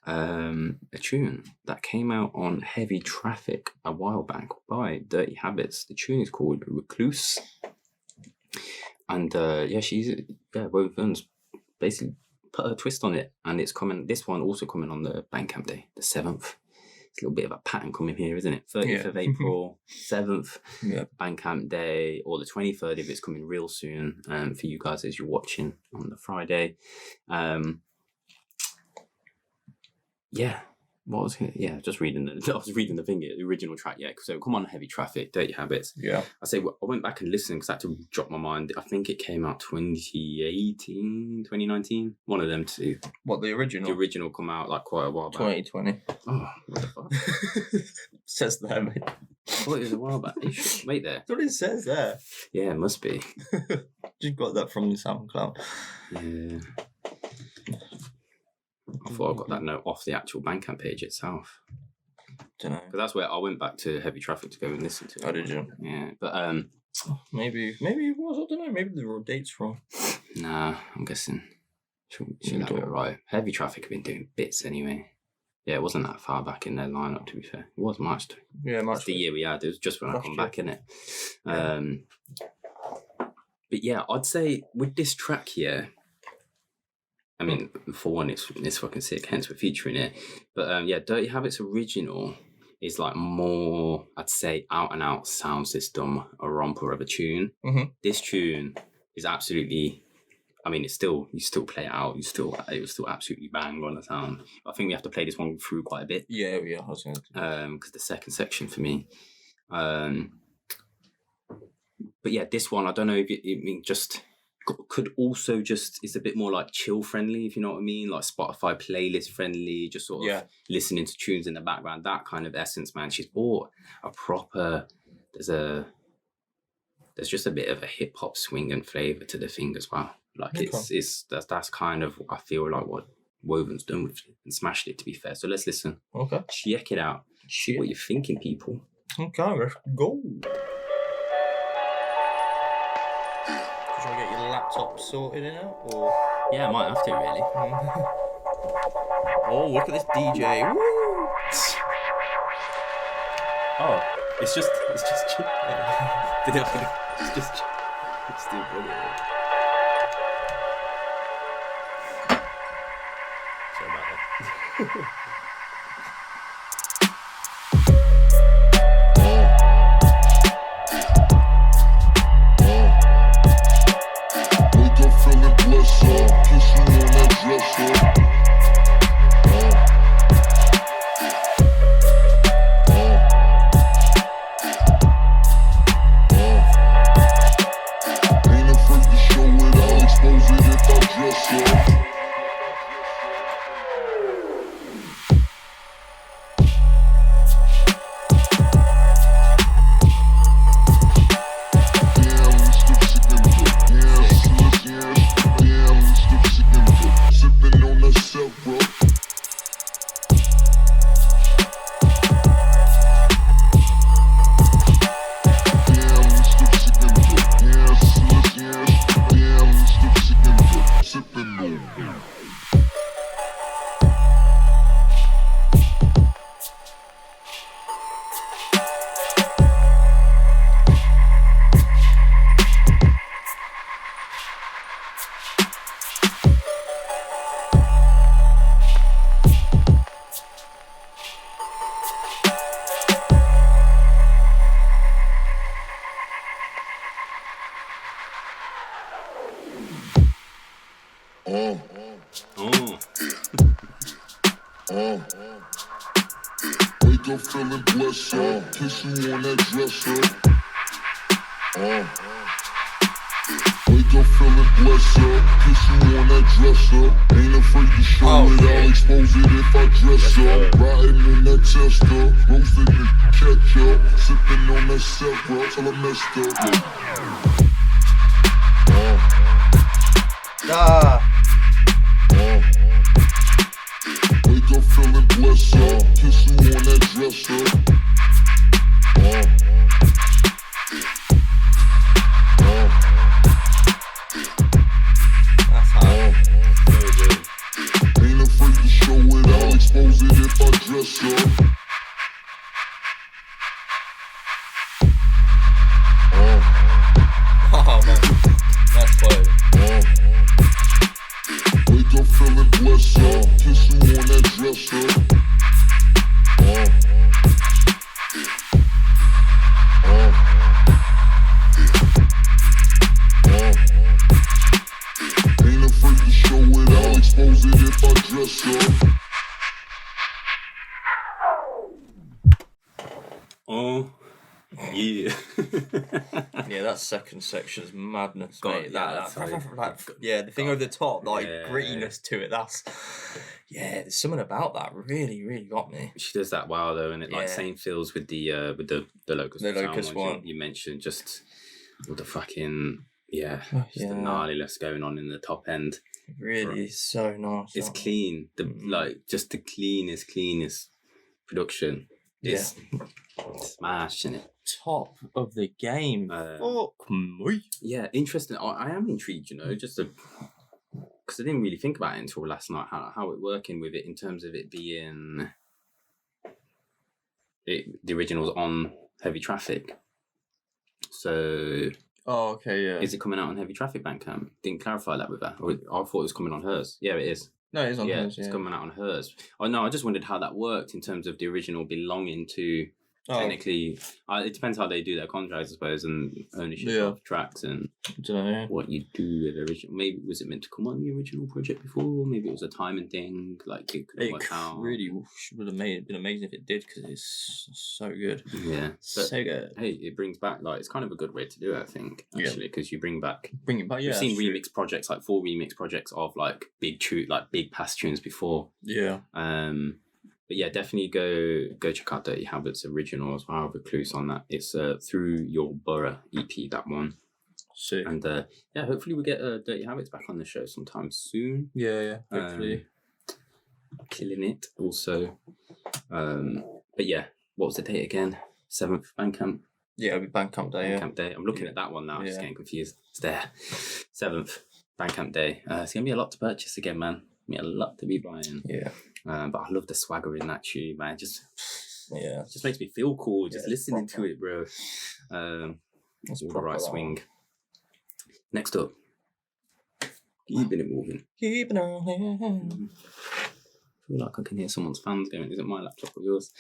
Speaker 1: a tune that came out on Heavy Traffic a while back by Dirty Habits. The tune is called Recluse. And Woven Thorns basically put her twist on it. And it's coming. This one also coming on the Bandcamp day, the 7th. It's a little bit of a pattern coming here, isn't it? 30th of April, 7th, Bandcamp Day, or the 23rd if it's coming real soon for you guys as you're watching on the Friday. Just reading I was reading the thing, the original track, so come on, Heavy Traffic, Dirty Habits.
Speaker 2: Yeah.
Speaker 1: I went back and listened because I had to drop my mind. I think it came out 2018, 2019, one of them two.
Speaker 2: What, the original?
Speaker 1: The original come out like quite a while back.
Speaker 2: 2020.
Speaker 1: Oh, what the fuck?
Speaker 2: Says there, mate.
Speaker 1: Well, it was a while back. Wait there.
Speaker 2: That's what it says there.
Speaker 1: Yeah, it must be.
Speaker 2: Just got that from the SoundCloud.
Speaker 1: Yeah. I thought I got that note off the actual Bandcamp page itself.
Speaker 2: Don't know.
Speaker 1: Because that's where I went back to Heavy Traffic to go and listen to it.
Speaker 2: Oh, did you?
Speaker 1: Yeah, but
Speaker 2: maybe it was. I don't know. Maybe the raw date's wrong.
Speaker 1: Nah, I'm guessing she'll have it right. Heavy Traffic have been doing bits anyway. Yeah, it wasn't that far back in their lineup, to be fair. It was March.
Speaker 2: Yeah, March.
Speaker 1: It's the year we had. It was just when I come back, innit?
Speaker 2: Yeah.
Speaker 1: But yeah, I'd say with this track here, I mean, for one, it's fucking sick, hence we're featuring it. But Dirty Habits original is like more, I'd say, out and out sound system, a romper of a tune.
Speaker 2: Mm-hmm.
Speaker 1: This tune is absolutely I mean, you still play it out. It was still absolutely bang on the sound. I think we have to play this one through quite a bit.
Speaker 2: Yeah. I was going to.
Speaker 1: Because the second section for me. But yeah, this one, I don't know if just could also just, it's a bit more like chill friendly, if you know what I mean, like Spotify playlist friendly, just sort of listening to tunes in the background, that kind of essence, man. She's brought a proper, there's just a bit of a hip hop swing and flavor to the thing as well. Like that's kind of, I feel like what Woven's done with it and smashed it, to be fair. So let's listen.
Speaker 2: Okay.
Speaker 1: Check it out. See what you're thinking, people.
Speaker 2: Okay, let's go. Should I get your laptop sorted in out, or?
Speaker 1: Yeah, I might have to, really.
Speaker 2: Oh, look at this DJ. Woo!
Speaker 1: Oh, it's just it's just brilliant. Sorry about that.
Speaker 4: Wake up feeling blessed, kiss you on that dresser. Wake up feeling blessed, kiss you on that dresser. Ain't afraid to show it, I'll expose it if I dress up. Riding in that tester, roasting the ketchup, sipping on that Sepra till I messed up. Wake up feeling blessed, kiss you on that dresser.
Speaker 2: That's hard.
Speaker 4: Ain't afraid to show it, I'll expose it if I dress up.
Speaker 2: Oh man, that's close.
Speaker 4: Wake up feeling blessed, kiss you on that dresser. Ain't afraid to show it, I'll expose it if I dress up.
Speaker 1: Oh, yeah.
Speaker 2: Yeah, that second section's madness,
Speaker 1: God,
Speaker 2: mate.
Speaker 1: yeah,
Speaker 2: The thing over the top, like grittiness to it. There's something about that really, really got me.
Speaker 1: She does that well though, and it like same feels with the Locus.
Speaker 2: The Locus one
Speaker 1: you mentioned, just all the fucking the gnarliness going on in the top end.
Speaker 2: It really is so nice.
Speaker 1: It's clean. Just the cleanest production. It's smashing it.
Speaker 2: Top of the game. Fuck me.
Speaker 1: Yeah, interesting. I am intrigued, just because I didn't really think about it until last night, how it working with it in terms of it being the original's on Heavy Traffic. So is it coming out on Heavy Traffic Bandcamp? Didn't clarify that with her. I thought it was coming on hers. Yeah, it is.
Speaker 2: No, it is on hers.
Speaker 1: It's coming out on hers. Oh no, I just wondered how that worked in terms of the original belonging to technically, it depends how they do their contracts, I suppose, and ownership of tracks and what you do with the original. Maybe was it meant to come on the original project before? Maybe it was a timing thing. Like it
Speaker 2: really would have been amazing if it did, because it's so good.
Speaker 1: Yeah,
Speaker 2: so good.
Speaker 1: Hey, it brings back it's kind of a good way to do it, I think. Actually, because you bring it back.
Speaker 2: Yeah,
Speaker 1: we've seen remix projects, like 4 remix projects of like big past tunes before.
Speaker 2: Yeah.
Speaker 1: But yeah, definitely go check out Dirty Habits original as well. Recluse on that. It's Through Your Borough EP, that one.
Speaker 2: Sick.
Speaker 1: And hopefully we get Dirty Habits back on the show sometime soon.
Speaker 2: Yeah. Hopefully.
Speaker 1: Killing it also. But yeah, what was the date again? 7th Bandcamp.
Speaker 2: Yeah, it'll be Bandcamp Day.
Speaker 1: Bandcamp Day. I'm looking at that one now. I'm just getting confused. It's there. 7th Bandcamp Day. It's gonna be a lot to purchase again, man. A lot to be buying.
Speaker 2: Yeah.
Speaker 1: But I love the swagger in that tune, man. Just makes me feel cool. Just listening to it, bro. That's all the right swing. Next up, keeping it moving.
Speaker 2: Keeping it moving.
Speaker 1: I feel like I can hear someone's fans going. Is it my laptop or yours?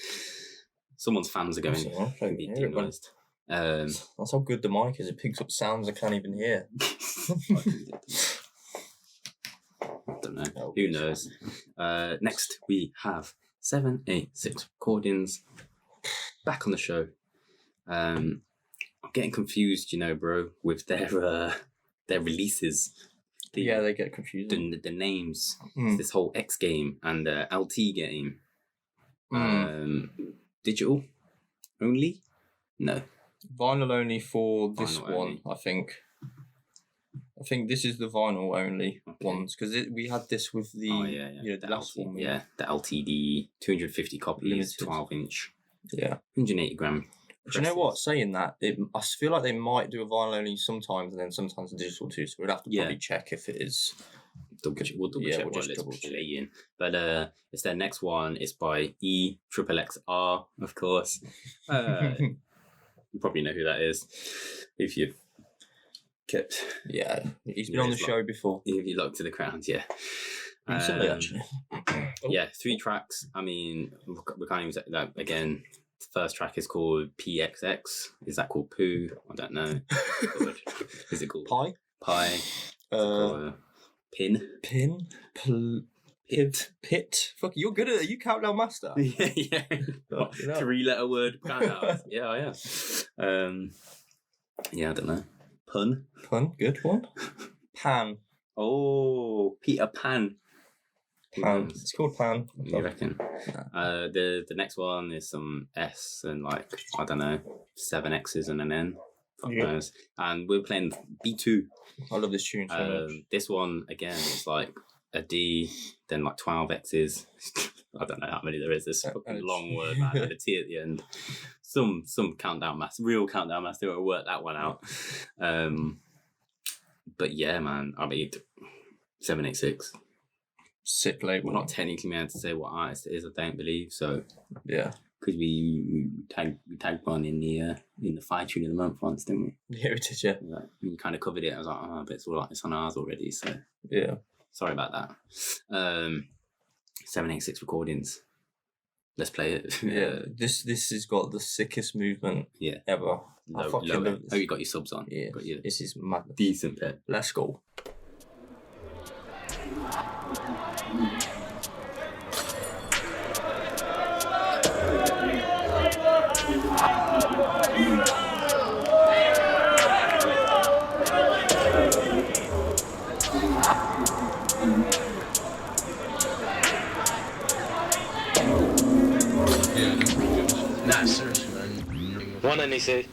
Speaker 1: Someone's fans are going. Can be denoised.
Speaker 2: That's how good the mic is. It picks up sounds I can't even hear.
Speaker 1: I don't know. Who knows? Next, we have 786 Recordings back on the show. I'm getting confused, bro, with their releases.
Speaker 2: They get confused.
Speaker 1: The names. This whole X game and the LT game. Digital only? No.
Speaker 2: Vinyl only for this
Speaker 1: Vinyl
Speaker 2: one,
Speaker 1: only.
Speaker 2: I think. I think this is the vinyl only ones, because we had this with the
Speaker 1: the
Speaker 2: last one.
Speaker 1: Yeah, the LTD 250 copies,
Speaker 2: Limited.
Speaker 1: 12-inch.
Speaker 2: Yeah.
Speaker 1: 180 gram.
Speaker 2: Do you know what? Saying that, I feel like they might do a vinyl only sometimes, and then sometimes a digital too. So we'd have to probably check if it is.
Speaker 1: We'll double check while it's playing. But it's their next one. It's by EXXXR, of course. You probably know who that is if you've kept.
Speaker 2: Yeah, he's been on the show before.
Speaker 1: If you look to the crowd, yeah.
Speaker 2: Recently, actually.
Speaker 1: Yeah, 3 tracks. I mean, we can't even say that again. The first track is called PXX. Is that called Poo? I don't know. Is it called
Speaker 2: Pie?
Speaker 1: Pie. Pin.
Speaker 2: Pit. Fuck, you're good at it. You countdown master.
Speaker 1: Yeah. 3-letter word countdown. Yeah, I am. Yeah, I don't know. Pun.
Speaker 2: Good one. Pan.
Speaker 1: Oh, Peter Pan.
Speaker 2: Pan. It's called Pan.
Speaker 1: You reckon? The next one is some S and I don't know, 7 X's and an N. Fuck knows. And we're playing B2.
Speaker 2: I love this tune so much.
Speaker 1: This one again is like a D, then 12 X's. I don't know how many there is. This fucking long word, man, with a T at the end. Some countdown master, real countdown master will work that one out. But yeah, man, I mean, 786.
Speaker 2: Sick label.
Speaker 1: We're not technically meant to say what artist it is, I don't believe. So
Speaker 2: yeah,
Speaker 1: because we tagged one in the 5 tune of the month once, didn't we?
Speaker 2: Yeah, we did. Yeah,
Speaker 1: we kind of covered it. I was like, but it's on ours already. So
Speaker 2: yeah, sorry
Speaker 1: about that. 786 Recordings. Let's play it.
Speaker 2: Yeah, this has got the sickest movement ever. I fucking love this.
Speaker 1: Oh, you got your subs on.
Speaker 2: Yeah, this is mad.
Speaker 1: Decent bit.
Speaker 2: Let's go.
Speaker 3: Nah, seriously, man. One and they say.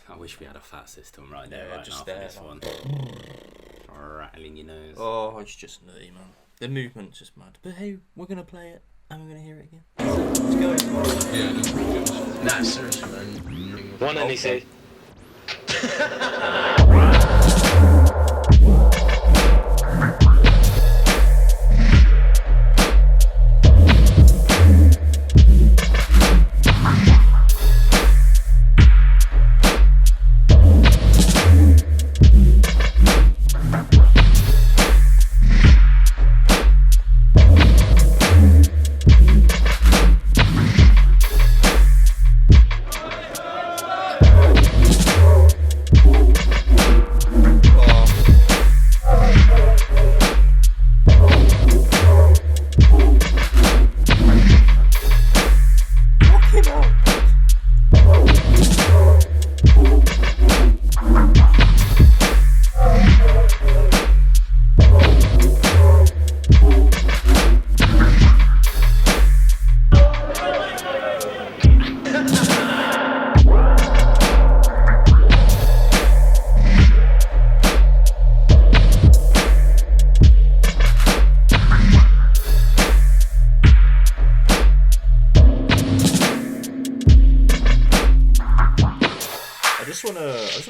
Speaker 1: I wish we had a fat system right there,
Speaker 2: right
Speaker 1: just
Speaker 2: now
Speaker 1: for this one. Rattling your nose.
Speaker 2: Oh, it's just nutty, man. The movement's just mad. But hey, we're gonna play it and we're gonna hear it again. Let's go.
Speaker 3: Yeah, nah, seriously, man. One and they say.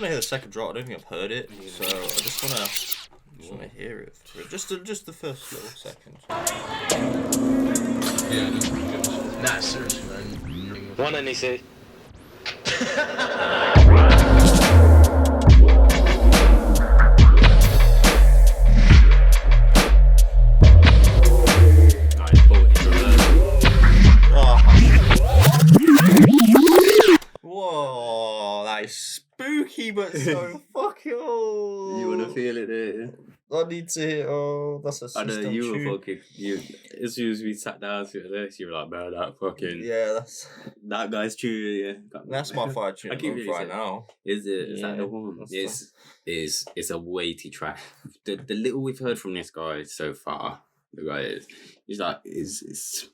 Speaker 2: want to hear the second drop. I don't think I've heard it, so I just want to hear it. Just the first little second.
Speaker 5: Yeah, nah, seriously, man.
Speaker 3: One and they say.
Speaker 2: Whoa, that is spooky, but so fucking. Oh.
Speaker 1: You wanna feel it, there?
Speaker 2: I need to hear. Oh, that's a system
Speaker 1: I know you
Speaker 2: tune.
Speaker 1: were fucking. As soon as we sat down to this, you were like, "Man, that fucking
Speaker 2: Yeah,
Speaker 1: that guy's tune." Yeah,
Speaker 2: that's my fire tune.
Speaker 1: I keep really
Speaker 2: right
Speaker 1: saying,
Speaker 2: now.
Speaker 1: Is it? Is
Speaker 2: Yeah,
Speaker 1: that the one?
Speaker 2: that's
Speaker 1: It's a weighty track. The little we've heard from this guy so far, the guy he's like it's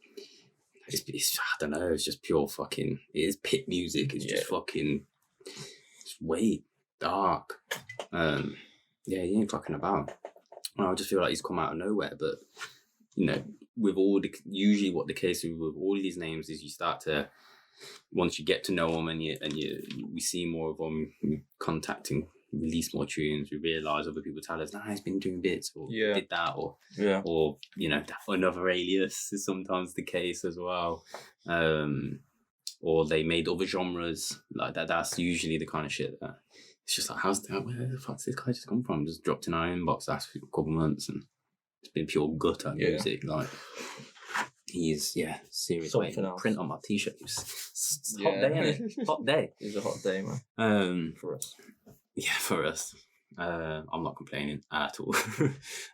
Speaker 1: I don't know. It's just pure fucking. It is pit music. It's just fucking. It's way dark. Yeah, he ain't fucking about. I just feel like he's come out of nowhere. But you know, with usually what the case with all these names is, you start to, once you get to know them and we see more of them contacting, release more tunes, we realise other people tell us, he's been doing bits, or did that, or you know, another alias is sometimes the case as well. Or they made other genres like that. That's usually the kind of shit that it's just like, how's that? Where the fuck's this guy just come from? Just dropped in our inbox last couple of months, and it's been pure gutter music. Like he's serious. Print on my t-shirt. It's a hot day, isn't it? Hot day.
Speaker 2: It's a hot day, man. For us.
Speaker 1: Yeah, for us. I'm not complaining at all.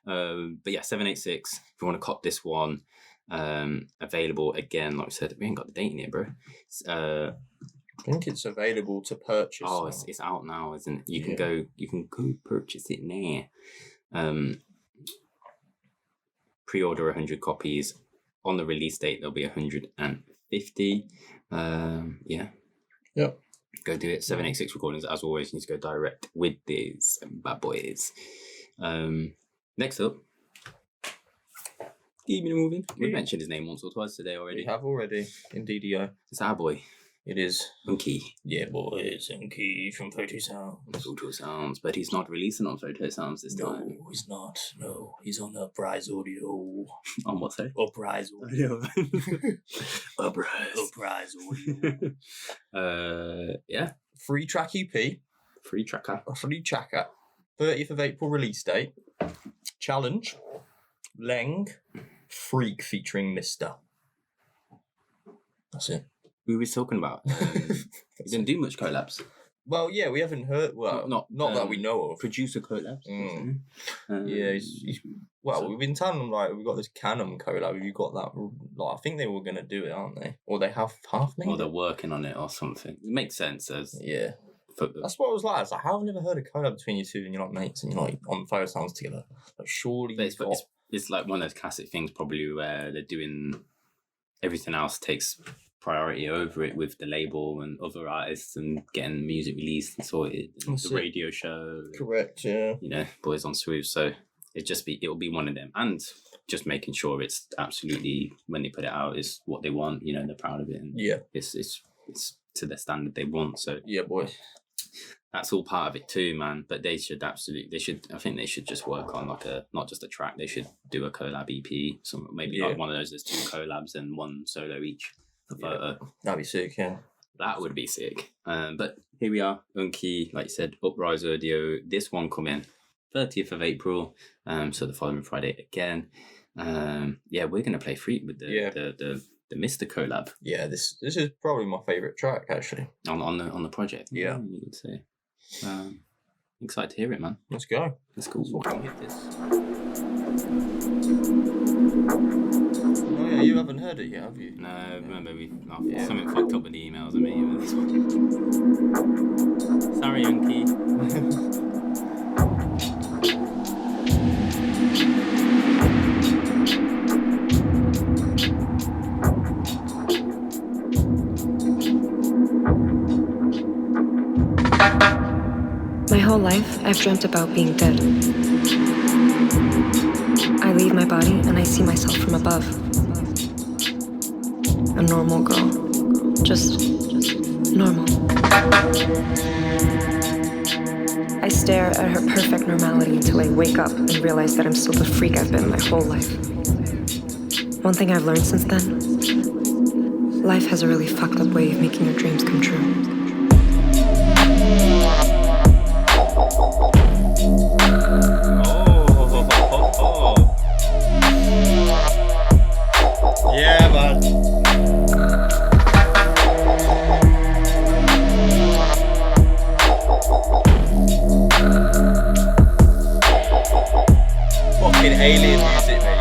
Speaker 1: But yeah, 786. If you want to cop this one, available again. Like I said, we ain't got the date in here, bro.
Speaker 2: I think it's available to purchase.
Speaker 1: Oh, it's out now, isn't it? You can go purchase it now. Pre-order 100 copies. On the release date, there'll be 150. Yeah.
Speaker 2: Yep.
Speaker 1: Go do it. 786 recordings, as always. You need to go direct with these bad boys. Next up, keep me moving. We mentioned his name once or twice today already.
Speaker 2: We have already, indeed.
Speaker 1: It's our boy.
Speaker 2: It is
Speaker 1: Unkey.
Speaker 2: Yeah, boy, it's Unkey from Photo Sounds.
Speaker 1: Photo Sounds, but he's not releasing on Photo Sounds this time.
Speaker 2: No, he's not. No, he's on Uprise Audio.
Speaker 1: On what, say?
Speaker 2: Uprise Audio.
Speaker 1: Uprise
Speaker 2: Audio.
Speaker 1: Yeah.
Speaker 2: Free track EP.
Speaker 1: Free tracker.
Speaker 2: 30th of April release date. Challenge. Leng. Freak featuring Mistah. That's it.
Speaker 1: We were talking about. We didn't do much collabs.
Speaker 2: Well, yeah, we haven't heard. Well, not that we know of.
Speaker 1: Producer collabs.
Speaker 2: Yeah, he's we've been telling them, like, we've got this Khanum collab. Have you got that? Like, I think they were going to do it, aren't they? Or they have half made
Speaker 1: Or they're working on it or something. It makes sense as.
Speaker 2: That's what it was like. I was like, how have I never heard a collab between you two and you're like mates and you're like on Photo Sounds together? Like, surely
Speaker 1: it's like one of those classic things, probably, where they're doing everything else takes priority over it with the label and other artists and getting music released and sorted, and the radio show.
Speaker 2: Correct, yeah.
Speaker 1: You know, boys on Swoop. So it'll be one of them, and just making sure it's absolutely, when they put it out, is what they want. You know, they're proud of it, and it's to the standard they want. So
Speaker 2: boy,
Speaker 1: that's all part of it too, man. But I think they should just work on like not just a track. They should do a collab EP. Maybe like one of those. There's 2 collabs and 1 solo each.
Speaker 2: That'd be sick, yeah.
Speaker 1: That would be sick. But here we are, Unkey, like you said, Uprise Audio. This one come in 30th of April. So the following Friday again. We're gonna play Freak with the Mistah collab.
Speaker 2: Yeah, this is probably my favourite track actually.
Speaker 1: On the project.
Speaker 2: Yeah.
Speaker 1: You could say. Excited to hear it, man.
Speaker 2: Let's go.
Speaker 1: Let's go.
Speaker 2: We'll hit this. Oh yeah, you haven't heard it yet, have you?
Speaker 1: No, remember something fucked up with the emails and me with this one. Sorry, Unkey.
Speaker 6: My whole life, I've dreamt about being dead. I leave my body and I see myself from above. A normal girl. Just normal. I stare at her perfect normality until I wake up and realize that I'm still the freak I've been my whole life. One thing I've learned since then, life has a really fucked up way of making your dreams come true.
Speaker 2: Yeah, man. Fucking alien music, mate.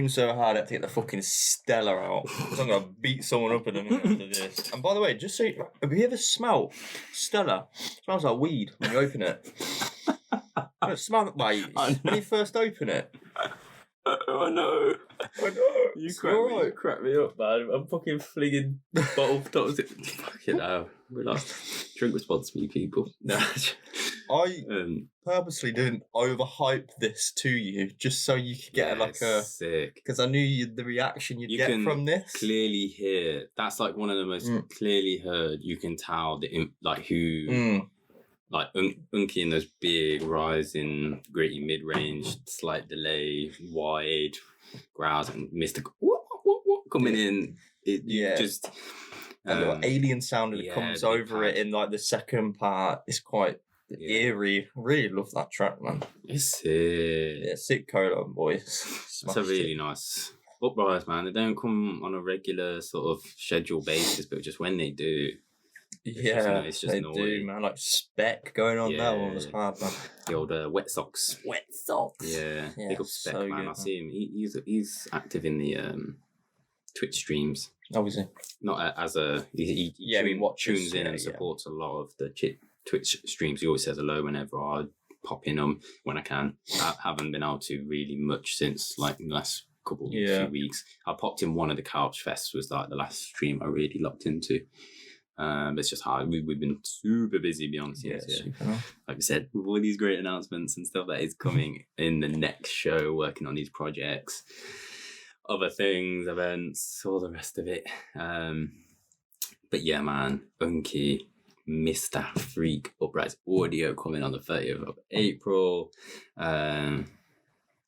Speaker 2: So hard I have to get the fucking Stella out because I'm gonna beat someone up in a minute after this. And by the way, just so have you ever smelled Stella? It smells like weed when you open it. It smells like when you first open it.
Speaker 1: I know. You crack me up, man. I'm fucking flinging bottle tops. Fucking hell. Relax. Drink responsibly, people. No.
Speaker 2: I purposely didn't overhype this to you just so you could get
Speaker 1: sick.
Speaker 2: Because I knew the reaction you'd get from this.
Speaker 1: Clearly hear. That's like one of the most clearly heard. You can tell who. Like Unkey in those big rising, gritty mid-range, slight delay, wide growls, and Mistah what coming in. Just
Speaker 2: a little alien sound that comes over it in like the second part. It's quite eerie. Really love that track, man.
Speaker 1: It's sick.
Speaker 2: Yeah, sick colon, boys.
Speaker 1: It's a really nice Uprise, man. They don't come on a regular sort of schedule basis, but just when they do. It's just
Speaker 2: they do, man. Like Spec going on that one was hard, man.
Speaker 1: The old Wet Socks. Yeah, big up Spec, so man. I see him. He's active in the Twitch streams.
Speaker 2: Obviously,
Speaker 1: not as a he tunes in and supports a lot of the Twitch streams. He always says hello whenever I pop in them when I can. I haven't been able to really much since like the last few weeks. I popped in one of the Couch Fests was like the last stream I really locked into. But it's just hard. We've been super busy, to be honest. Like I said, with all these great announcements and stuff that is coming in the next show, working on these projects, other things, events, all the rest of it. But yeah, man, Unkey, Mistah, Freak, Uprise Audio coming on the 30th of April.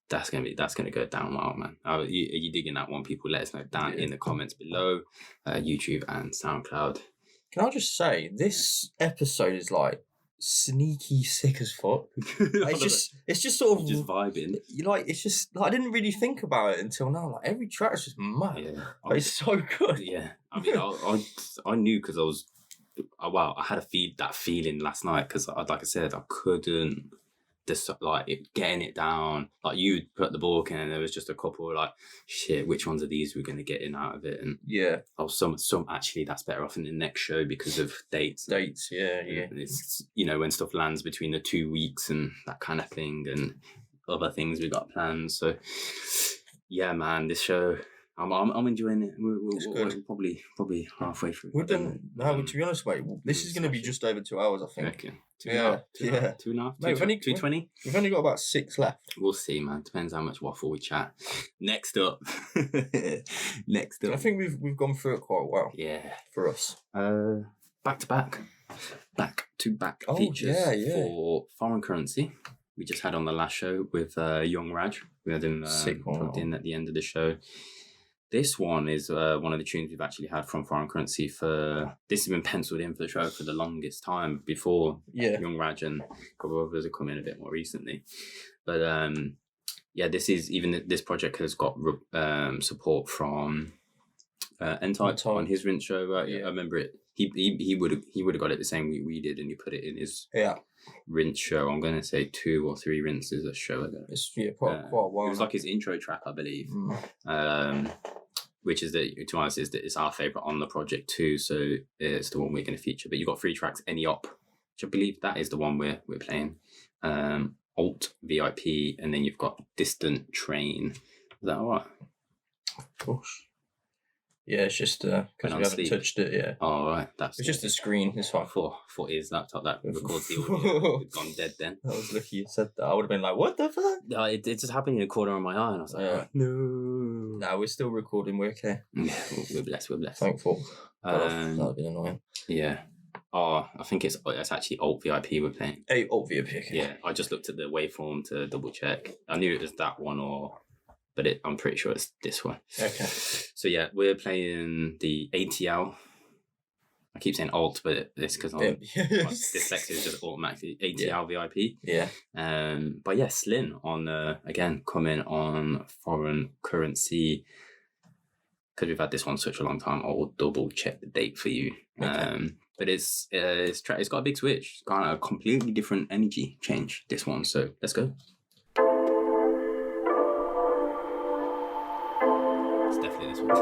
Speaker 1: That's gonna go down well, man. Are you digging that one? People, let us know down in the comments below, YouTube and SoundCloud.
Speaker 2: Can I just say, this episode is like sneaky sick as fuck. It's just sort of
Speaker 1: just vibing.
Speaker 2: It's just like I didn't really think about it until now. Like every track is just mad. Yeah, it's so good.
Speaker 1: Yeah, I mean, I knew because I had that feeling last night because, like I said, I couldn't. Getting it down, like you put the ball in, and there was just a couple like, shit, which ones of these we're gonna get in out of it? And I was some actually that's better off in the next show because of dates. It's when stuff lands between the 2 weeks and that kind of thing, and other things we got planned. So yeah, man, this show I'm enjoying it. We're
Speaker 2: good.
Speaker 1: probably halfway through.
Speaker 2: We've done. No, to be honest, mate, this is going to be just over 2 hours, I think.
Speaker 1: Two and a half. 2.5.
Speaker 2: Mate,
Speaker 1: 2:20.
Speaker 2: We've only got about 6 left.
Speaker 1: We'll see, man. Depends how much waffle we chat. Next up.
Speaker 2: I think we've gone through it quite well.
Speaker 1: Yeah.
Speaker 2: For us.
Speaker 1: Back to back features for Foreign Currency. We just had on the last show with Young Raj. We had him plugged in at the end of the show. This one is one of the tunes we've actually had from Foreign Currency for... This has been penciled in for the show for the longest time before Young Raj and a couple of others have come in a bit more recently. But this project has got support from N-Type on his rinse show. Right? Yeah. I remember it. He would have got it the same week we did, and he put it in his rinse show. I'm going to say 2 or 3 rinses a show ago.
Speaker 2: It's quite a while.
Speaker 1: It was like his intro track, I believe. Which is to us it's our favourite on the project too, so it's the one we're going to feature. But you've got 3 tracks, Any Op, which I believe that is the one we're playing. Alt VIP, and then you've got Distant Train. Is that all right?
Speaker 2: Of course. Yeah, it's just because we haven't touched it yet.
Speaker 1: Oh, right.
Speaker 2: It's just a screen. It's fine.
Speaker 1: For his laptop that records the audio. It's gone dead then.
Speaker 2: I was lucky you said that. I would have been like, what the fuck?
Speaker 1: No, it just happened in a corner of my eye, and I was like, no.
Speaker 2: No, we're still recording. We're okay.
Speaker 1: Yeah, we're blessed.
Speaker 2: Thankful. That would be annoying.
Speaker 1: Yeah. Oh, I think it's actually Alt VIP we're playing.
Speaker 2: Hey, Alt VIP. Okay.
Speaker 1: Yeah, I just looked at the waveform to double check. I knew it was that one but I'm pretty sure it's this one.
Speaker 2: Okay.
Speaker 1: So yeah, we're playing the ATL. I keep saying alt, but it's because my dyslexia is just automatically ATL VIP.
Speaker 2: Yeah.
Speaker 1: But yeah, Slin on again coming on Foreign Currency. Because we've had this one such a long time, I'll double check the date for you. Okay. But it's got a big switch. It's got a completely different energy change. This one, so let's go. This one.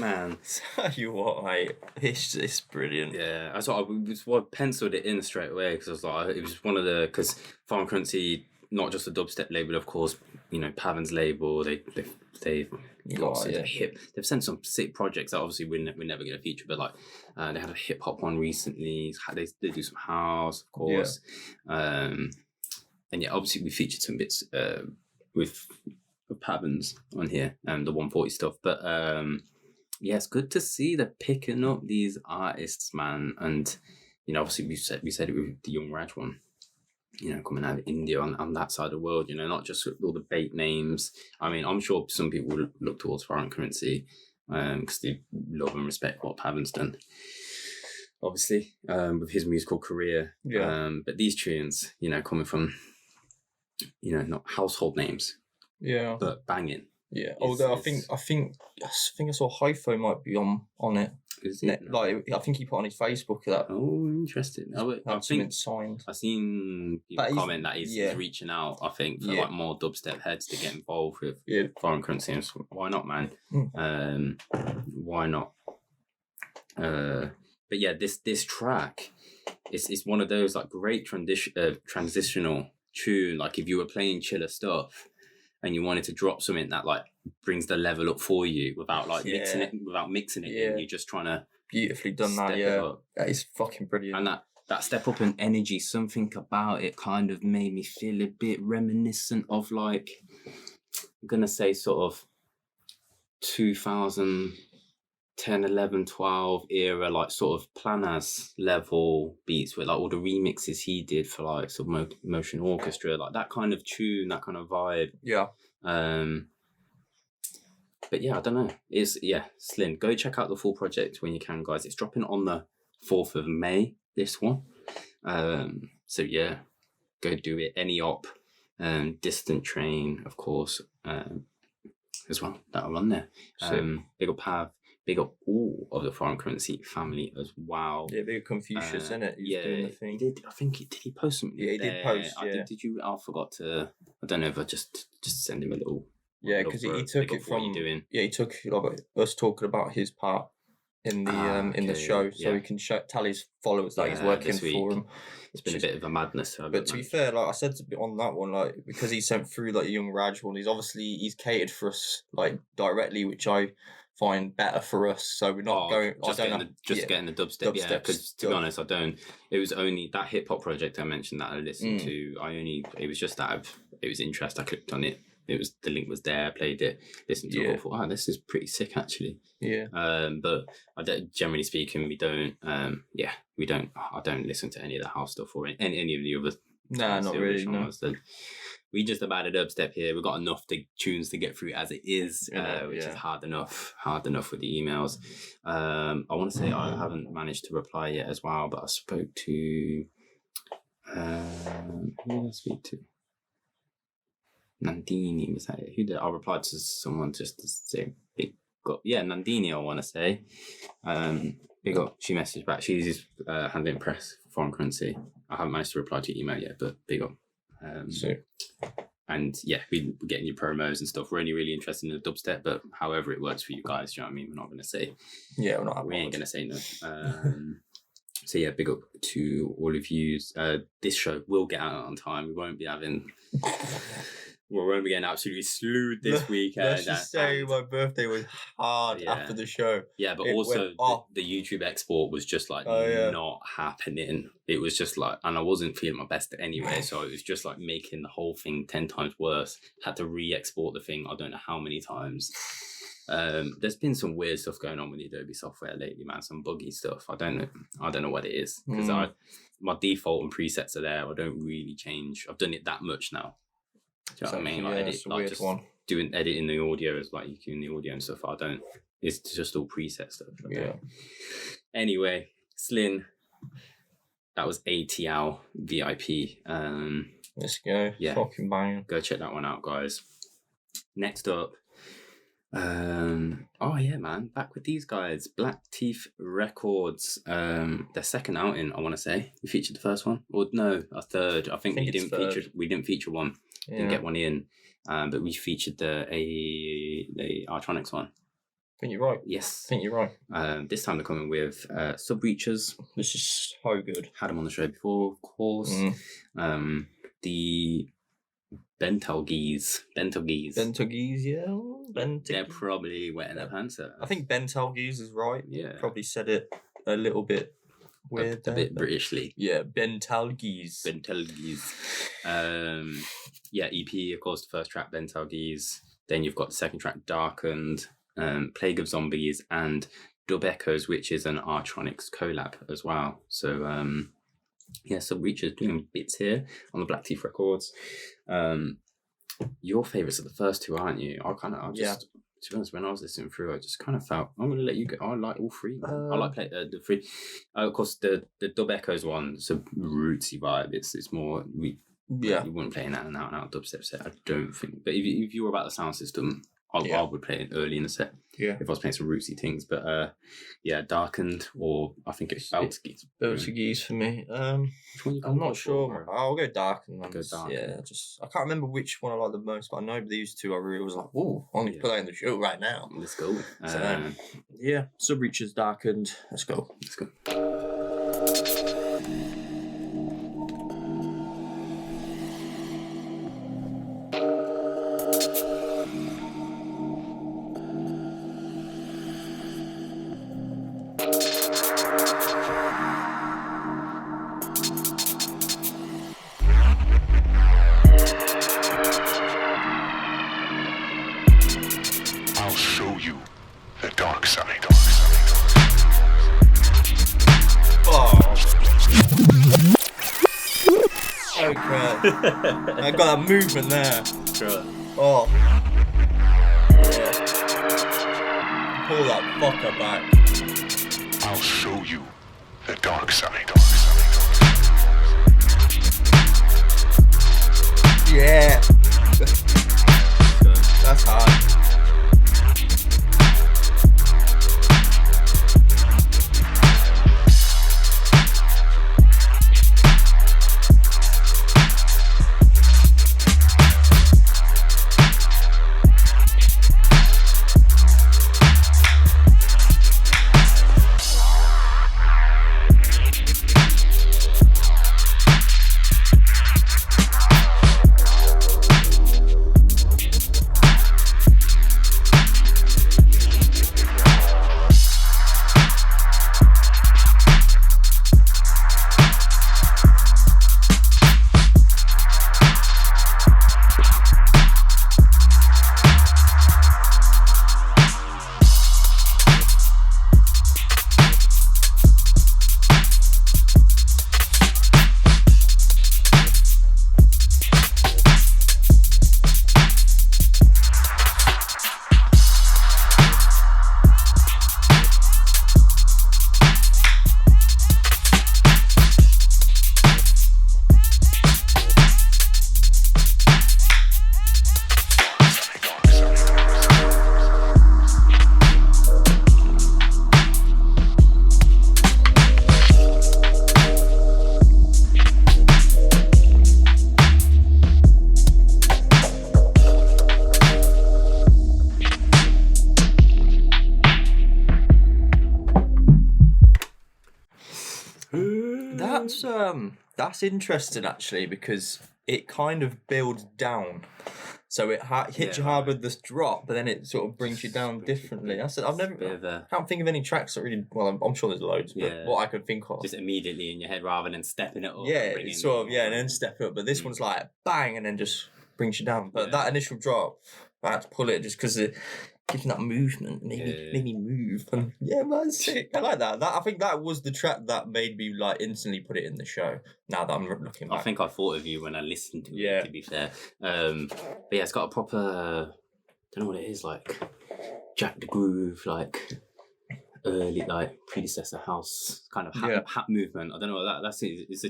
Speaker 1: man.
Speaker 2: Tell you what, mate, it's brilliant.
Speaker 1: Yeah, I penciled it in straight away because I was like, it was one of the, because Foreign Currency, not just a dubstep label, of course, you know, Pavin's label, they've sent some sick projects that obviously we're never going to feature, but like they had a hip hop one recently. They do some house, of course, and yeah, obviously we featured some bits with Pavin's on here and the 140 stuff, but yeah, it's good to see they're picking up these artists, man, and you know, obviously we said it with the Young Raj one. You know, coming out of India on that side of the world, you know, not just all the bait names. I mean, I'm sure some people would look towards Foreign Currency because they love and respect what Pavin's done, obviously, with his musical career. Yeah. But these tunes, you know, coming from, you know, not household names.
Speaker 2: Yeah.
Speaker 1: But banging.
Speaker 2: Yeah. Although I think I saw Hypho might be on it.
Speaker 1: Is it?
Speaker 2: Like, I think he put on his Facebook that.
Speaker 1: Oh, interesting. I think
Speaker 2: signed.
Speaker 1: I've seen people comment that he's reaching out, I think, for like more dubstep heads to get involved with Foreign Currency. And why not, man? Why not? But yeah, this track is one of those like great transitional tune. Like if you were playing chiller stuff and you wanted to drop something that like brings the level up for you without like mixing it in, you're just trying to
Speaker 2: beautifully done that. Yeah, that is fucking brilliant.
Speaker 1: And that step up in energy, something about it kind of made me feel a bit reminiscent of like, I'm gonna say sort of 2010, 11, 12 era, like sort of Planas level beats with like all the remixes he did for like sort of Motion Orchestra, like that kind of tune, that kind of vibe.
Speaker 2: Yeah.
Speaker 1: But yeah, I don't know. Slin. Go check out the full project when you can, guys. It's dropping on the 4th of May, this one. So yeah, go do it. Any op, Distant Train, of course, as well. That'll run there. Big up Pav. Big up all of the Foreign Currency family as well.
Speaker 2: Yeah, big Confucius, isn't it? He's doing the thing.
Speaker 1: Did he post something?
Speaker 2: Yeah, he did post. Yeah.
Speaker 1: Did you? I forgot to. I don't know if I just send him a little.
Speaker 2: Yeah, because he took it from. He took like, us talking about his part in the show, so he can tell his followers that he's working for him.
Speaker 1: It's been a bit of a madness.
Speaker 2: But to be fair, like I said on that one, like because he sent through like a Young Raj one, he's catered for us like directly, which I find better for us. So we're not getting the dubstep. Yeah,
Speaker 1: because to be honest, I don't. It was only that hip hop project I mentioned that I listened to. It was just that it was interest. I clicked on it. The link was there. I played it, listened to it. I thought, this is pretty sick actually.
Speaker 2: Yeah.
Speaker 1: But generally speaking, we don't. We don't. I don't listen to any of the house stuff or any of the other.
Speaker 2: Nah, not really. No.
Speaker 1: We just about a dubstep here. We've got enough tunes to get through as it is, which is hard enough with the emails. I want to say I haven't managed to reply yet as well, but I spoke to who did I speak to? Nandini, was that it? Who did I replied to someone just to say big up? Yeah, Nandini, I want to say. Big up. She messaged back. She's handling press for Foreign Currency. I haven't managed to reply to your email yet, but big up. And yeah, we're getting your promos and stuff. We're only really interested in the dubstep, but however it works for you guys, do you know what I mean? We're not going to say.
Speaker 2: Yeah,
Speaker 1: we ain't going to say no. So yeah, big up to all of you. This show will get out on time. We won't be having. We won't be getting absolutely slewed this weekend.
Speaker 2: Let's just say my birthday was hard after the show.
Speaker 1: Yeah, but also the YouTube export was just like not happening. It was just like, and I wasn't feeling my best anyway, so it was just like making the whole thing 10 times worse. Had to re-export the thing I don't know how many times. There's been some weird stuff going on with the Adobe software lately, man. Some buggy stuff. I don't know what it is because my default and presets are there. I don't really change. I've done it that much now. Do you know what I mean? Like edit, like just editing the audio is like you can the audio and stuff. I don't. It's just all preset stuff.
Speaker 2: Yeah.
Speaker 1: Anyway, Slin. That was Atl Vip.
Speaker 2: Let's go.
Speaker 1: Yeah.
Speaker 2: Fucking bang.
Speaker 1: Go check that one out, guys. Next up. Oh yeah, man. Back with these guys. Black Teeth Records. Their second outing, I want to say. We featured the first one. Or no, our third. I think we didn't feature one. Didn't get one in. But we featured the Artronics one.
Speaker 2: think you're right.
Speaker 1: Yes.
Speaker 2: I think you're right.
Speaker 1: This time they're coming with Subreachers.
Speaker 2: This is so good.
Speaker 1: Had them on the show before, of course. The Betelgeuse,
Speaker 2: yeah.
Speaker 1: They're probably wetting their pants out.
Speaker 2: I think Betelgeuse is right.
Speaker 1: Yeah.
Speaker 2: Probably said it a little bit weird.
Speaker 1: A bit Britishly.
Speaker 2: Yeah, Betelgeuse.
Speaker 1: Yeah, EP, of course, the first track, Betelgeuse. Then you've got the second track, Darkened, Plague of Zombies, and Dub Echoes, which is an Artronics collab as well. So, yeah, Subreachers doing bits here on the Black Teeth Records. Your favourites are the first two, aren't you? To be honest, when I was listening through, I just kind of felt, I'm going to let you go. I like all three. I like the three. Of course, the Dub Echoes one, it's a rootsy vibe. It's more, you wouldn't play in that out dubstep set, I don't think. But if you were about the sound system, I would play it early in the set. Yeah. If I was playing some rootsy things. But Darkened, or I think it's
Speaker 2: Betelgeuse for me. I'm not sure. I'll go Darkened. Yeah, I can't remember which one I like the most, but I know these two I really was like, whoa, I'm going to play in the show right now.
Speaker 1: Let's go.
Speaker 2: Subreachers, Darkened. Let's go. I got that movement there.
Speaker 1: Sure.
Speaker 2: Oh. Yeah. Pull that fucker back.
Speaker 4: I'll show you the dark side.
Speaker 2: Yeah. That's hard. That's interesting actually, because it kind of builds down. So it hits you hard with this drop, but then it sort of brings you down differently. I can't think of any tracks that really. Well, I'm sure there's loads, but what I could think of
Speaker 1: just immediately in your head rather than stepping it up.
Speaker 2: Yeah, it's sort of and then step it up. But this one's like bang, and then just brings you down. But that initial drop, I had to pull it just because it gives you that movement, made me move. And that's sick. I like that. I think that was the track that made me like instantly put it in the show. Now that I'm looking back,
Speaker 1: I think I thought of you when I listened to it. To be fair, but it's got a proper. Don't know what it is like. Jack the Groove, like early like predecessor house kind of hat movement. I don't know what that's it. It's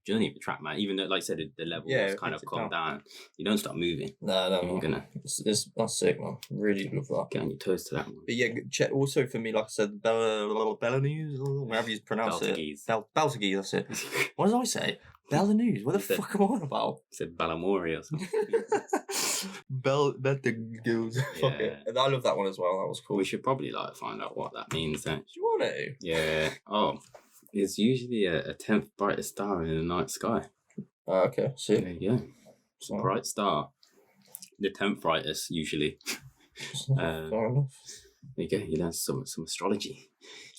Speaker 1: journey of the track, man. Even though, like I said, the level was kind of calmed down. You don't start moving.
Speaker 2: No.
Speaker 1: You're gonna.
Speaker 2: That's sick, man. Really love that.
Speaker 1: Get on your toes to that one.
Speaker 2: But yeah, check also for me, like I said, Betelgeuse, wherever you pronounce
Speaker 1: Betelgeuse.
Speaker 2: it. Betelgeuse, that's it. What did I say? Betelgeuse. What the fuck am I on about?
Speaker 1: You said Balamori or something.
Speaker 2: Betelgeuse. Fuck it. And I love that one as well. That was cool.
Speaker 1: We should probably find out what that means then.
Speaker 2: Do you want to?
Speaker 1: Yeah. Oh, it's usually a 10th brightest star in the night sky.
Speaker 2: Okay. See.
Speaker 1: There you go. It's a bright star. The 10th brightest usually.
Speaker 2: Fair enough.
Speaker 1: There you go. You learned some astrology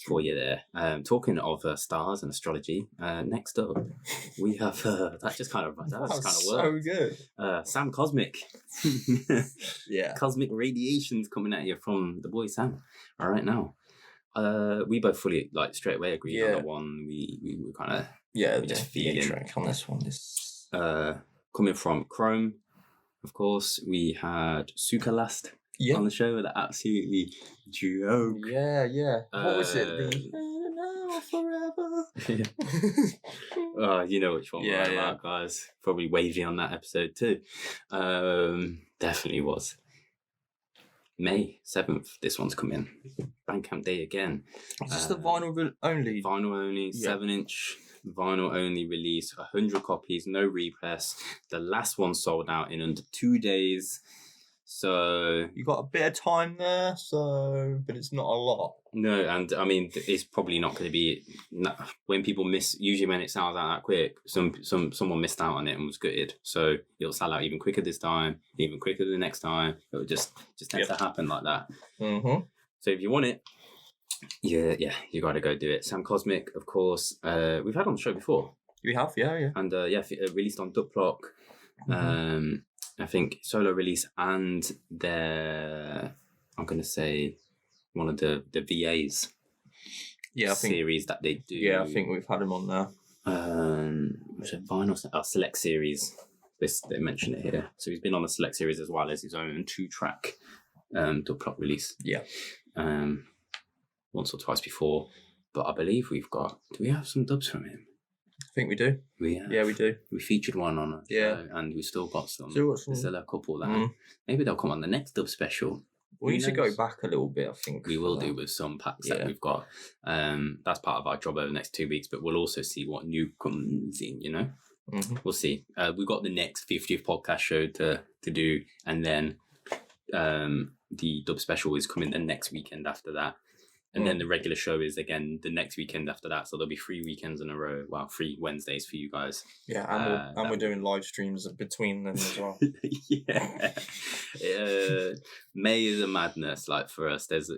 Speaker 1: for you there. Talking of stars and astrology, next up we have that just kind of worked.
Speaker 2: So good.
Speaker 1: Sam Cosmic.
Speaker 2: Yeah.
Speaker 1: Cosmic radiations coming at you from the boy Sam. All right now. We both fully straight away agreed on the one. We were kind of just feeling
Speaker 2: track on this one.
Speaker 1: Coming from Chrome, of course. We had Suka last on the show that absolutely joke.
Speaker 2: Yeah. What was it? Now forever.
Speaker 1: Oh, you know which one we're about, guys. Probably wavy on that episode too. Definitely was. May 7th, this one's coming. Bandcamp Day again.
Speaker 2: Is this the vinyl only?
Speaker 1: Vinyl only, 7-inch vinyl only release, 100 copies, no repress. The last one sold out in under 2 days. So
Speaker 2: you got a bit of time there, but it's not a lot.
Speaker 1: No, and I mean it's probably not going to be when people miss. Usually, when it sells out that quick, someone missed out on it and was gutted. So it'll sell out even quicker this time, even quicker the next time. It'll just tends to happen like that.
Speaker 2: Mm-hmm.
Speaker 1: So if you want it, you got to go do it. Sam Cosmic, of course, we've had on the show before.
Speaker 2: We have, yeah,
Speaker 1: and released on Dubplok.
Speaker 2: Mm-hmm.
Speaker 1: I think solo release and their, I'm going to say, one of the VAs series that they do.
Speaker 2: Yeah, I think we've had him on there.
Speaker 1: Was it vinyl? Select series. They mention it here. So he's been on the Select series as well as his own 2-track Dubplok release.
Speaker 2: Yeah.
Speaker 1: Once or twice before. But I believe do we have some dubs from him?
Speaker 2: I think we do.
Speaker 1: Yeah,
Speaker 2: we do.
Speaker 1: We featured one on it.
Speaker 2: Yeah.
Speaker 1: And we've still got some.
Speaker 2: There's
Speaker 1: still a couple that maybe they'll come on the next dub special.
Speaker 2: We need to go back a little bit, I think.
Speaker 1: We will do with some packs that we've got. That's part of our job over the next 2 weeks, but we'll also see what new comes in, you know?
Speaker 2: Mm-hmm.
Speaker 1: We'll see. We've got the next 50th podcast show to do, and then the dub special is coming the next weekend after that. And then the regular show is again the next weekend after that. So there'll be 3 weekends in a row. Well, 3 Wednesdays for you guys.
Speaker 2: Yeah, and we're doing live streams between them as well.
Speaker 1: May is a madness. For us, there's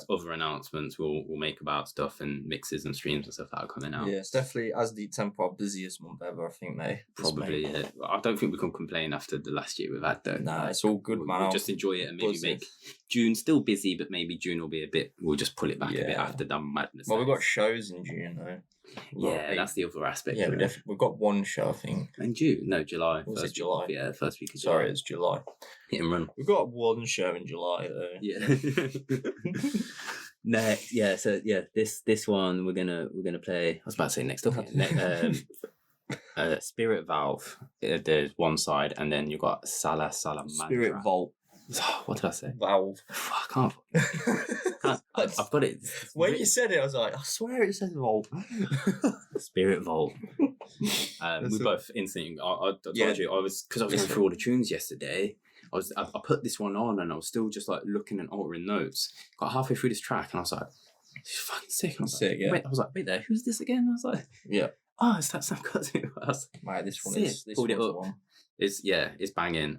Speaker 1: other announcements we'll make about stuff and mixes and streams and stuff that are coming out.
Speaker 2: Yeah, it's definitely as Deep Tempo our busiest month ever. I think May.
Speaker 1: Probably.
Speaker 2: May.
Speaker 1: Yeah. I don't think we can complain after the last year we've had though.
Speaker 2: Nah, it's all good, man.
Speaker 1: We'll just enjoy it and maybe make June still busy, but maybe June will be a bit. We'll just pull it back a bit after that madness.
Speaker 2: Well, we've got shows in June though.
Speaker 1: That's the other aspect.
Speaker 2: Yeah, we've got one show, I think.
Speaker 1: In June? No, July.
Speaker 2: Was it July?
Speaker 1: Yeah, first week of July.
Speaker 2: Sorry, it's July.
Speaker 1: Hit and run.
Speaker 2: We've got one show in July though.
Speaker 1: Yeah. This one we're gonna play. I was about to say next up. Spirit Valve. There's one side, and then you've got Salamandra.
Speaker 2: Spirit Vault.
Speaker 1: What did I say?
Speaker 2: Valve.
Speaker 1: I can't. I've got it.
Speaker 2: When you said it, I was like, I swear it says Vault.
Speaker 1: Spirit Vault. We both instantly. I told you I was going through all the tunes yesterday. I put this one on and I was still just looking and altering notes. Got halfway through this track and I was like, "It's fucking sick." And I was like, wait there, who's this again? I was like,
Speaker 2: yeah.
Speaker 1: Oh, it's that Sam Cosmic.
Speaker 2: Mate, this one
Speaker 1: sick.
Speaker 2: is. This
Speaker 1: pulled it up.
Speaker 2: one.
Speaker 1: It's banging.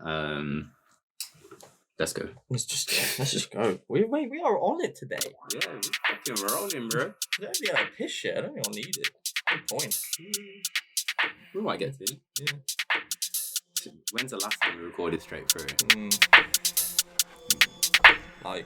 Speaker 1: Let's go.
Speaker 2: Let's just go. We are on it today.
Speaker 1: Yeah, we're fucking rolling, bro.
Speaker 2: Don't be like piss shit. I don't think I'll need it. Good point.
Speaker 1: We might get to. Yeah. When's the last time we recorded straight through?
Speaker 2: Like.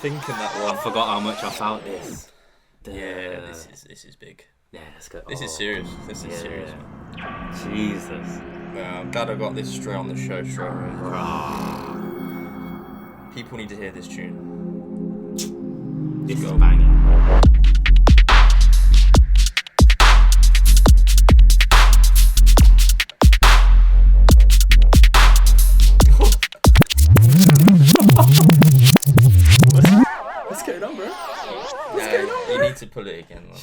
Speaker 2: thinking that one.
Speaker 1: I forgot how much I felt this.
Speaker 2: Yeah, this is big.
Speaker 1: Yeah, let's go.
Speaker 2: This is serious. This is serious.
Speaker 1: Jesus.
Speaker 2: Yeah, I'm glad I got this straight on the show straight away. People need to hear this tune.
Speaker 1: This is banging. What's going on, bro? What's going on, bro?
Speaker 2: You need to pull it again, man.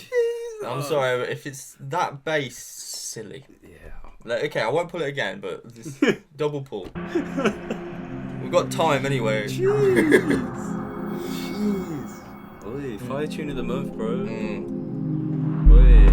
Speaker 2: I'm sorry, but if it's that bass, silly.
Speaker 1: Yeah.
Speaker 2: Like, okay, I won't pull it again, but just double pull. We've got time anyway.
Speaker 1: Jeez. Oi, fire tune of the month, bro. Oi.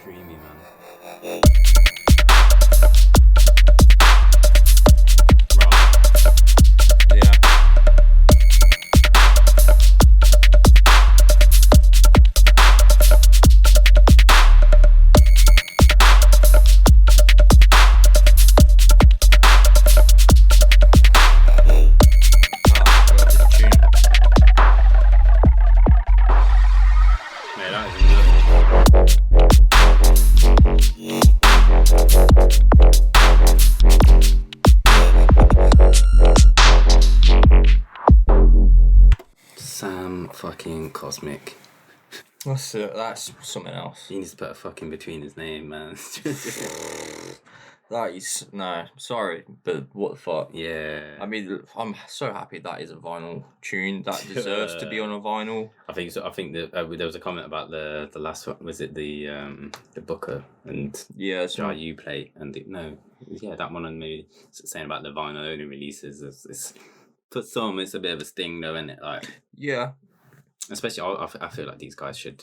Speaker 1: Dreamy, man. Fucking Cosmic.
Speaker 2: That's something else.
Speaker 1: He needs to put a fucking between his name, man.
Speaker 2: That is no, sorry, but what the fuck?
Speaker 1: Yeah.
Speaker 2: I mean, I'm so happy that is a vinyl tune that deserves to be on a vinyl.
Speaker 1: I think so. I think that there was a comment about the last one. Was it the Booker and DRTY plate and that one, and maybe saying about the vinyl only releases. It's for some, it's a bit of a sting, though, isn't it? Like especially I feel like these guys should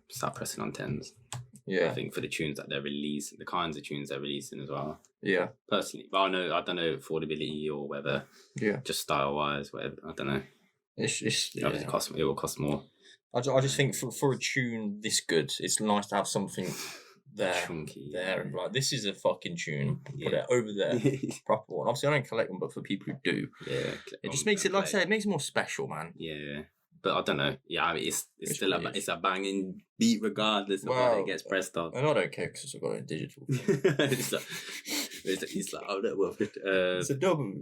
Speaker 1: start pressing on 10s. Yeah, I think for the tunes that they're releasing, the kinds of tunes they're releasing as well. Yeah, personally, but I don't know affordability or whether just style wise, whatever. I don't know. It will cost more.
Speaker 2: I just think for a tune this good, it's nice to have something there, chunky, there, and like this is a fucking tune. Put it over there, proper one. Obviously, I don't collect them, but for people who do, it just makes it like I say, it makes it more special, man.
Speaker 1: Yeah. But I don't know. Yeah, I mean, it's still it's a banging beat regardless of what it gets pressed on.
Speaker 2: And I don't care because I've got it in digital.
Speaker 1: it's like, oh, that's worth it.
Speaker 2: It's a double.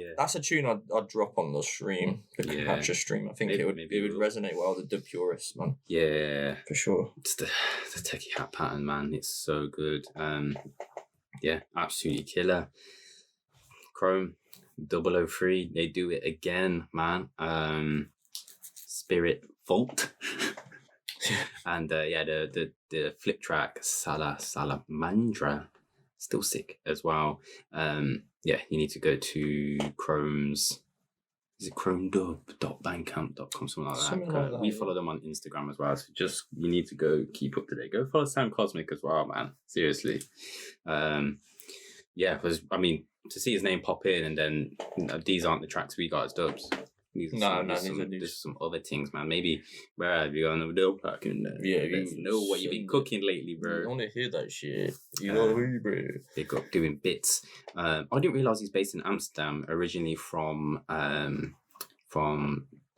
Speaker 2: Yeah. That's a tune I'd drop on the stream, the Hatcha stream. I think it would resonate well with the purists, man.
Speaker 1: Yeah,
Speaker 2: for sure.
Speaker 1: It's the techie hat pattern, man. It's so good. Yeah, absolutely killer. Chrome 003, they do it again, man. Spirit Vault. And the flip track Salamandra, still sick as well. You need to go to Chrome's, is it chromedub.bandcamp.com, something like that. We follow them on Instagram as well, so just you need to go keep up to date. Go follow Sam Cosmic as well, man. Seriously. Because I mean, to see his name pop in, and then these aren't the tracks we got as dubs. There's some other things, man. Maybe, bro, have you got no dope pack in there?
Speaker 2: Yeah,
Speaker 1: you know what you've been cooking lately, bro.
Speaker 2: I want to hear that shit. You know what I mean, bro?
Speaker 1: Big up doing bits. I didn't realize he's based in Amsterdam, originally from the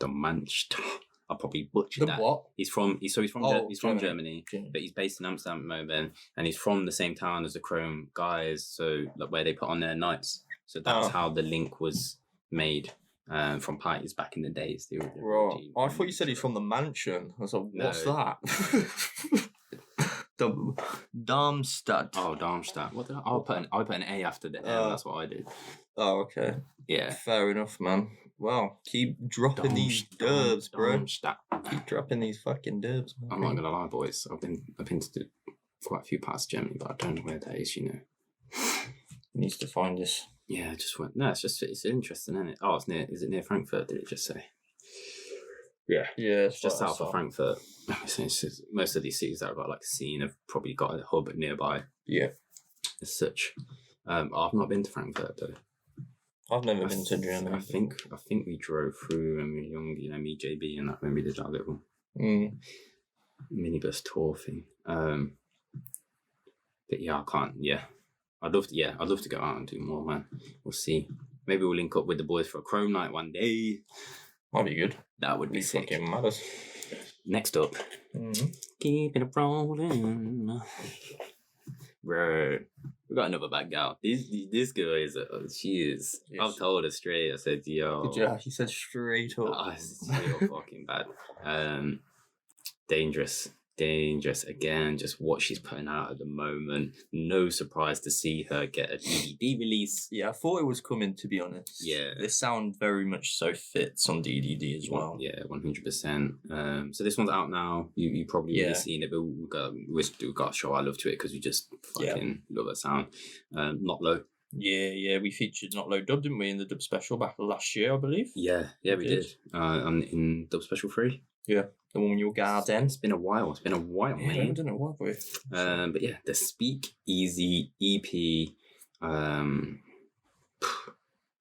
Speaker 1: Manchester. I'll probably butcher that.
Speaker 2: What?
Speaker 1: He's from Germany, but he's based in Amsterdam at the moment, and he's from the same town as the Chrome guys, so like where they put on their nights. So that's how the link was made. From parties back in the days.
Speaker 2: Right. I thought you said he's from the mansion. I was like, what's that? Darmstadt.
Speaker 1: Oh, Darmstadt. What did I put an A after the M. That's what I did.
Speaker 2: Oh, okay.
Speaker 1: Yeah.
Speaker 2: Fair enough, man. Well, keep dropping these dubs, bro.
Speaker 1: Darmstadt.
Speaker 2: Keep dropping these fucking dubs, man.
Speaker 1: I'm not gonna lie, boys. I've been to quite a few parts of Germany, but I don't know where that is. You know.
Speaker 2: He needs to find us.
Speaker 1: Yeah, just went. No, it's interesting, isn't it? Oh, it's near. Is it near Frankfurt? Did it just say? Yeah,
Speaker 2: it's
Speaker 1: just south of Frankfurt. Most of these cities that have got like a scene have probably got a hub nearby.
Speaker 2: Yeah,
Speaker 1: as such. I've not been to Frankfurt though.
Speaker 2: I've never been to Germany.
Speaker 1: I think we drove through when we were young. You know, me, JB, and that when we did our little minibus tour thing. But yeah, I can't. Yeah. I'd love to go out and do more, man. We'll see. Maybe we'll link up with the boys for a Chrome night one day.
Speaker 2: That'd be good.
Speaker 1: That would be sick.
Speaker 2: Fucking matters.
Speaker 1: Next up, keep it rolling, bro. We got another bad gal. This girl is she is. Yes. I've told her straight. I said, yo.
Speaker 2: Good job. She said straight up.
Speaker 1: It's real fucking bad. Dangerous again, just what she's putting out at the moment. No surprise to see her get a DVD release.
Speaker 2: Yeah, I thought it was coming, to be honest.
Speaker 1: Yeah.
Speaker 2: This sound very much so fits on DVD as well.
Speaker 1: Yeah, 100%. So this one's out now. You probably already seen it, but we've got to show our love to it because we just fucking love that sound. Notlo.
Speaker 2: Yeah, we featured Notlo Dub, didn't we, in the Dub Special back last year, I believe?
Speaker 1: Yeah, we did. In Dub Special 3.
Speaker 2: Yeah, the one with your garden.
Speaker 1: It's been a while,
Speaker 2: yeah,
Speaker 1: man.
Speaker 2: I don't know why, boy.
Speaker 1: But yeah, the Speak Easy EP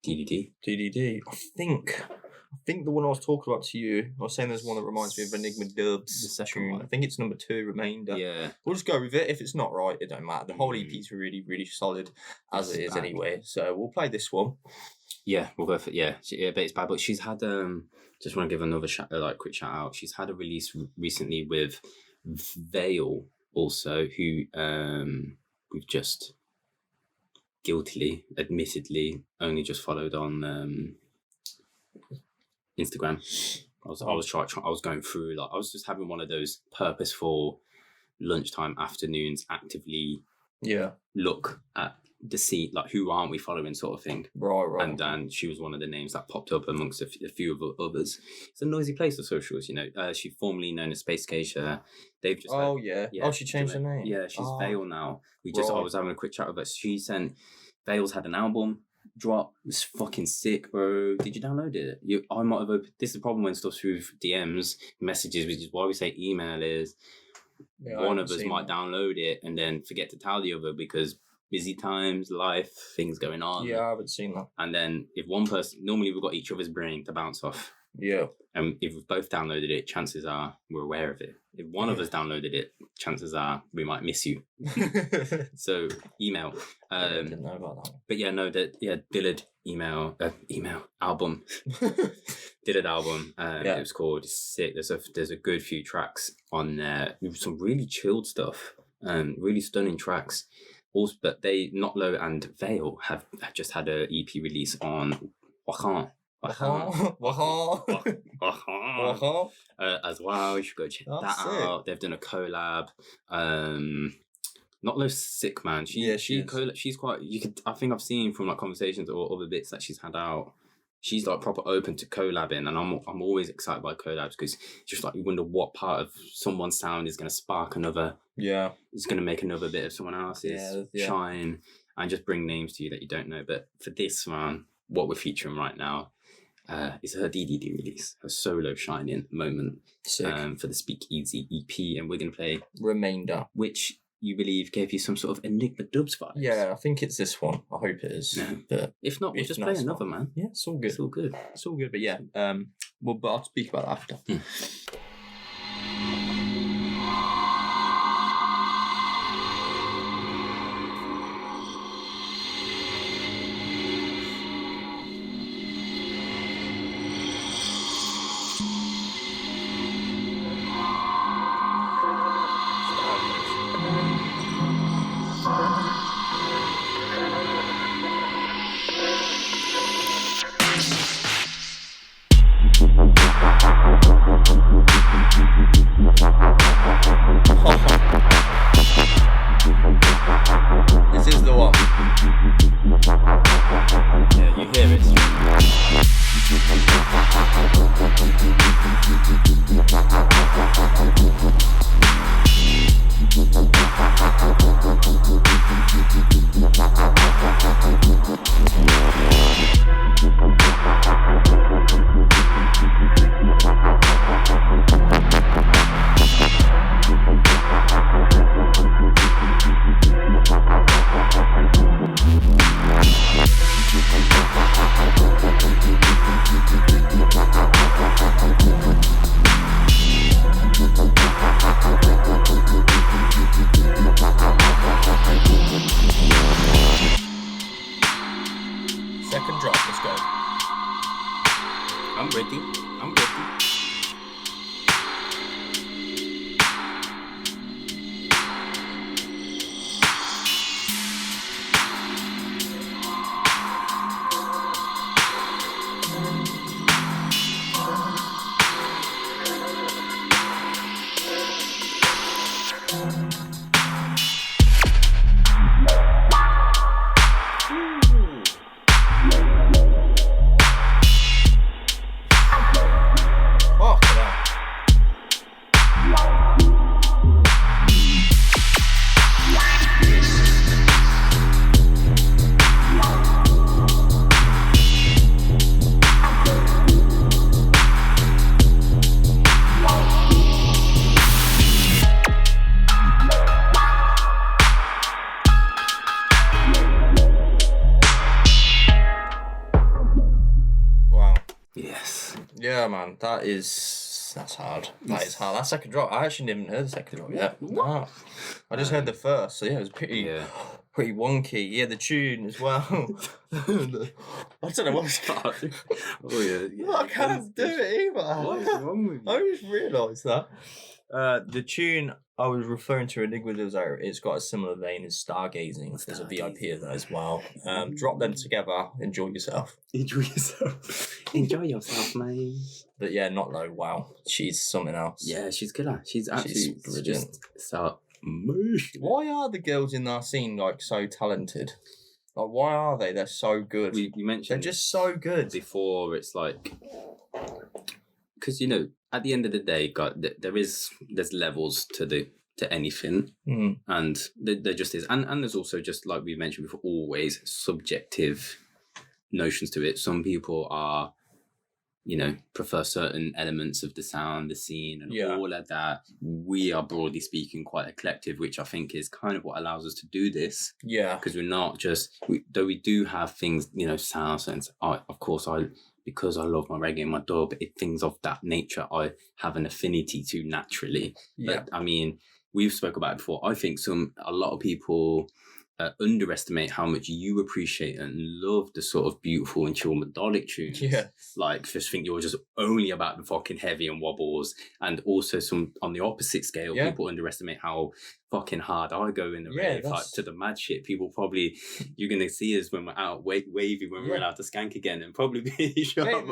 Speaker 2: DDD. I think the one I was talking about to you, I was saying there's one that reminds me of Enigma Dub's
Speaker 1: the second
Speaker 2: tune.
Speaker 1: one.
Speaker 2: I think it's number 2, Remainder.
Speaker 1: Yeah.
Speaker 2: We'll just go with it. If it's not right, it don't matter. The whole EP's really, really solid as it is anyway. So we'll play this one.
Speaker 1: Yeah, we'll go for but it's bad. But she's had just want to give another quick shout out. She's had a release recently with Veil also, who we've just admittedly only just followed on Instagram. I was going through, like, I was just having one of those purposeful lunchtime afternoons, actively look at the scene, like who aren't we following, sort of thing.
Speaker 2: Right.
Speaker 1: And she was one of the names that popped up amongst a few of the others. It's a noisy place, the socials, you know. She's formerly known as Space Geisha. They've just
Speaker 2: she changed her name.
Speaker 1: Yeah, she's Veil now. I was having a quick chat with her. She sent Veil's had an album drop. It was fucking sick, bro. Did you download it? I might have opened. This is the problem when stuff's through DMs, messages, which is why we say email is. Yeah, one of us might download it and then forget to tell the other because busy times, life, things going on.
Speaker 2: Yeah, I haven't seen that.
Speaker 1: And then if one person, normally we've got each other's brain to bounce off.
Speaker 2: Yeah.
Speaker 1: And if we've both downloaded it, chances are we're aware of it. If one of us downloaded it, chances are we might miss you. So email.
Speaker 2: I didn't know about that one.
Speaker 1: But yeah, no, Dillard album. Dillard album. It was called Sick. There's a good few tracks on there. Some really chilled stuff. Really stunning tracks. Also, but Notlo and Veil have just had a EP release on Wahan. As well. You should go check that out. They've done a collab. Notlo's sick, man. She's quite. I think I've seen from like conversations or other bits that she's had out. She's like proper open to collabing, and I'm always excited by collabs because it's just like you wonder what part of someone's sound is going to spark another. Yeah, it's going to make another bit of someone else's shine and just bring names to you that you don't know. But for this, man, what we're featuring right now is her DDD release, her solo shining moment for the Speak Easy EP, and we're going to play
Speaker 2: Remainder,
Speaker 1: which you believe gave you some sort of Enigma Dubs vibes.
Speaker 2: Yeah, I think it's this one. I hope it is.
Speaker 1: Yeah.
Speaker 2: But
Speaker 1: if not, we'll just play another, man.
Speaker 2: Yeah, it's all good.
Speaker 1: It's all good.
Speaker 2: It's all good. But yeah, but I'll speak about that after. This is the one.
Speaker 1: Yeah, you hear it.
Speaker 2: Second drop, let's go.
Speaker 1: I'm ready. I'm ready.
Speaker 2: Yeah, man, that's hard. That is hard. That second drop, I actually didn't hear the second drop yet. No. I just heard the first, so yeah, it was pretty wonky. Yeah, the tune as well. I don't know what's going on. I can't do it either.
Speaker 1: What is wrong with you?
Speaker 2: I just realised that. The tune I was referring to, Enigma Dubs, it's got a similar vein as Stargazing. There's a VIP of that as well. Drop them together. Enjoy yourself.
Speaker 1: Enjoy yourself. Enjoy yourself, mate.
Speaker 2: But yeah, Notlo, wow. She's something else.
Speaker 1: Yeah, she's killer. She's absolutely brilliant. So
Speaker 2: why are the girls in our scene like so talented? Like, why are they? They're so good.
Speaker 1: We mentioned
Speaker 2: they're just so good.
Speaker 1: Before, it's like, because at the end of the day, God, there's levels to anything, and there just is, and there's also, just like we mentioned before, always subjective notions to it. Some people are, prefer certain elements of the sound, the scene, and all of that. We are, broadly speaking, quite a collective, which I think is kind of what allows us to do this.
Speaker 2: Yeah,
Speaker 1: because we're not just, though we do have things, sound sense. Because I love my reggae and my dub, things of that nature I have an affinity to naturally.
Speaker 2: Yeah.
Speaker 1: But I mean, we've spoke about it before. I think a lot of people underestimate how much you appreciate and love the sort of beautiful and chill melodic tunes.
Speaker 2: Yeah.
Speaker 1: Like, just think you're just only about the fucking heavy and wobbles. And also some on the opposite scale, people underestimate how fucking hard I go in the rave, like to the mad shit. People probably, you're gonna see us when we're out wavy when we're allowed to skank again, and probably be shocked.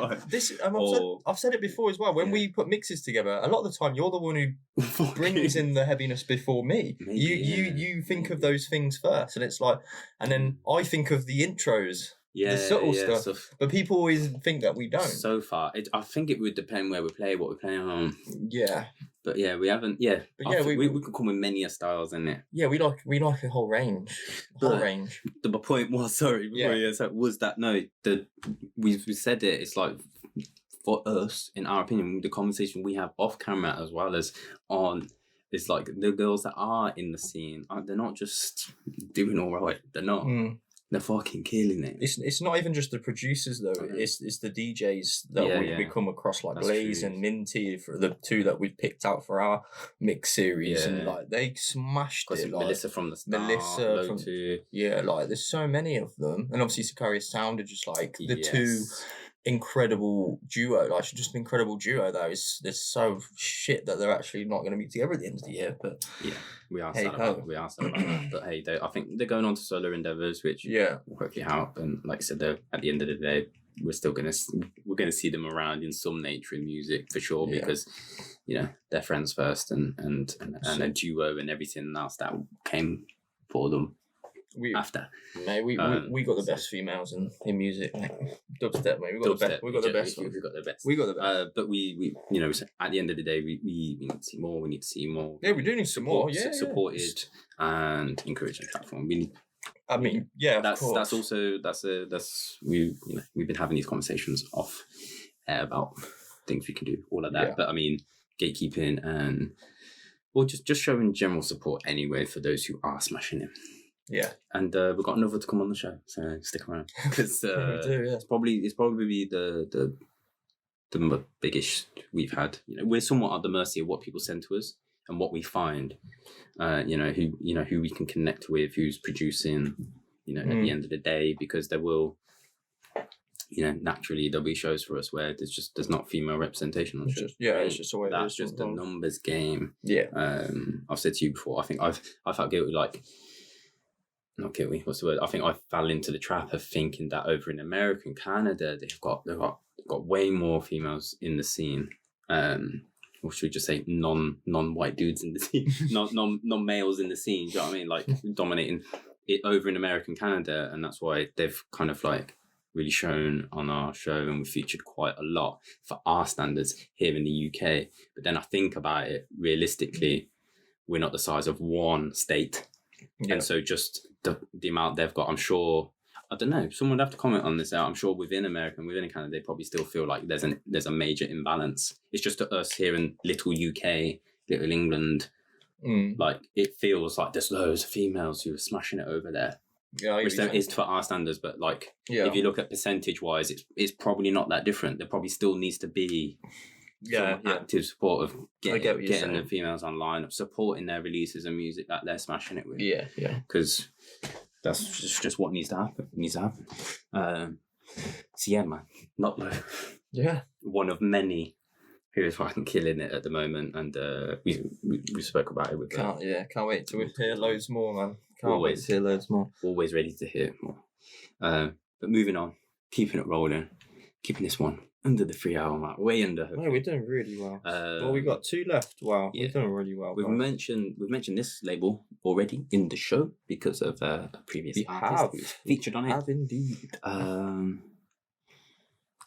Speaker 2: I've said it before as well. When we put mixes together, a lot of the time you're the one who brings in the heaviness before me. You think of those things first, and it's like, and then I think of the intros. The subtle stuff. But people always think that we don't.
Speaker 1: So far. I think it would depend where we play, what we're playing on.
Speaker 2: Yeah.
Speaker 1: But yeah, we haven't. Yeah. But yeah, we could come with many styles in it.
Speaker 2: Yeah, we like a whole range.
Speaker 1: The point was, was that we said it, it's like, for us, in our opinion, the conversation we have off camera as well as on it's like the girls that are in the scene, they're not just doing all right. They're not. They're fucking killing it.
Speaker 2: It's not even just the producers though. It's the DJs that we come across, like
Speaker 1: That's
Speaker 2: Blaze
Speaker 1: true.
Speaker 2: and Minty, for the two that we picked out for our mix series, and like they smashed it. Like
Speaker 1: Melissa from the start,
Speaker 2: like there's so many of them, and obviously Sicaria Sound are just like the two incredible duo. Like just an incredible duo. Though there's so shit that they're actually not going to be together at the end of the year. But
Speaker 1: we are sad about that. But hey, I think they're going on to solo endeavors, which will hopefully help. And like I said, at the end of the day, we're gonna see them around in some nature in music for sure, because they're friends first, and a duo and everything else that came for them. After,
Speaker 2: mate, we got the best females in music, mate. Dubstep, mate. We got the best. We got the best. We got the best.
Speaker 1: But we at the end of the day, we need to see more. We need to see more.
Speaker 2: Yeah, we do need some more.
Speaker 1: Supported and encouraging platform. We need.
Speaker 2: I mean, yeah,
Speaker 1: that's we've been having these conversations off about things we can do, all of that. But I mean, gatekeeping and just showing general support anyway for those who are smashing it.
Speaker 2: Yeah,
Speaker 1: and we've got another to come on the show, so stick around because
Speaker 2: we do,
Speaker 1: it's probably the biggest we've had. We're somewhat at the mercy of what people send to us and what we find. Who we can connect with, who's producing. At the end of the day, because there will, naturally there'll be shows for us where there's not female representation on shows.
Speaker 2: It's just the way
Speaker 1: that's just a numbers game.
Speaker 2: Yeah.
Speaker 1: I've said to you before. I think I felt guilty, like. Not guilty. What's the word? I think I fell into the trap of thinking that over in America and Canada, they've got way more females in the scene. Or should we just say non-white dudes in the scene, non-males in the scene? Do you know what I mean? Like dominating it over in America and Canada, and that's why they've kind of like really shown on our show, and we featured quite a lot for our standards here in the UK. But then I think about it realistically, we're not the size of one state. Yeah. And so just the amount they've got, I'm sure, I don't know, someone would have to comment on this. I'm sure within America and within Canada, they probably still feel like there's a major imbalance. It's just to us here in little UK, little England, like it feels like there's loads of females who are smashing it over there. Yeah, which is for our standards, but like if you look at percentage wise, it's probably not that different. There probably still needs to be active support of getting the females online, of supporting their releases and music that they're smashing it with. Yeah. Because that's just what needs to happen. So yeah, man, Notlo. Yeah. One of many who is fucking killing it at the moment, and we spoke about it with
Speaker 2: can't wait to hear loads more, man. Can't wait to hear loads more.
Speaker 1: Always ready to hear more. But moving on, keeping it rolling, keeping this one under the 3 hour mark, way under.
Speaker 2: No, we're doing really well. Well, we got 2 left. Wow, we're doing really well.
Speaker 1: We've mentioned this label already in the show because of a previous artist who's featured on it.
Speaker 2: Have indeed.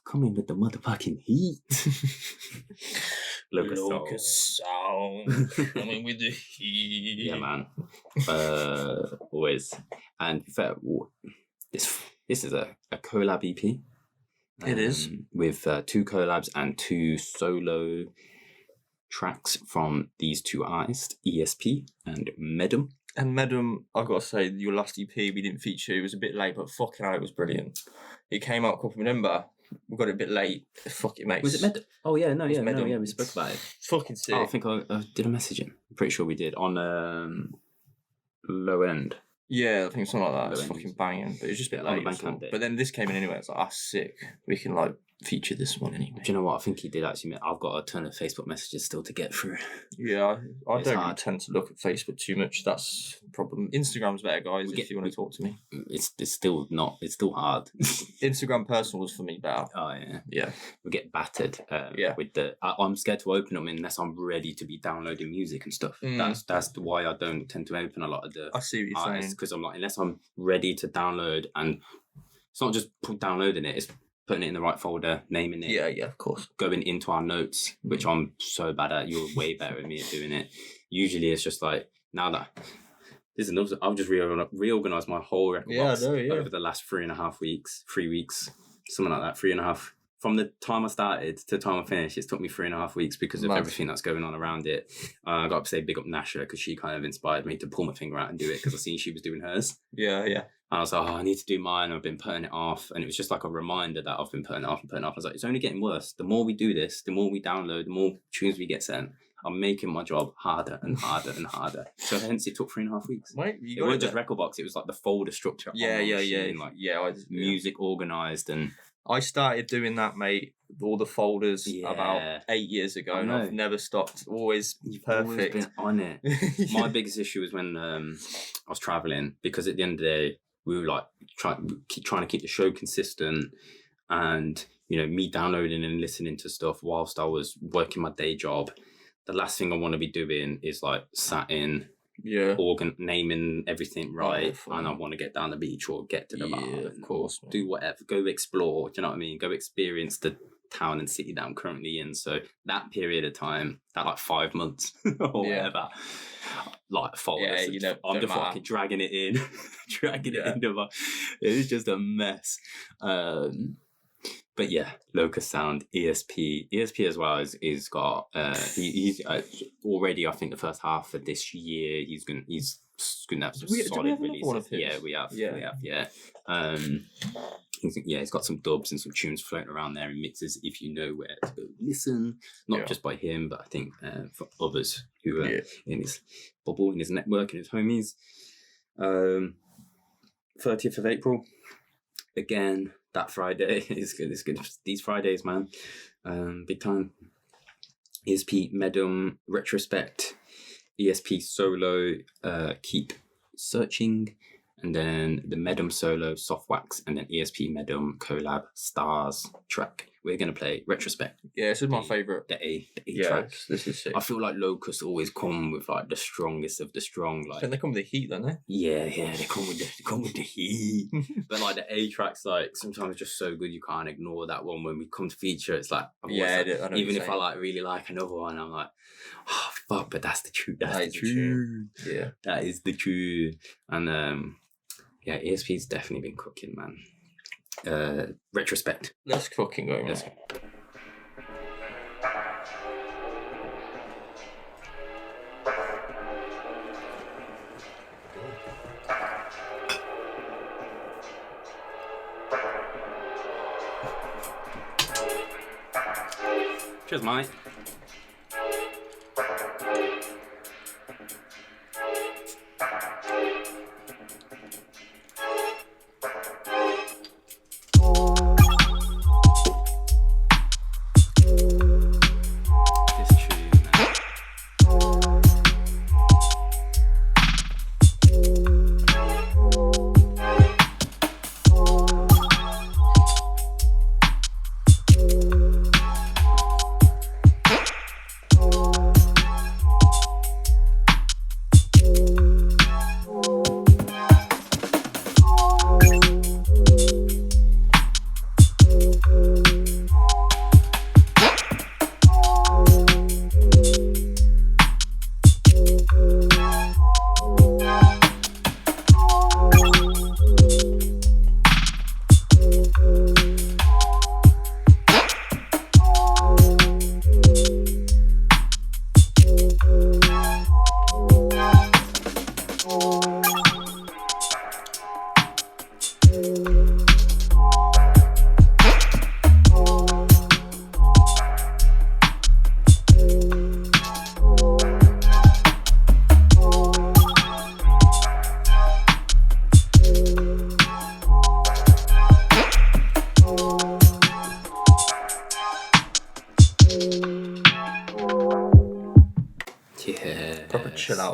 Speaker 1: Coming with the motherfucking heat.
Speaker 2: Locus sound. Coming with the heat.
Speaker 1: Yeah, man. Always. And this is a collab EP.
Speaker 2: It is.
Speaker 1: With 2 collabs and 2 solo tracks from these 2 artists, ESP and Meddem.
Speaker 2: And Meddem, I've got to say, your last EP we didn't feature. It was a bit late, but fucking hell, it was brilliant. It came out a couple of November. We got it a bit late. Fuck it, mate.
Speaker 1: Was it Meddem? Oh, yeah, we spoke about it.
Speaker 2: Fucking sick.
Speaker 1: I think I did a message him. I'm pretty sure we did on Low End.
Speaker 2: Yeah, I think something like that. It's fucking banging, but it was just a bit late. But then this came in anyway. It's like, sick. We can like feature this one anyway.
Speaker 1: Do you know what? I think he did actually. I've got a ton of Facebook messages still to get through.
Speaker 2: Yeah, I don't really tend to look at Facebook too much. That's the problem. Instagram's better, guys. If you want to talk to me,
Speaker 1: it's still not. It's still hard.
Speaker 2: Instagram personal was for me better.
Speaker 1: Oh yeah. We get battered. With the. I'm scared to open them unless I'm ready to be downloading music and stuff. That's why I don't tend to open a lot of the.
Speaker 2: I see what you're saying.
Speaker 1: Because I'm like, unless I'm ready to download, and it's not just downloading it. It's putting it in the right folder, naming it.
Speaker 2: Yeah, of course.
Speaker 1: Going into our notes, which I'm so bad at. You're way better at me at doing it. Usually it's just like, now that... This is another... I've just reorganised my whole record box over the last 3 weeks, something like that, 3.5. from the time I started to the time I finished, it's took me 3.5 weeks because of everything that's going on around it. I got to say big up Nasha because she kind of inspired me to pull my finger out and do it because I seen she was doing hers.
Speaker 2: Yeah.
Speaker 1: And I was like, I need to do mine. I've been putting it off. And it was just like a reminder that I've been putting it off. I was like, it's only getting worse. The more we do this, the more we download, the more tunes we get sent. I'm making my job harder and harder and harder. So hence it took 3.5 weeks.
Speaker 2: Wait,
Speaker 1: it wasn't just record box. It was like the folder structure. Music organised and...
Speaker 2: I started doing that, mate, all the folders about 8 years ago, and I've never stopped. Always perfect.
Speaker 1: Always been on it. My biggest issue was when I was travelling, because at the end of the day, we were like trying to keep the show consistent, and me downloading and listening to stuff whilst I was working my day job. The last thing I want to be doing is like sat in. Naming everything right, and I want to get down the beach or get to the bar, of course, do whatever, go explore. Do you know what I mean? Go experience the town and city that I'm currently in. So that period of time, that like 5 months or whatever, like folders, I'm just fucking dragging it in, into my. It was just a mess. But yeah, Locus Sound, ESP as well is got. He's already. I think the first half of this year, he's gonna have some solid releases. Yeah, we have. He's got some dubs and some tunes floating around there in mixes. If you know where to go listen, not just by him, but I think for others who are in his bubble, in his network, and his homies. 30th of April, again. That Friday is good. It's good. These Fridays, man, big time. ESP Meddem Retrospect, ESP Solo, Keep Searching, and then the Meddem Solo Soft Wax, and then ESP Meddem Collab Stars track. We're gonna play Retrospect.
Speaker 2: Yeah, this is my favourite.
Speaker 1: The A track.
Speaker 2: This is sick.
Speaker 1: I feel like Locus always come with like the strongest of the strong. Like,
Speaker 2: and they come with the heat, don't they?
Speaker 1: Yeah, they come with the heat. But like the A track's like sometimes just so good you can't ignore that one. When we come to feature, it's like I know even if I like really like another one, I'm like, oh fuck, but that's the truth. That's the truth.
Speaker 2: Yeah,
Speaker 1: that is the truth. And ESP's definitely been cooking, man. Retrospect.
Speaker 2: Let's fucking go, man.
Speaker 1: Cheers, mate.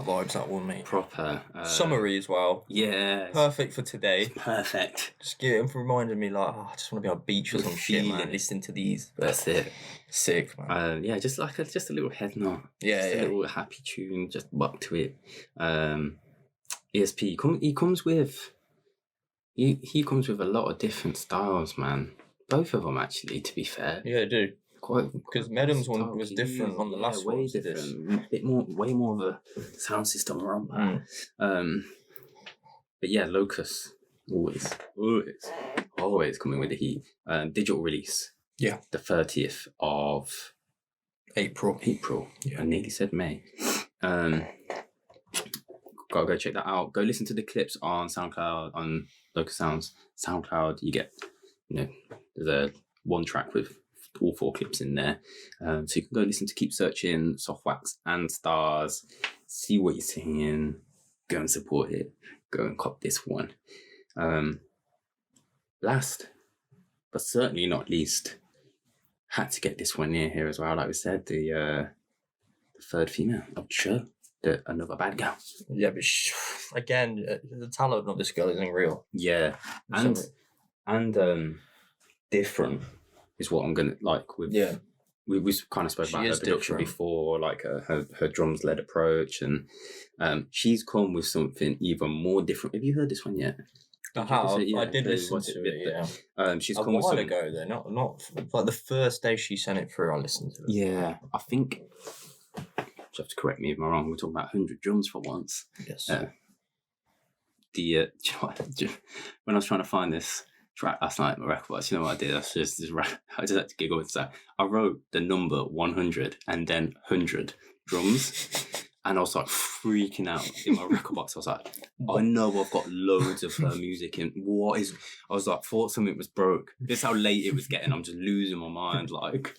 Speaker 2: vibes, that one, mate.
Speaker 1: Proper.
Speaker 2: Summary as well.
Speaker 1: Yeah.
Speaker 2: Perfect for today.
Speaker 1: Perfect.
Speaker 2: Just reminded me, like, I just want to be on a beach or some shit, man. Listening to these.
Speaker 1: That's it.
Speaker 2: Sick, man.
Speaker 1: Yeah, just like just a little head nod.
Speaker 2: Yeah,
Speaker 1: just a little happy tune. Just buck to it. ESP. He comes with. He comes with a lot of different styles, man. Both of them, actually. To be fair.
Speaker 2: Yeah, they do.
Speaker 1: Quite
Speaker 2: because Meddem's one was different on the last one.
Speaker 1: Way different. Way more of a sound system around that. But yeah, Locus always coming with the heat. Digital release
Speaker 2: Yeah.
Speaker 1: The 30th of
Speaker 2: April.
Speaker 1: Yeah. I nearly said May. Gotta go check that out. Go listen to the clips on SoundCloud, on Locus Sounds. SoundCloud, you get, there's a one track with all 4 clips in there. So you can go listen to Keep Searching, Softwax and Stars. See what you're singing. Go and support it. Go and cop this one. Last, but certainly not least, had to get this one near here as well. Like we said, the third female of the show, another bad girl.
Speaker 2: Yeah, but again, the talent of this girl isn't real.
Speaker 1: Yeah, and different is what I'm gonna like with. Yeah, we kind of spoke about her production before, like her drums led approach, and she's come with something even more different. Have you heard this one yet?
Speaker 2: I did listen to it. Yeah, she's come a while ago. Though, not like the first day she sent it through. I listened to it.
Speaker 1: Yeah, I think. You have to correct me if I'm wrong. We're talking about 100 drums for once.
Speaker 2: Yes.
Speaker 1: When I was trying to find this track last night, my record box, you know what I did? I just had to giggle and say, I wrote the number 100 and then 100 drums. And I was like freaking out in my record box. I was like, I know I've got loads of her music and thought something was broke. This is how late it was getting. I'm just losing my mind, like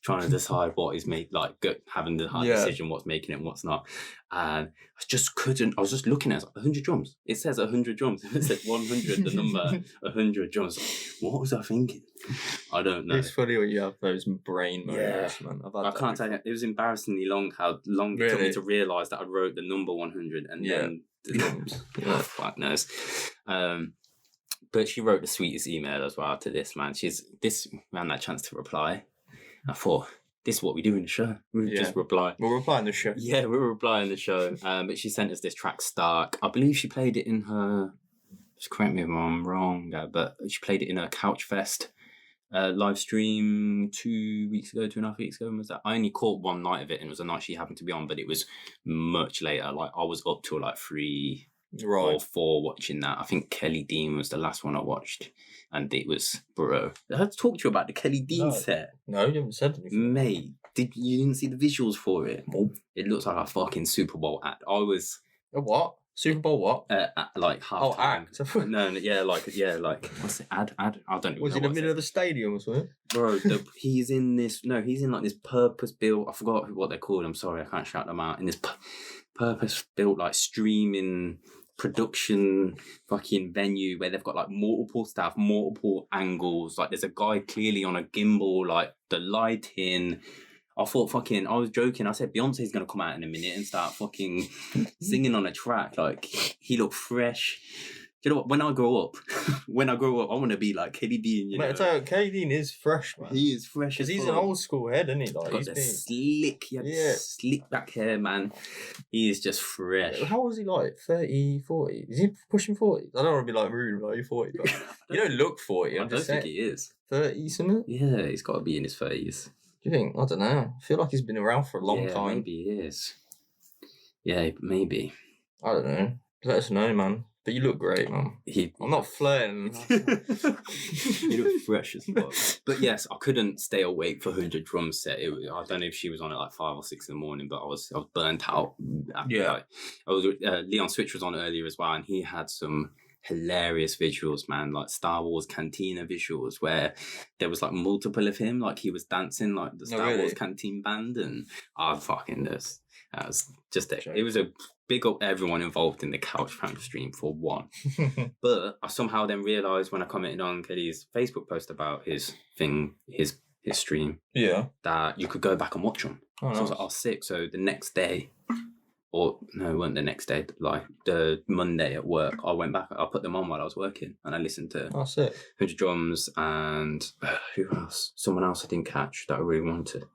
Speaker 1: trying to decide what is made, like having the hard decision, what's making it and what's not. And I just couldn't, I was just looking at it, 100 drums. It says 100 drums. It said 100, the number 100 drums. What was I thinking? I don't know.
Speaker 2: It's funny when you have those brain moments, man.
Speaker 1: I can't tell you, it was embarrassingly long how long it took me to realise that I wrote the number 100 and then the drums. Fuck knows. But she wrote the sweetest email as well to this, man. This ran that chance to reply. I thought, this is what we do in the show. We just reply.
Speaker 2: We'll reply in the show.
Speaker 1: Yeah, we'll reply in the show. But she sent us this track, Stark. I believe she played it in her, just correct me if I'm wrong, but she played it in her Couch Fest live stream 2.5 weeks ago. When was that? I only caught one night of it, and it was a night she happened to be on, but it was much later. Like, I was up till like 3 or 4 watching that. I think Kelly Dean was the last one I watched. And it was, bro. I had to talk to you about the Kelly Dean set.
Speaker 2: No, you haven't said anything.
Speaker 1: Mate, you didn't see the visuals for it?
Speaker 2: Nope.
Speaker 1: It looks like a fucking Super Bowl act. I was...
Speaker 2: A what? Super Bowl what?
Speaker 1: Like half.
Speaker 2: Oh, act.
Speaker 1: No, like what's it? Ad. I don't know.
Speaker 2: Was he in the middle of the stadium or something?
Speaker 1: Bro, he's in this. No, he's in like this purpose-built. I forgot what they're called. I'm sorry, I can't shout them out. In this purpose-built like streaming production fucking venue where they've got like multiple staff, multiple angles. Like there's a guy clearly on a gimbal. Like the lighting. I thought I was joking. I said Beyonce's gonna come out in a minute and start fucking singing on a track. Like, he looked fresh. Do you know what? When I grow up, I want to be like Kelly Dean. You know?
Speaker 2: I tell you, Kelly Dean is fresh, man.
Speaker 1: He is fresh.
Speaker 2: Because he's an old school head, isn't he? Like,
Speaker 1: he's got the slick back hair, man. He is just fresh.
Speaker 2: How old is he, like 30, 40? Is he pushing 40? I don't want to be like rude, like you're 40, but you don't look 40.
Speaker 1: I don't think he is.
Speaker 2: 30 something?
Speaker 1: Yeah, he's got to be in his 30s.
Speaker 2: Do you think? I don't know. I feel like he's been around for a long time.
Speaker 1: Maybe he is. Yeah, maybe.
Speaker 2: I don't know. Let us know, man. But you look great, man. I'm not flirting.
Speaker 1: You look fresh as fuck. But yes, I couldn't stay awake for 100 drum set. I don't know if she was on at like 5 or 6 in the morning, but I was burnt out.
Speaker 2: Yeah.
Speaker 1: Leon Switch was on earlier as well, and he had some hilarious visuals, man, like Star Wars Cantina visuals where there was like multiple of him, like he was dancing like the Star Wars Canteen band, and that was just it was a big up everyone involved in the Couch Fam stream for one. But I somehow then realised when I commented on Kelly's Facebook post about his stream, that you could go back and watch them. So I was like, sick. So the next day, or no, it wasn't the next day, like the Monday at work, I went back, I put them on while I was working, and I listened to 100 Drums and who else? Someone else I didn't catch that I really wanted.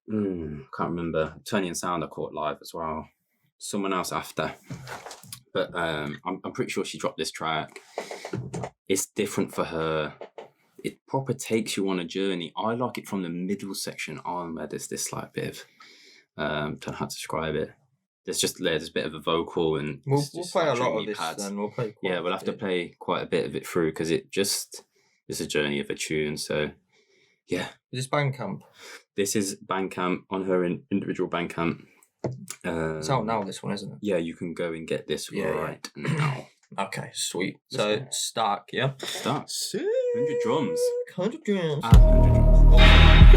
Speaker 1: Can't remember. Tony and Sound I caught live as well. Someone else after. But I'm pretty sure she dropped this track. It's different for her. It proper takes you on a journey. I like it from the middle section on where there's this like bit of don't know how to describe it. There's a bit of a vocal, and
Speaker 2: we'll play a lot of this. Then we'll play.
Speaker 1: We'll have to play quite a bit of it through because there's it's a journey of a tune. So, yeah.
Speaker 2: Is this Bandcamp?
Speaker 1: This is Bandcamp on her individual Bandcamp.
Speaker 2: It's out now, this one, isn't it?
Speaker 1: Yeah, you can go and get this right now.
Speaker 2: Okay, sweet. So, Stark, yeah?
Speaker 1: Stark. 100 drums.
Speaker 2: 100 drums.
Speaker 1: 100 drums.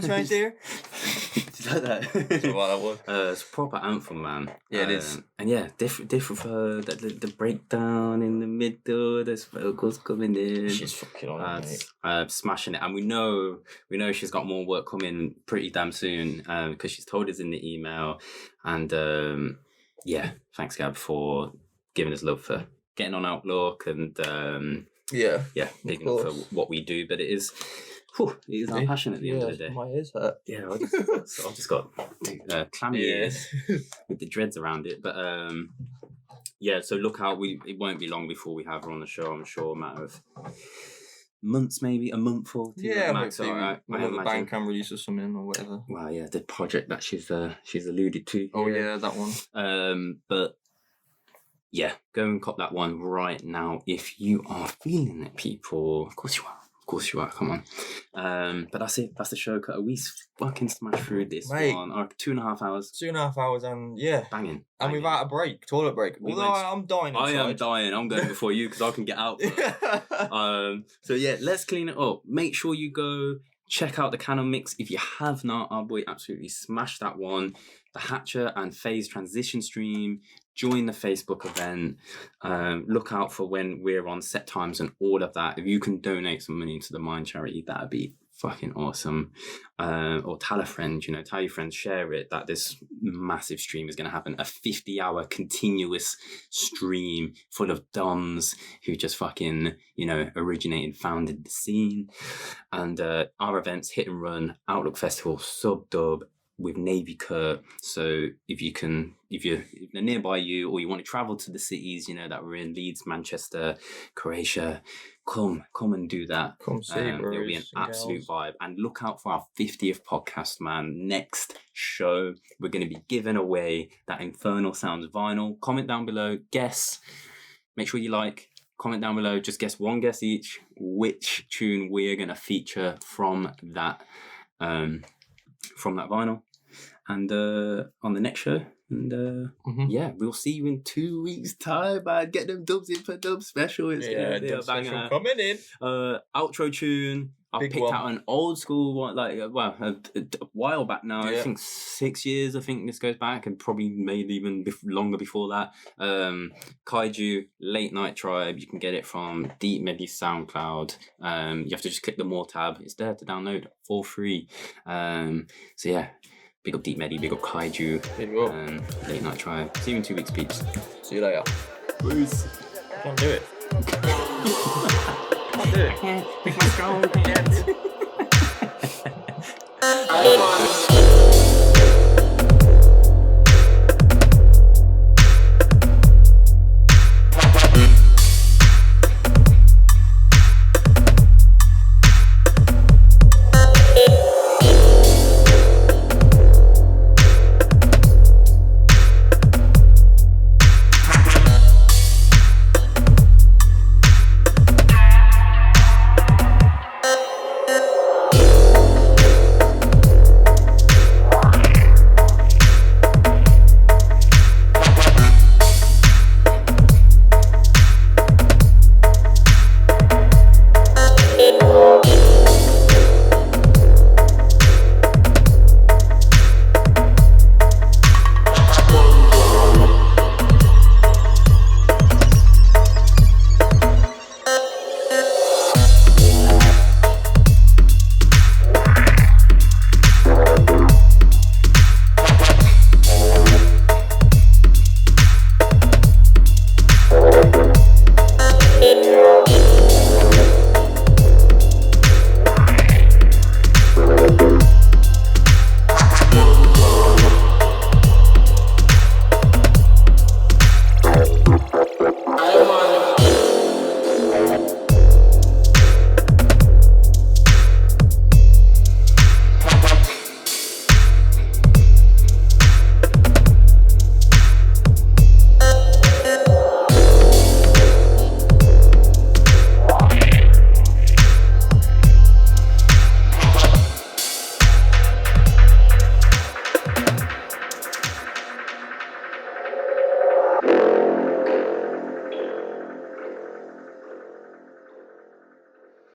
Speaker 2: Right there.
Speaker 1: Did you like that?
Speaker 2: That's what that was.
Speaker 1: It's a proper anthem, man.
Speaker 2: Yeah, it is.
Speaker 1: And yeah, different for the breakdown in the middle, there's vocals coming in.
Speaker 2: She's fucking on it, mate.
Speaker 1: Smashing it. And we know she's got more work coming pretty damn soon, because she's told us in the email. And yeah, thanks Gab for giving us love for getting on Outlook and bigging up for what we do. But it is our passion at the end of the day.
Speaker 2: My ears hurt.
Speaker 1: Yeah, I've just got clammy ears with the dreads around it. But yeah, so look out. It won't be long before we have her on the show. I'm sure, a matter of months, maybe a month or two.
Speaker 2: Yeah,
Speaker 1: max.
Speaker 2: one of the Bandcamp releases something or whatever.
Speaker 1: Well, yeah, the project that she's alluded to.
Speaker 2: Oh yeah, that one.
Speaker 1: But yeah, go and cop that one right now if you are feeling it, people. Of course you are, come on. But that's it. That's the show, Cutter. We fucking smashed through this one. 2.5 hours.
Speaker 2: 2.5 hours and banging. And without a break, toilet break. Although I'm dying inside.
Speaker 1: I am dying. I'm going before you because I can get out. So yeah, let's clean it up. Make sure you go check out the Khanum mix. If you have not, our boy absolutely smashed that one. The Hatcha and Phase transition stream. Join the Facebook event. Look out for when we're on set times and all of that. If you can donate some money to the Mind charity, that'd be fucking awesome. Or tell a friend, tell your friends, share it, that this massive stream is going to happen. A 50-hour continuous stream full of DOMs who just fucking, originated, founded the scene. And our events, Hit and Run, Outlook Festival, Sub Dub, with Navy Kurt. So if they're nearby you, or you want to travel to the cities, you know, that we're in, Leeds, Manchester, Croatia, come and do that.
Speaker 2: Come see,
Speaker 1: it'll be an absolute vibe. And look out for our 50th podcast, man. Next show, we're going to be giving away that Infernal Sounds vinyl. Comment down below, guess, make sure you like, comment down below, just guess one guess each, which tune we're going to feature from that vinyl. And on the next show. And yeah, we'll see you in 2 weeks' time, man. Get them dubs in for dub special. It's gonna be a banger.
Speaker 2: Coming in.
Speaker 1: Outro tune. I picked out an old school one, like a while back now. I think 6 years. I think this goes back, and probably maybe even longer before that. Kaiju Late Night Tribe. You can get it from Deep Medi SoundCloud. You have to just click the More tab. It's there to download for free. So yeah. Big up Deep Medi, big up Kaiju, Late Night Tribe. See you in 2 weeks, peeps.
Speaker 2: See you later.
Speaker 1: Peace.
Speaker 2: I can't do it.
Speaker 1: I can't pick my strong hands.